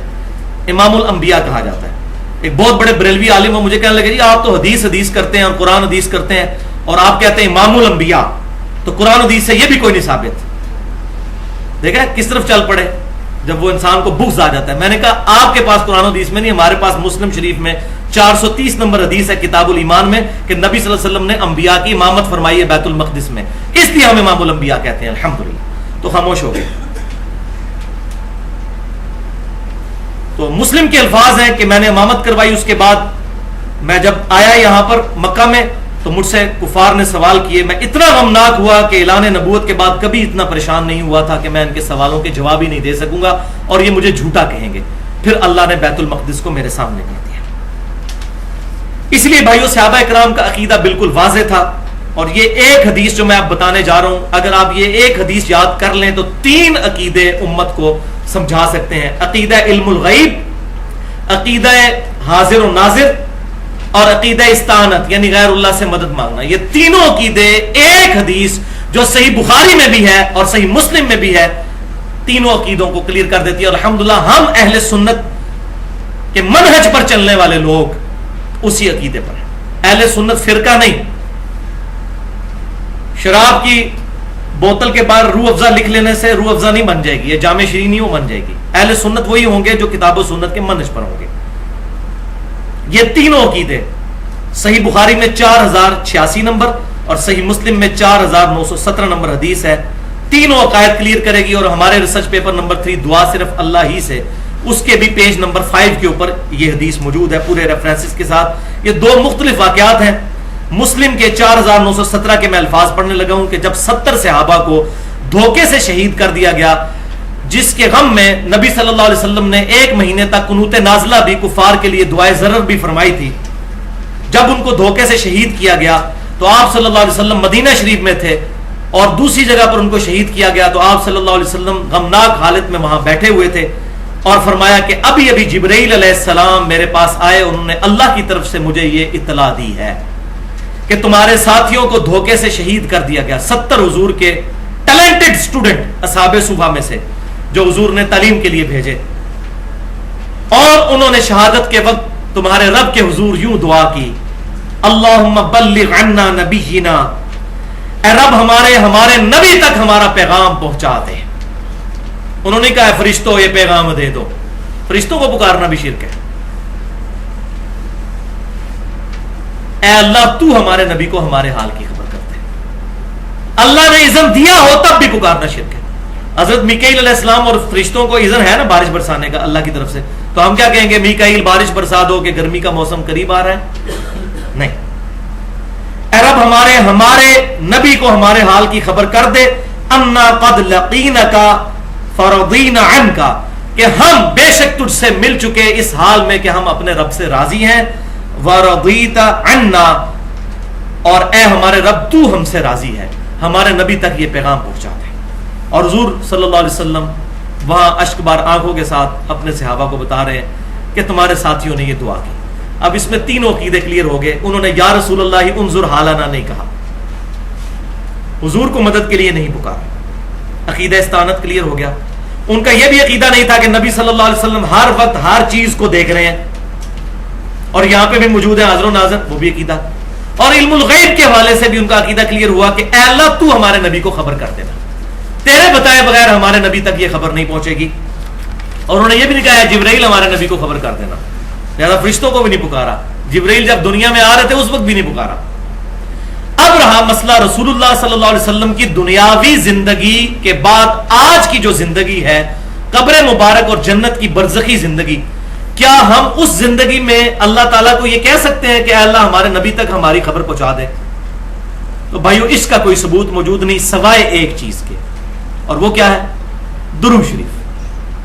امام الانبیاء کہا جاتا ہے. ایک بہت بڑے بریلوی عالم وہ مجھے کہنے لگے جی آپ تو حدیث کرتے ہیں اور قرآن حدیث کرتے ہیں اور آپ کہتے ہیں امام الانبیاء، تو قرآن حدیث سے یہ بھی کوئی نہیں ثابت. دیکھیں کس طرف چل پڑے جب وہ انسان کو بغض آ جاتا ہے. میں نے کہا آپ کے پاس قرآن حدیث میں نہیں، ہمارے پاس مسلم شریف میں 430 نمبر حدیث ہے کتاب الایمان میں کہ نبی صلی اللہ علیہ وسلم نے انبیاء کی امامت فرمائی ہے بیت المقدس میں، اس لیے ہم امام الانبیاء کہتے ہیں الحمدللہ. تو خاموش ہو گئے. تو مسلم کے الفاظ ہیں کہ میں نے امامت کروائی. اس کے بعد میں جب آیا یہاں پر مکہ میں تو مجھ سے کفار نے سوال کیے. میں اتنا غمناک ہوا کہ اعلان نبوت کے بعد کبھی اتنا پریشان نہیں ہوا تھا کہ میں ان کے سوالوں کے جواب ہی نہیں دے سکوں گا اور یہ مجھے جھوٹا کہیں گے. پھر اللہ نے بیت المقدس کو میرے سامنے کر دیا. اس لیے بھائیو صحابہ کرام کا عقیدہ بالکل واضح تھا. اور یہ ایک حدیث جو میں آپ بتانے جا رہا ہوں، اگر آپ یہ ایک حدیث یاد کر لیں تو 3 عقیدے امت کو سمجھا سکتے ہیں. عقیدہ علم الغیب، عقیدہ حاضر و ناظر اور عقیدہ استعانت یعنی غیر اللہ سے مدد مانگنا. یہ تینوں عقیدے ایک حدیث جو صحیح بخاری میں بھی ہے اور صحیح مسلم میں بھی ہے تینوں عقیدوں کو کلیئر کر دیتی ہے. اور الحمدللہ ہم اہل سنت کے منہج پر چلنے والے لوگ اسی عقیدے پر ہیں. اہل سنت فرقہ نہیں. شراب کی بوتل کے باہر روح افزا لکھ لینے سے روح افزا نہیں بن جائے گی، یہ جامع شیرینی وہ بن جائے گی. اہل سنت وہی ہوں گے جو کتاب و سنت کے منہج پر ہوں گے. یہ تینوں عقیدے صحیح بخاری میں 4086 نمبر اور صحیح مسلم میں 4917 نمبر حدیث ہے. تینوں عقائد کلیئر کرے گی. اور ہمارے ریسرچ پیپر نمبر 3 دعا صرف اللہ ہی سے، اس کے بھی پیج نمبر 5 کے اوپر یہ حدیث موجود ہے پورے ریفرنسز کے ساتھ. یہ 2 مختلف واقعات ہیں. مسلم کے 4917 کے میں الفاظ پڑھنے لگا ہوں کہ جب 70 صحابہ کو دھوکے سے شہید کر دیا گیا، جس کے غم میں نبی صلی اللہ علیہ وسلم نے 1 مہینے تک قنوت نازلہ بھی کفار کے لیے دعائے ضرر بھی فرمائی تھی. جب ان کو دھوکے سے شہید کیا گیا تو آپ صلی اللہ علیہ وسلم مدینہ شریف میں تھے اور دوسری جگہ پر ان کو شہید کیا گیا تو آپ صلی اللہ علیہ وسلم غمناک حالت میں وہاں بیٹھے ہوئے تھے اور فرمایا کہ ابھی ابھی جبرائیل علیہ السلام میرے پاس آئے، انہوں نے اللہ کی طرف سے مجھے یہ اطلاع دی ہے کہ تمہارے ساتھیوں کو دھوکے سے شہید کر دیا گیا. 70 حضور کے ٹیلنٹڈ اسٹوڈنٹ اصحاب صفہ میں سے جو حضور نے تعلیم کے لیے بھیجے، اور انہوں نے شہادت کے وقت تمہارے رب کے حضور یوں دعا کی، اللہم بلغ عنا نبینا، اے رب ہمارے نبی تک ہمارا پیغام پہنچا دے. انہوں نے کہا فرشتوں یہ پیغام دے دو. فرشتوں کو پکارنا بھی شرک ہے. اے اللہ تو ہمارے نبی کو ہمارے حال کی خبر کر دے. اللہ نے اذن دیا ہو تب بھی پکارنا شرک ہے. حضرت میکائیل علیہ السلام اور فرشتوں کو اذن ہے نا بارش برسانے کا اللہ کی طرف سے، تو ہم کیا کہیں گے میکائیل بارش برسا دو کہ گرمی کا موسم قریب آ رہا ہے؟ نہیں. اے رب ہمارے نبی کو ہمارے حال کی خبر کر دے، انا قد لقینک فرضینا عنک، کہ ہم بے شک تجھ سے مل چکے اس حال میں کہ ہم اپنے رب سے راضی ہیں، ورضیت عنا، اور اے ہمارے رب تو ہم سے راضی ہے. ہمارے نبی تک یہ پیغام پہنچا دے. اور حضور صلی اللہ علیہ وسلم وہاں اشک بار آنکھوں کے ساتھ اپنے صحابہ کو بتا رہے ہیں کہ تمہارے ساتھیوں نے یہ دعا کی. اب اس میں تینوں عقیدے کلیئر ہو گئے. انہوں نے یا رسول اللہ انظر حالنا نہیں کہا، حضور کو مدد کے لیے نہیں پکارا. عقیدہ استعانت کلیئر ہو گیا. ان کا یہ بھی عقیدہ نہیں تھا کہ نبی صلی اللہ علیہ وسلم ہر وقت ہر چیز کو دیکھ رہے ہیں اور یہاں پہ بھی موجود ہے حاضر و ناظر، وہ بھی عقیدہ. اور علم الغیب کے حوالے سے بھی ان کا عقیدہ کلیئر ہوا کہ اے اللہ تو ہمارے نبی کو خبر کر دینا، تیرے بتائے بغیر ہمارے نبی تک یہ خبر نہیں پہنچے گی. اور انہوں نے یہ بھی نہیں کہا جبرائیل ہمارے نبی کو خبر کر دینا، لہذا فرشتوں کو بھی نہیں پکارا، جبرائیل جب دنیا میں آ رہے تھے اس وقت بھی نہیں پکارا. اب رہا مسئلہ رسول اللہ صلی اللہ علیہ وسلم کی دنیاوی زندگی کے بعد آج کی جو زندگی ہے، قبر مبارک اور جنت کی برزخی زندگی، کیا ہم اس زندگی میں اللہ تعالیٰ کو یہ کہہ سکتے ہیں کہ اے اللہ ہمارے نبی تک ہماری خبر پہنچا دے؟ تو بھائیو اس کا کوئی ثبوت موجود نہیں سوائے ایک چیز کے، اور وہ کیا ہے؟ درود شریف.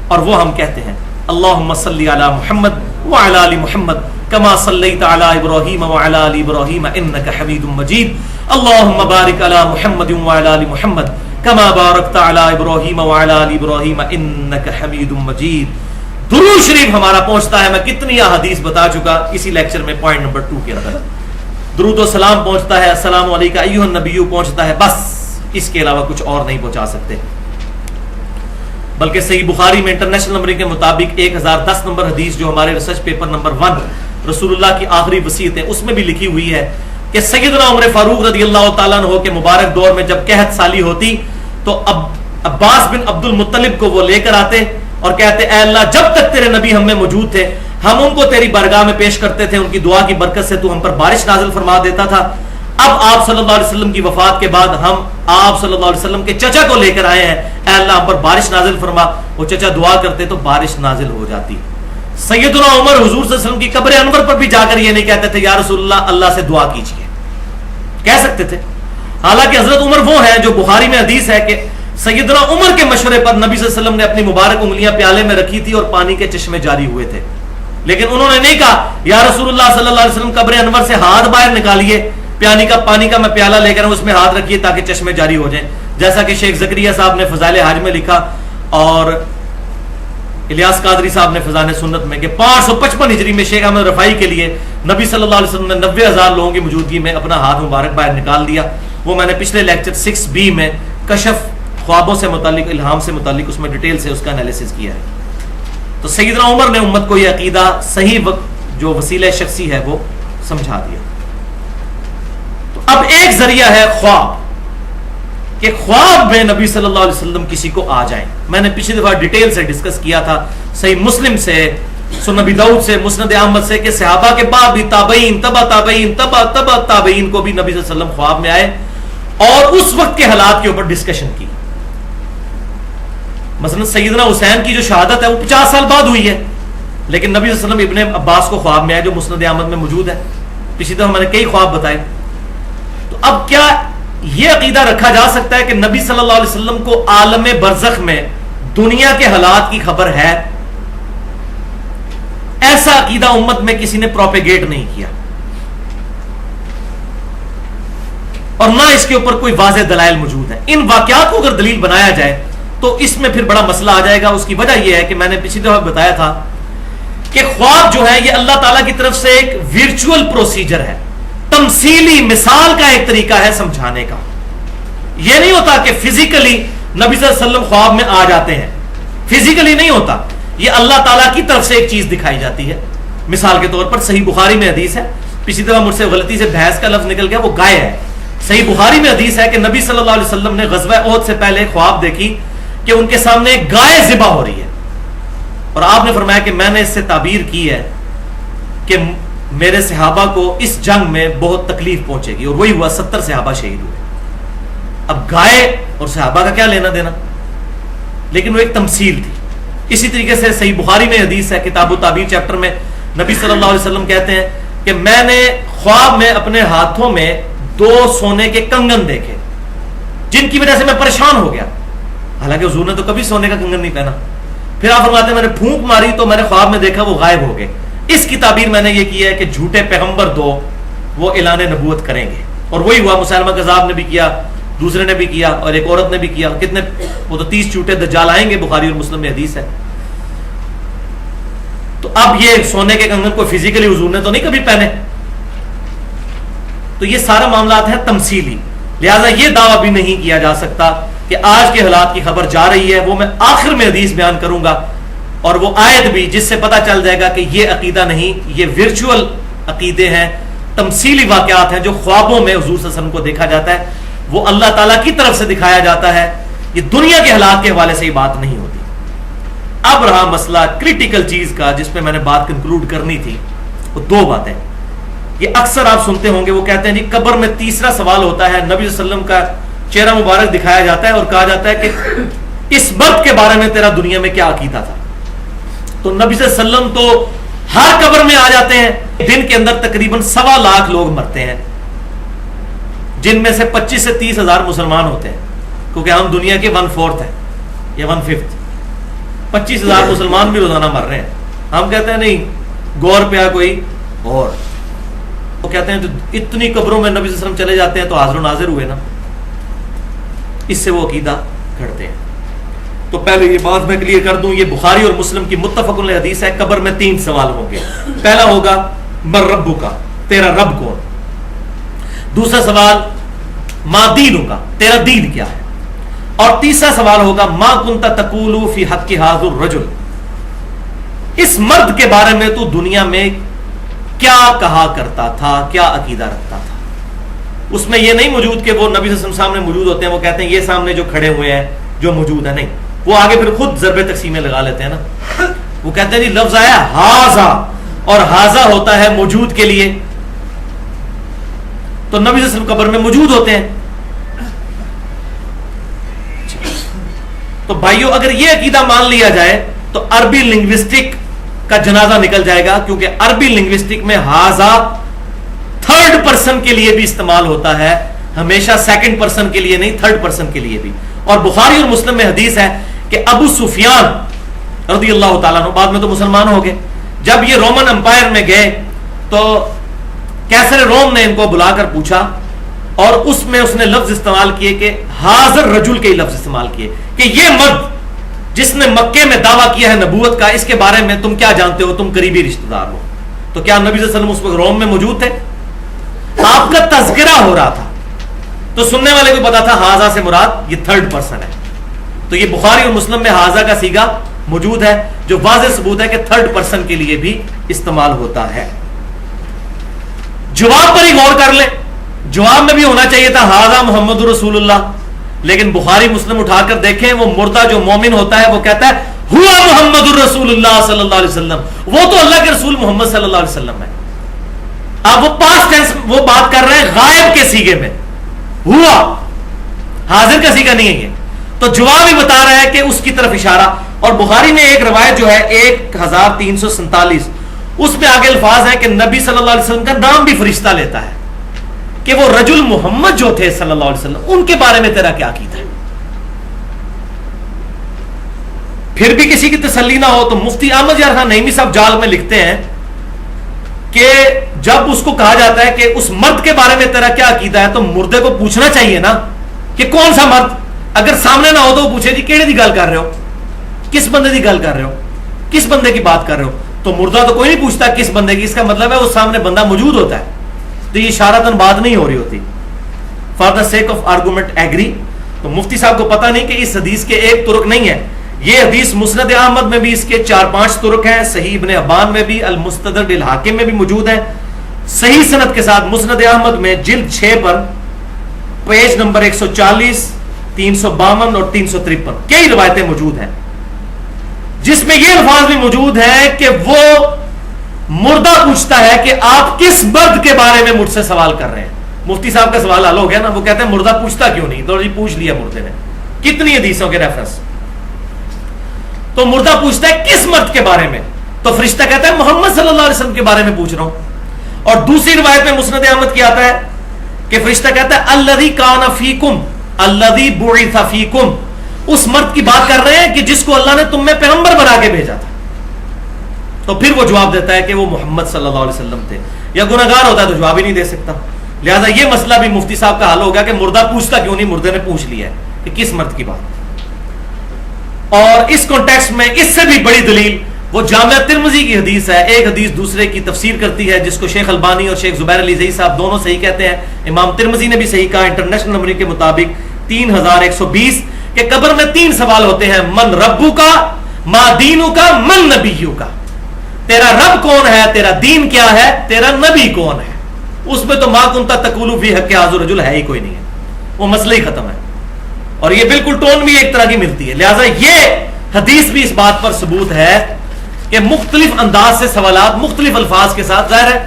اور وہ ہم کہتے ہیں اللہم صلی علی محمد وعلی آل محمد کما صلیت علی ابراہیم وعلی آل ابراہیم انک حمید مجید. اللہم بارک علی محمد وعلی آل محمد کما بارکت علی ابراہیم وعلی آل ابراہیم انک حمید مجید. درود شریف ہمارا پہنچتا ہے، میں کتنی احادیث بتا چکا اسی لیکچر میں پوائنٹ نمبر 2 کے اندر. درود و سلام پہنچتا ہے، السلام علیکم ایھا النبی پہنچتا ہے، بس اس کے علاوہ کچھ اور نہیں پہنچا سکتے. بلکہ صحیح بخاری میں انٹرنیشنل نمبر کے مطابق 1010 نمبر حدیث جو ہمارے ریسرچ پیپر نمبر 1 رسول اللہ کی آخری وصیت ہے اس میں بھی لکھی ہوئی ہے کہ سیدنا عمر فاروق رضی اللہ تعالیٰ عنہ کے مبارک دور میں جب قحط سالی ہوتی تو عباس بن عبد المطلب کو وہ لے کر آتے اور کہتے اے اللہ جب تک تیرے نبی ہم میں موجود تھے ہم ان کو تیری بارگاہ میں پیش کرتے تھے، ان کی دعا کی برکت سے تو ہم پر بارش نازل فرما دیتا تھا. اب آپ صلی اللہ علیہ وسلم کی وفات کے بعد ہم آپ صلی اللہ علیہ وسلم کے چچا کو لے کر آئے ہیں، اے اللہ ہم پر بارش نازل فرما. وہ چچا دعا کرتے تو بارش نازل ہو جاتی. سیدنا عمر حضور صلی اللہ علیہ وسلم کی قبر انور پر بھی جا کر یہ نہیں کہتے تھے یا رسول اللہ اللہ سے دعا کیجیے، کہہ سکتے تھے. حالانکہ حضرت عمر وہ ہیں جو بخاری میں حدیث ہے کہ سیدنا عمر کے مشورے پر نبی صلی اللہ علیہ وسلم نے اپنی مبارک انگلیاں پیالے میں رکھی تھی اور پانی کے چشمے جاری ہوئے تھے، لیکن انہوں نے نہیں کہا یا رسول اللہ صلی اللہ علیہ وسلم قبر انور سے ہاتھ باہر نکالیے، پانی کا میں پیالہ لے کر اس میں ہاتھ رکھیے تاکہ چشمے جاری ہو جائیں، جیسا کہ شیخ زکریا صاحب نے فضائل حج میں لکھا اور الیاس قادری صاحب نے فضائل سنت میں کہ 555 ہجری میں شیخ احمد رفائی کے لیے نبی صلی اللہ علیہ وسلم نے 90,000 لوگوں کی موجودگی میں اپنا ہاتھ مبارک باہر نکال دیا. وہ میں نے پچھلے لیکچر 6B میں کشف خوابوں سے متعلق، الہام سے متعلق اس میں ڈیٹیل سے اس کا انالیسس کیا ہے. تو سیدنا عمر نے امت کو یہ عقیدہ صحیح وقت جو وسیلہ شخصی ہے وہ سمجھا دیا. تو اب ایک ذریعہ ہے خواب، کہ خواب میں نبی صلی اللہ علیہ وسلم کسی کو آ جائیں. میں نے پچھلی دفعہ ڈیٹیل سے ڈسکس کیا تھا صحیح مسلم سے، سنن نبی داؤد سے، مسند احمد سے کہ صحابہ کے بعد بھی تابعین تبع تابعین تبع تبع تابعین کو بھی نبی صلی اللہ علیہ وسلم خواب میں آئے اور اس وقت کے حالات کے اوپر ڈسکشن کی. مثلا سیدنا حسین کی جو شہادت ہے وہ 50 سال بعد ہوئی ہے، لیکن نبی صلی اللہ علیہ وسلم ابن عباس کو خواب میں آئے جو مسند احمد میں موجود ہے. پچھلی دفعہ میں نے کئی خواب بتائے. تو اب کیا یہ عقیدہ رکھا جا سکتا ہے کہ نبی صلی اللہ علیہ وسلم کو عالم برزخ میں دنیا کے حالات کی خبر ہے؟ ایسا عقیدہ امت میں کسی نے پروپیگیٹ نہیں کیا اور نہ اس کے اوپر کوئی واضح دلائل موجود ہیں. ان واقعات کو اگر دلیل بنایا جائے تو اس میں پھر بڑا مسئلہ آ جائے گا. اس کی وجہ یہ ہے کہ میں نے پچھلی دفعہ بتایا تھا کہ خواب جو ہے یہ اللہ تعالیٰ کی طرف سے ایک ورچوئل پروسیجر ہے، تمثیلی مثال کا ایک طریقہ ہے سمجھانے کا. یہ نہیں ہوتا کہ فزیکلی نبی صلی اللہ علیہ وسلم خواب میں آ جاتے ہیں، فزیکلی نہیں ہوتا. یہ اللہ تعالیٰ کی طرف سے ایک چیز دکھائی جاتی ہے. مثال کے طور پر صحیح بخاری میں حدیث ہے، پچھلی دفعہ مجھ سے غلطی سے بھینس کا لفظ نکل گیا، وہ گائے ہے. صحیح بخاری میں حدیث ہے کہ نبی صلی اللہ علیہ وسلم نے غزوہ احد سے پہلے خواب دیکھی کہ ان کے سامنے ایک گائے ذبح ہو رہی ہے اور آپ نے فرمایا کہ میں نے اس سے تعبیر کی ہے کہ میرے صحابہ کو اس جنگ میں بہت تکلیف پہنچے گی، اور وہی ہوا، 70 صحابہ شہید ہوئے. اب گائے اور صحابہ کا کیا لینا دینا، لیکن وہ ایک تمثیل تھی. اسی طریقے سے صحیح بخاری میں حدیث ہے کتاب التعبیر چیپٹر میں نبی صلی اللہ علیہ وسلم کہتے ہیں کہ میں نے خواب میں اپنے ہاتھوں میں 2 سونے کے کنگن دیکھے جن کی وجہ سے میں پریشان ہو گیا. حالانکہ حضور نے تو کبھی سونے کا کنگن نہیں پہنا. پھر آپ فرماتے ہیں میں نے پھونک ماری تو میں نے خواب میں دیکھا وہ غائب ہو گئے. اس کی تعبیر میں نے یہ کی ہے کہ جھوٹے پیغمبر 2 وہ اعلان نبوت کریں گے، اور وہی ہوا. مسلمہ کذاب نے بھی کیا، دوسرے نے بھی کیا، اور ایک عورت نے بھی کیا. کتنے، وہ تو 30 جھوٹے دجال آئیں گے، بخاری اور مسلم میں حدیث ہے. تو اب یہ سونے کے کنگن کو فزیکلی حضور نے تو نہیں کبھی پہنے. تو یہ سارا معاملات ہے تمثیلی. لہذا یہ دعویٰ بھی نہیں کیا جا سکتا کہ آج کے حالات کی خبر جا رہی ہے، وہ میں آخر میں حدیث بیان کروں گا، اور وہ آیت بھی جس سے پتہ چل جائے گا کہ یہ عقیدہ نہیں، یہ ورچوئل عقیدے ہیں، تمثیلی واقعات ہیں جو خوابوں میں حضور صلی اللہ علیہ وسلم کو دیکھا جاتا ہے، وہ اللہ تعالیٰ کی طرف سے دکھایا جاتا ہے، یہ دنیا کے حالات کے حوالے سے یہ بات نہیں ہوتی۔ اب رہا مسئلہ کریٹیکل چیز کا جس پہ میں نے بات کنکلوڈ کرنی تھی، وہ دو باتیں۔ یہ اکثر آپ سنتے ہوں گے، وہ کہتے ہیں جی قبر میں تیسرا سوال ہوتا ہے، نبی صلی اللہ علیہ وسلم کا چہرہ مبارک دکھایا جاتا ہے اور کہا جاتا ہے کہ اس مرد کے بارے میں تیرا دنیا میں کیا عقیدہ تھا؟ تو نبی صلی اللہ علیہ وسلم تو ہر قبر میں آ جاتے ہیں، دن کے اندر تقریباً 1.25 لاکھ لوگ مرتے ہیں، جن میں سے 25 سے 30 ہزار مسلمان ہوتے ہیں، کیونکہ ہم دنیا کے 1/4 ہیں یا 1/5۔ 25 ہزار مسلمان بھی روزانہ مر رہے ہیں، ہم کہتے ہیں نہیں غور پہ کوئی اور، وہ کہتے ہیں تو اتنی قبروں میں نبی صلی اللہ علیہ وسلم چلے جاتے ہیں تو حاضر و ناظر ہوئے نا، اس سے وہ عقیدہ گھڑتے ہیں۔ تو پہلے یہ بات میں کلیئر کر دوں، یہ بخاری اور مسلم کی متفق علیہ حدیث ہے، قبر میں 3 سوال ہوں گے۔ پہلا ہوگا من ربک، تیرا رب کون؟ دوسرا سوال ما دینک، تیرا دین کیا ہے؟ اور تیسرا سوال ہوگا ما کنت تقول فی حق ھذا الرجل، اس مرد کے بارے میں تو دنیا میں کیا کہا کرتا تھا، کیا عقیدہ رکھتا تھا؟ اس میں یہ نہیں موجود کہ وہ نبی صلی اللہ علیہ وسلم سامنے موجود ہوتے ہیں، وہ کہتے ہیں یہ سامنے جو کھڑے ہوئے ہیں جو موجود ہے، نہیں، وہ آگے پھر خود ضرب تقسیمیں لگا لیتے ہیں نا، وہ کہتے ہیں جی لفظ آیا ہاذا، اور ہاذا ہوتا ہے موجود کے لیے، تو نبی صلی اللہ علیہ وسلم قبر میں موجود ہوتے ہیں۔ تو بھائیو اگر یہ عقیدہ مان لیا جائے تو عربی لنگوسٹک کا جنازہ نکل جائے گا، کیونکہ عربی لنگوسٹک میں ہاذا 3rd پرسن کے لیے بھی استعمال ہوتا ہے، ہمیشہ 2nd پرسن کے لیے نہیں، 3rd پرسن کے لیے بھی۔ اور بخاری اور مسلم میں حدیث ہے کہ ابو سفیان رضی اللہ تعالیٰ عنہ، بعد میں تو مسلمان ہو گئے، جب یہ رومن امپائر میں گئے تو کیسر روم نے ان کو بلا کر پوچھا، اور اس میں اس نے لفظ استعمال کیے کہ حاضر رجل کے لفظ استعمال کیے کہ یہ مرد جس نے مکے میں دعویٰ کیا ہے نبوت کا، اس کے بارے میں تم کیا جانتے ہو، تم قریبی رشتہ دار ہو۔ تو کیا نبی صلی اللہ علیہ وسلم اس وقت روم میں موجود تھے؟ آپ کا تذکرہ ہو رہا تھا، تو سننے والے کو پتا تھا ہاذا سے مراد یہ 3rd پرسن ہے، تو یہ بخاری اور مسلم میں ہاذا کا صیغہ موجود ہے، جو واضح ثبوت ہے کہ 3rd پرسن کے لیے بھی استعمال ہوتا ہے۔ جواب پر ہی غور کر لیں، جواب میں بھی ہونا چاہیے تھا ہاذا محمد رسول اللہ، لیکن بخاری مسلم اٹھا کر دیکھیں، وہ مردہ جو مومن ہوتا ہے وہ کہتا ہے ہوا محمد الرسول اللہ صلی اللہ علیہ وسلم، وہ تو اللہ کے رسول محمد صلی اللہ علیہ وسلم ہے۔ اب وہ پاسٹ ٹینس وہ بات کر رہے ہیں غائب کے سیغے میں، ہوا، حاضر کا سیغہ نہیں ہے یہ، تو جواب ہی بتا رہا ہے کہ اس کی طرف اشارہ۔ اور بخاری میں ایک روایت جو ہے 1347، اس میں آگے الفاظ ہیں کہ نبی صلی اللہ علیہ وسلم کا نام بھی فرشتہ لیتا ہے کہ وہ رجل محمد جو تھے صلی اللہ علیہ وسلم، ان کے بارے میں تیرا کیا عقیدہ ہے؟ پھر بھی کسی کی تسلی نہ ہو تو مفتی احمد یار خان نعیمی صاحب جال میں لکھتے ہیں کہ جب اس کو کہا جاتا ہے کہ اس مرد کے بارے میں تیرا کیا عقیدہ ہے، تو مردے کو پوچھنا چاہیے نا کہ کون سا مرد، اگر سامنے نہ ہو تو وہ پوچھے جی کیڑے دی گل کر رہے ہو، کس بندے دی گل کر رہے ہو، کس بندے کی بات کر رہے ہو؟ تو مردہ تو کوئی نہیں پوچھتا کس بندے کی، اس کا مطلب ہے وہ سامنے بندہ موجود ہوتا ہے، تو یہ اشارتاً بات نہیں ہو رہی ہوتی۔ For the sake of argument agree, تو مفتی صاحب کو پتہ نہیں کہ اس حدیث کے ایک طرق نہیں ہے، یہ حدیث مسند احمد میں بھی اس کے 4-5 طرق ہیں، صحیح ابن حبان میں بھی، المستدرک للحاکم میں بھی موجود ہے، صحیح سند کے ساتھ مسند احمد میں جلد 6 پر پیج نمبر 140، 352 اور 353 کئی روایتیں موجود ہیں، جس میں یہ الفاظ بھی موجود ہیں کہ وہ مردہ پوچھتا ہے کہ آپ کس مرد کے بارے میں مجھ سے سوال کر رہے ہیں۔ مفتی صاحب کا سوال حل ہو گیا نا، وہ کہتے ہیں مردہ پوچھتا کیوں نہیں، تو جی پوچھ لیا مردے نے، کتنی حدیثوں کے ریفرنس، تو مردہ پوچھتا ہے کس مرد کے بارے میں، تو فرشتہ کہتا ہے محمد صلی اللہ علیہ وسلم کے بارے میں پوچھ رہا ہوں۔ اور دوسری روایت میں مسند احمد کی آتا ہے کہ فرشتہ کہتا ہے الذی کان فیکم الذی بعث فیکم، اس مرد کی بات کر رہے ہیں کہ جس کو اللہ نے تم میں پیغمبر بنا کے بھیجا تھا، تو پھر وہ جواب دیتا ہے کہ وہ محمد صلی اللہ علیہ وسلم تھے، یا گناہگار ہوتا ہے تو جواب ہی نہیں دے سکتا۔ لہذا یہ مسئلہ بھی مفتی صاحب کا حل ہو گیا کہ مردہ پوچھتا کیوں نہیں، مردے نے پوچھ لیا ہے کہ کس مرد کی بات۔ اور اس کانٹیکسٹ میں اس سے بھی بڑی دلیل وہ جامعہ ترمذی کی حدیث ہے، ایک حدیث دوسرے کی تفسیر کرتی ہے، جس کو شیخ البانی اور شیخ زبیر علی زئی صاحب دونوں صحیح کہتے ہیں، امام ترمذی نے بھی صحیح کہا انٹرنیشنل نمبر کے مطابق 3120 کہ قبر میں 3 سوال ہوتے ہیں، من ربو کا، ما دینو کا، من نبیو کا. تیرا رب کون ہے، تیرا دین کیا ہے، تیرا نبی کون ہے. اس میں تو ما کنتا تقولو فی حق ھذا الرجل ہے ہی کوئی نہیں ہے، وہ مسئلہ ہی ختم ہے. اور یہ بالکل ٹون بھی ایک طرح کی ملتی ہے. لہٰذا یہ حدیث بھی اس بات پر ثبوت ہے کہ مختلف انداز سے سوالات مختلف الفاظ کے ساتھ، ظاہر ہے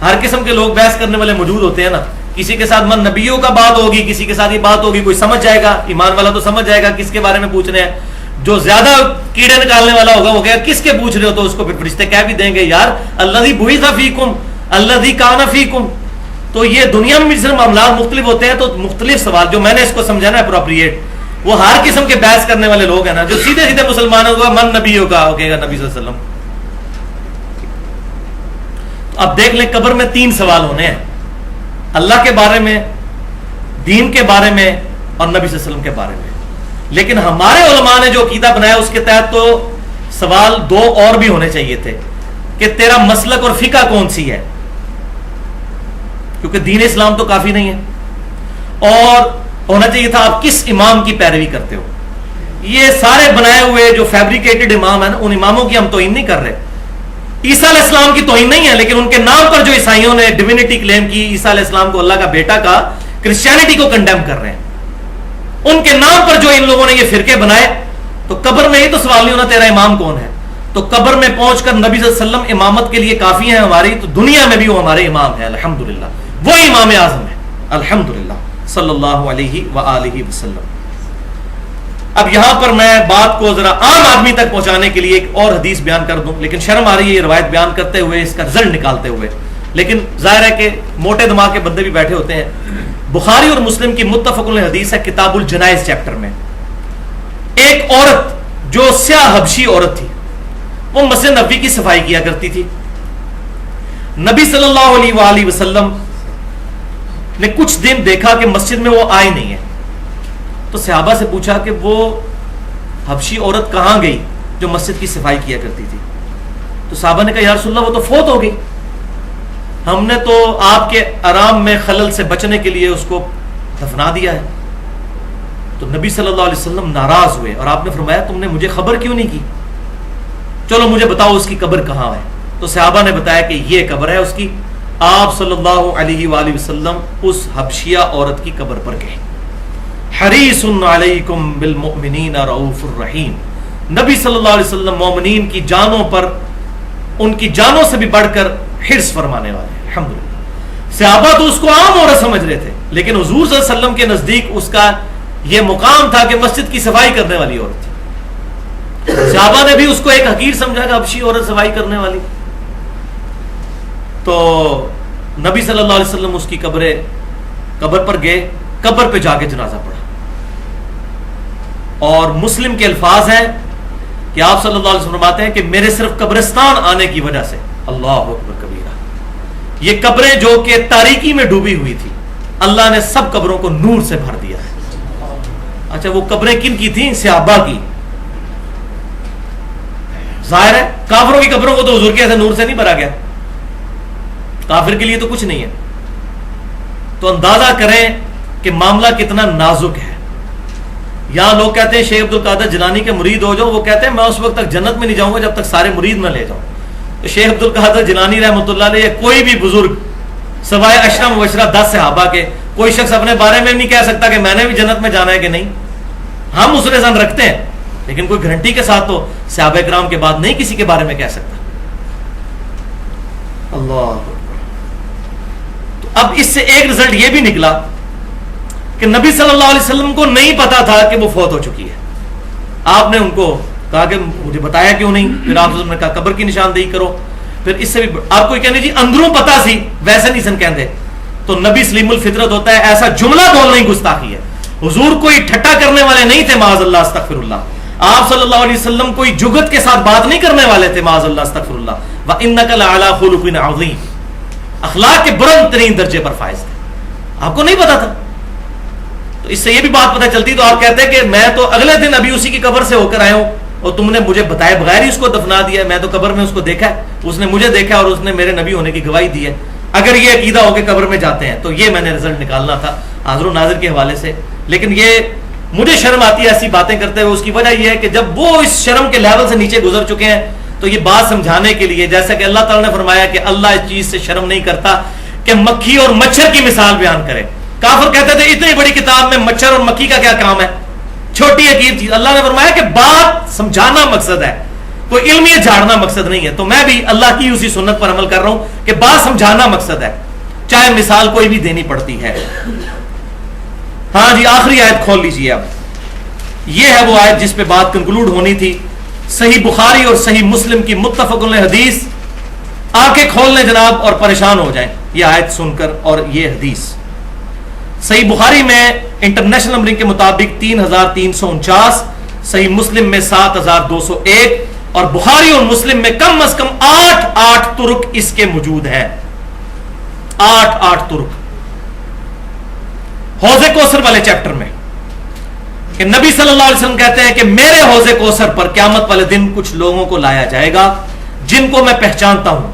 ہر قسم کے لوگ بحث کرنے والے موجود ہوتے ہیں نا. کسی کے ساتھ من نبیوں کا بات ہوگی، کسی کے ساتھ یہ بات ہوگی، کوئی سمجھ جائے گا، ایمان والا تو سمجھ جائے گا کس کے بارے میں پوچھ رہے ہیں. جو زیادہ کیڑے نکالنے والا ہوگا وہ کہے گا کس کے پوچھ رہے ہو، تو اس کو پھر فرشتے کہہ بھی دیں گے یار الذی بعث فیکم الذی کان فیکم. تو یہ دنیا میں بھی صرف معاملات مختلف ہوتے ہیں، تو مختلف سوال جو میں نے اس کو سمجھانا اپروپریٹ، وہ ہر قسم کے بحث کرنے والے لوگ ہیں نا جو سیدھے سیدھے مسلمانوں کو من نبیوں کا کہے گا، نبی صلی اللہ علیہ وسلم. اب دیکھ لیں قبر میں 3 سوال ہونے ہیں، اللہ کے بارے میں، دین کے بارے میں، اور نبی صلی اللہ علیہ وسلم کے بارے میں. لیکن ہمارے علماء نے جو عقیدہ بنایا اس کے تحت تو سوال 2 اور بھی ہونے چاہیے تھے کہ تیرا مسلک اور فقہ کون سی ہے، کیونکہ دین اسلام تو کافی نہیں ہے. اور ہونا چاہیے تھا آپ کس امام کی پیروی کرتے ہو. یہ سارے بنائے ہوئے جو فیبریکیٹڈ امام ہیں ان اماموں کی ہم توہین نہیں کر رہے. عیسیٰ علیہ السلام کی توہین نہیں ہے، لیکن ان کے نام پر جو عیسائیوں نے ڈیوینٹی کلیم کی، عیسیٰ علیہ السلام کو اللہ کا بیٹا کا، کرسچینٹی کو کنڈیم کر رہے ہیں. ان کے نام پر جو ان لوگوں نے یہ فرقے بنائے، تو قبر میں ہی تو سوال نہیں ہونا تیرا امام کون ہے. تو قبر میں پہنچ کر نبی صلی اللہ علیہ وسلم امامت کے لیے کافی ہیں ہماری، تو دنیا میں بھی وہ ہمارے امام ہیں الحمدللہ، وہ امام اعظم ہے الحمدللہ صلی اللہ علیہ وآلہ وسلم. اب یہاں پر میں بات کو ذرا عام آدمی تک پہنچانے کے لیے ایک اور حدیث بیان کر دوں، لیکن شرم آ رہی ہے یہ روایت بیان کرتے ہوئے، اس کا رزلٹ نکالتے ہوئے. لیکن ظاہر ہے کہ موٹے دماغ کے بندے بھی بیٹھے ہوتے ہیں. بخاری اور مسلم کی متفق علیہ حدیث ہے کتاب الجنائز چیپٹر میں. ایک عورت جو سیاہ حبشی عورت تھی، وہ مسجد نبوی کی صفائی کیا کرتی تھی. نبی صلی اللہ علیہ وآلہ وسلم نے کچھ دن دیکھا کہ مسجد میں وہ آئی نہیں ہے، تو صحابہ سے پوچھا کہ وہ حبشی عورت کہاں گئی جو مسجد کی صفائی کیا کرتی تھی. تو صحابہ نے کہا یا رسول اللہ وہ تو فوت ہو گئی، ہم نے تو آپ کے آرام میں خلل سے بچنے کے لیے اس کو دفنا دیا ہے. تو نبی صلی اللہ علیہ وسلم ناراض ہوئے اور آپ نے فرمایا تم نے مجھے خبر کیوں نہیں کی، چلو مجھے بتاؤ اس کی قبر کہاں ہے. تو صحابہ نے بتایا کہ یہ قبر ہے اس کی. آپ صلی اللہ علیہ وآلہ وسلم اس حبشیہ عورت کی قبر پر گئے. حریص علیکم بالمؤمنین رؤوف الرحیم. نبی صلی اللہ علیہ وسلم مومنین کی جانوں پر ان کی جانوں سے بھی بڑھ کر حرص فرمانے والے ہیں الحمدللہ. صحابہ تو اس کو عام عورت سمجھ رہے تھے، لیکن حضور صلی اللہ علیہ وسلم کے نزدیک اس کا یہ مقام تھا کہ مسجد کی صفائی کرنے والی عورت تھی. صحابہ نے بھی اس کو ایک حقیر سمجھا کہ حبشی عورت صفائی کرنے والی. تو نبی صلی اللہ علیہ وسلم اس کی قبر پر گئے، قبر پہ جا کے جنازہ پڑھا. اور مسلم کے الفاظ ہیں کہ آپ صلی اللہ علیہ وسلم فرماتے ہیں کہ میرے صرف قبرستان آنے کی وجہ سے، اللہ اکبر کبیرہ، یہ قبریں جو کہ تاریکی میں ڈوبی ہوئی تھی، اللہ نے سب قبروں کو نور سے بھر دیا ہے. اچھا وہ قبریں کن کی تھیں؟ صحابہ کی. ظاہر ہے کافروں کی قبروں کو تو حضور کے ایسے نور سے نہیں بھرا گیا، کافر کے لیے تو کچھ نہیں ہے. تو اندازہ کریں کہ معاملہ کتنا نازک ہے. یہاں لوگ کہتے ہیں شیخ عبد القادر جیلانی کے مرید ہو جاؤ، وہ کہتے ہیں میں اس وقت تک جنت میں نہیں جاؤں گا جب تک سارے مرید نہ لے جاؤں. تو شیخ عبد القادر جیلانی رحمۃ اللہ علیہ کوئی بھی بزرگ سوائے عشرہ مبشرہ 10 صحابہ کے کوئی شخص اپنے بارے میں نہیں کہہ سکتا کہ میں نے بھی جنت میں جانا ہے کہ نہیں. ہم اس رضان رکھتے ہیں، لیکن کوئی گارنٹی کے ساتھ تو صحابہ کرام کے بعد نہیں کسی کے بارے میں کہہ سکتا. اللہ. تو اب اس سے ایک رزلٹ یہ بھی نکلا کہ نبی صلی اللہ علیہ وسلم کو نہیں پتا تھا کہ وہ فوت ہو چکی ہے. آپ نے ان کو کہا کہ مجھے بتایا کیوں نہیں. پھر آپ نے کہا قبر کی نشاندہی کرو. پھر اس سے بھی آپ کو کہنے جی اندروں پتا سی ویسے نہیں سن کہندے. تو نبی سلیم الفطرت ہوتا ہے، ایسا جملہ بولنا ہی گستاخی ہے. حضور کوئی ٹھٹا کرنے والے نہیں تھے معاذ اللہ استغفر اللہ. آپ صلی اللہ علیہ وسلم کوئی جگت کے ساتھ بات نہیں کرنے والے تھے معاذ اللہ استغفر اللہ. وَإِنَّكَ لَعَلَىٰ خُلُقٍ عَظِيمٍ، اخلاق کے بلند ترین درجے پر فائز تھے. آپ کو نہیں پتا تھا. تو اس سے یہ بھی بات پتہ چلتی. تو آپ کہتے ہیں کہ میں تو اگلے دن ابھی اسی کی قبر سے ہو کر آیا ہوں اور تم نے مجھے بتائے بغیر ہی اس کو دفنا دیا. میں تو قبر میں اس کو دیکھا ہے، اس نے مجھے دیکھا اور اس نے میرے نبی ہونے کی گواہی دی ہے. اگر یہ عقیدہ ہو کے قبر میں جاتے ہیں تو یہ میں نے رزلٹ نکالنا تھا حاضر و ناظر کے حوالے سے. لیکن یہ مجھے شرم آتی ہے ایسی باتیں کرتے ہوئے. اس کی وجہ یہ ہے کہ جب وہ اس شرم کے لیول سے نیچے گزر چکے ہیں تو یہ بات سمجھانے کے لیے, جیسا کہ اللہ تعالیٰ نے فرمایا کہ اللہ اس چیز سے شرم نہیں کرتا کہ مکھی اور مچھر کی مثال بیان کرے. کافر کہتے تھے اتنی بڑی کتاب میں مچھر اور مکھی کا کیا کام ہے, چھوٹی عجیب چیز. اللہ نے فرمایا کہ بات سمجھانا مقصد ہے, کوئی علمیت جھاڑنا مقصد نہیں ہے. تو میں بھی اللہ کی اسی سنت پر عمل کر رہا ہوں کہ بات سمجھانا مقصد ہے, چاہے مثال کوئی بھی دینی پڑتی ہے. ہاں جی, آخری آیت کھول لیجیے. اب یہ ہے وہ آیت جس پہ بات کنکلوڈ ہونی تھی. صحیح بخاری اور صحیح مسلم کی متفق علیہ حدیث. آنکھیں کھول لیں جناب اور پریشان ہو جائیں یہ آیت سن کر اور یہ حدیث. صحیح بخاری میں انٹرنیشنل نمبرنگ کے مطابق 3349, صحیح مسلم میں 7201, اور بخاری اور مسلم میں کم از کم 8 طرق اس کے موجود ہیں. 8 طرق حوض کوثر والے چیپٹر میں کہ نبی صلی اللہ علیہ وسلم کہتے ہیں کہ میرے حوض کوثر پر قیامت والے دن کچھ لوگوں کو لایا جائے گا جن کو میں پہچانتا ہوں,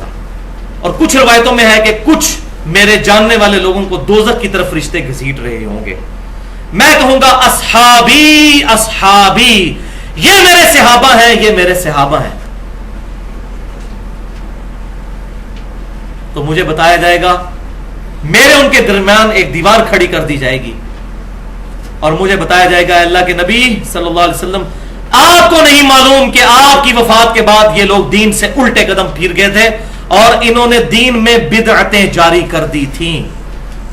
اور کچھ روایتوں میں ہے کہ کچھ میرے جاننے والے لوگوں کو دوزخ کی طرف فرشتے گھسیٹ رہے ہوں گے. میں کہوں گا اصحابی اصحابی, یہ میرے صحابہ ہیں, یہ میرے صحابہ ہیں. تو مجھے بتایا جائے گا میرے ان کے درمیان ایک دیوار کھڑی کر دی جائے گی اور مجھے بتایا جائے گا اللہ کے نبی صلی اللہ علیہ وسلم آپ کو نہیں معلوم کہ آپ کی وفات کے بعد یہ لوگ دین سے الٹے قدم پھیر گئے تھے اور انہوں نے دین میں بدعتیں جاری کر دی تھیں.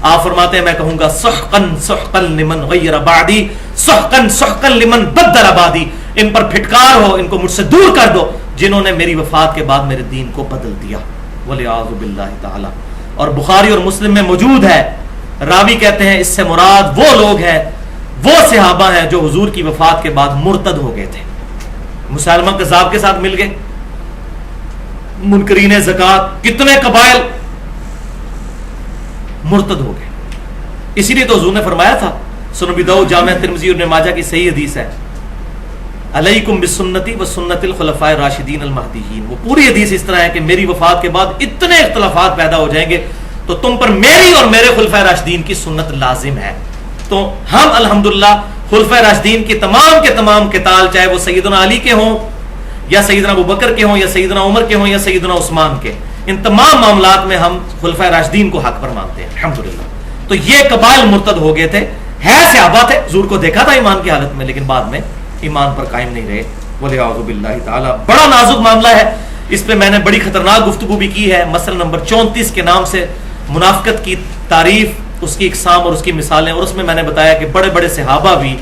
آپ فرماتے ہیں میں کہوں گا سحقن سحقن لمن غیر بعدی, سحقن سحقن لمن بدل بعدی. ان پر پھٹکار ہو, ان کو مجھ سے دور کر دو جنہوں نے میری وفات کے بعد میرے دین کو بدل دیا. والعیاذ باللہ تعالی. اور بخاری اور مسلم میں موجود ہے, راوی کہتے ہیں اس سے مراد وہ لوگ ہیں, وہ صحابہ ہیں جو حضور کی وفات کے بعد مرتد ہو گئے تھے, مسلمہ کذاب کے ساتھ مل گئے, منکرین زکات, کتنے قبائل مرتد ہو گئے. اسی لیے تو حضور نے فرمایا تھا, سنن ابی داؤد, جامع ترمذی اور ابن ماجہ کی صحیح حدیث ہے, علیکم بسنتی و سنت الخلفاء الراشدین المہدیین. وہ پوری حدیث اس طرح ہے کہ میری وفات کے بعد اتنے اختلافات پیدا ہو جائیں گے تو تم پر میری اور میرے خلفاء راشدین کی سنت لازم ہے. تو ہم الحمدللہ خلفاء راشدین کی تمام کے تمام قتال, چاہے وہ سیدنا علی کے ہوں یا سیدنا ابو بکر کے ہوں یا سیدنا عمر کے ہوں یا سیدنا عثمان کے, ان تمام معاملات میں ہم خلفاء راشدین کو حق پر مانتے ہیں الحمدللہ. تو یہ قبائل مرتد ہو گئے تھے, ہے صحابہ تھے, حضور کو دیکھا تھا ایمان کی حالت میں, لیکن بعد میں ایمان پر قائم نہیں رہے. والعیاذ باللہ تعالی. بڑا نازک معاملہ ہے, اس پہ میں نے بڑی خطرناک گفتگو بھی کی ہے. مسئلہ نمبر 34 کے نام سے منافقت کی تعریف, اس کی اقسام اور اس کی مثالیں, اور اس میں نے بتایا کہ بڑے بڑے صحابہ بھی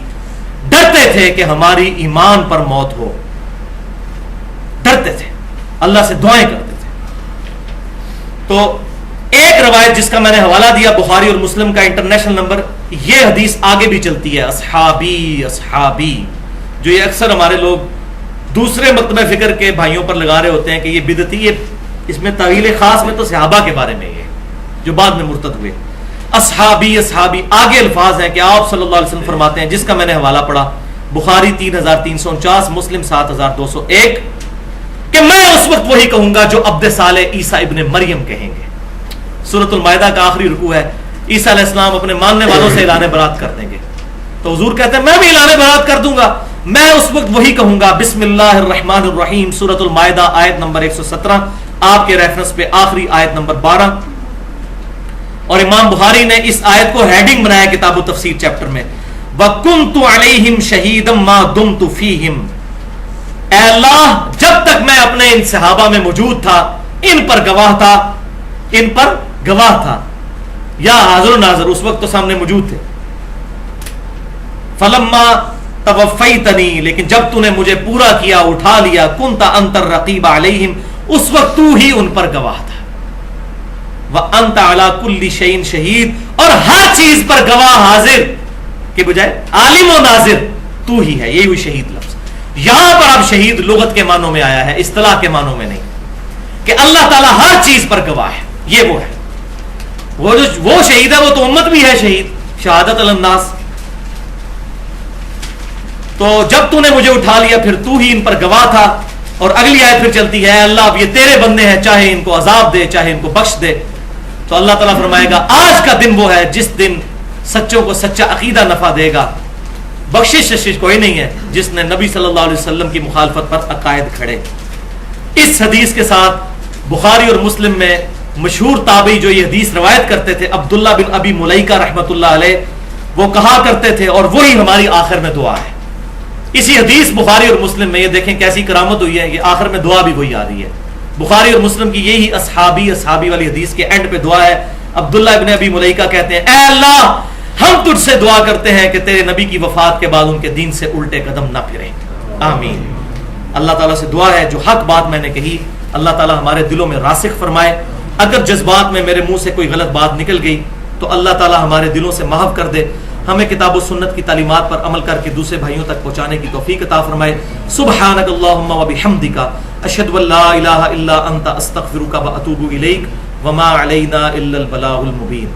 ڈرتے تھے کہ ہماری ایمان پر موت ہو, ڈرتے تھے, اللہ سے دعائیں کرتے تھے. تو ایک روایت جس کا میں نے حوالہ دیا بخاری اور مسلم کا انٹرنیشنل نمبر, یہ حدیث آگے بھی چلتی ہے, اصحابی اصحابی, جو یہ اکثر ہمارے لوگ دوسرے مکتبہ فکر کے بھائیوں پر لگا رہے ہوتے ہیں کہ یہ بدعتی, یہ اس میں طویل خاص میں تو صحابہ کے بارے میں یہ جو بعد میں مرتد ہوئے. اصحابی اصحابی, آگے الفاظ ہیں کہ آپ صلی اللہ علیہ وسلم فرماتے ہیں, جس کا میں نے حوالہ پڑھا بخاری 3349, مسلم 7201, کہ میں اس وقت وہی کہوں گا جو عبد صالح عیسیٰ ابن مریم کہیں گے. سورۃ المائدہ کا آخری رکوع ہے, عیسیٰ علیہ السلام اپنے ماننے والوں سے اعلان برات کر دیں گے. تو حضور کہتے ہیں میں بھی اعلان برات کر دوں گا, میں اس وقت وہی کہوں گا بسم اللہ الرحمن الرحیم, سورۃ المائدہ آیت نمبر 117, آپ کے ریفرنس پہ آخری آیت نمبر 12. اور امام بخاری نے اس آیت کو ہیڈنگ بنایا کتاب التفسیر چیپٹر میں, وَكُنْتُ عَلَيْهِمْ شَهِيدًا مَا دُمْتُ فِيهِمْ. اے اللہ جب تک میں اپنے ان صحابہ میں موجود تھا ان پر گواہ تھا, ان پر گواہ تھا, یا حاضر و ناظر, اس وقت تو سامنے موجود تھے. فَلَمَّا تَوَفَّيْتَنِي, لیکن جب تو نے مجھے پورا کیا, اٹھا لیا, كُنْتَ أَنْتَ الرَّقِيبَ عَلَيْهِمْ, اس وقت تو ہی ان پر گواہ تھا. وَأَنْتَ عَلَى كُلِّ شَيْءٍ شَهِيدٌ, اور ہر چیز پر گواہ حاضر کے بجائے عالم و ناظر تو ہی ہے, یہی ہوئی شہید لفظ. یہاں پر اب شہید لغت کے معنوں میں آیا ہے, اصطلاح کے معنوں میں نہیں, کہ اللہ تعالیٰ ہر چیز پر گواہ ہے. یہ وہ ہے, وہ شہید ہے, وہ تو امت بھی ہے شہید, شہادت علی الناس. تو جب تو نے مجھے اٹھا لیا پھر تو ہی ان پر گواہ تھا. اور اگلی آیت پھر چلتی ہے, اللہ اب یہ تیرے بندے ہیں, چاہے ان کو عذاب دے چاہے ان کو بخش دے. تو اللہ تعالیٰ فرمائے گا آج کا دن وہ ہے جس دن سچوں کو سچا عقیدہ نفع دے گا, بخشش کوئی نہیں ہے جس نے نبی صلی اللہ علیہ وسلم کی مخالفت پر عقائد کھڑے۔ اس حدیث کے ساتھ بخاری اور مسلم میں مشہور تابعی جو یہ حدیث روایت کرتے تھے عبداللہ بن ابی ملیکہ رحمۃ اللہ علیہ، وہ کہا کرتے تھے، اور وہی ہماری آخر میں دعا ہے۔ اسی حدیث بخاری اور مسلم میں، یہ دیکھیں کیسی کرامت ہوئی ہے، یہ آخر میں دعا بھی وہی آ رہی ہے۔ بخاری اور مسلم کی یہی اصحابی والی حدیث کے اینڈ پہ دعا ہے۔ عبداللہ ابن ابی ملیکہ کہتے ہیں، اے اللہ ہم تجھ سے دعا کرتے ہیں کہ تیرے نبی کی وفات کے بعد ان کے دین سے الٹے قدم نہ پھریں، آمین۔ اللہ تعالیٰ سے دعا ہے جو حق بات میں نے کہی اللہ تعالیٰ ہمارے دلوں میں راسخ فرمائے۔ اگر جذبات میں میرے منہ سے کوئی غلط بات نکل گئی تو اللہ تعالیٰ ہمارے دلوں سے محو کر دے، ہمیں کتاب و سنت کی تعلیمات پر عمل کر کے دوسرے بھائیوں تک پہنچانے کی توفیق عطا فرمائے۔ سبحانک اللہم و بحمدک، اشہد ان لا الہ الا انت، استغفرک و اتوب الیک، وما علینا الا البلاغ المبین۔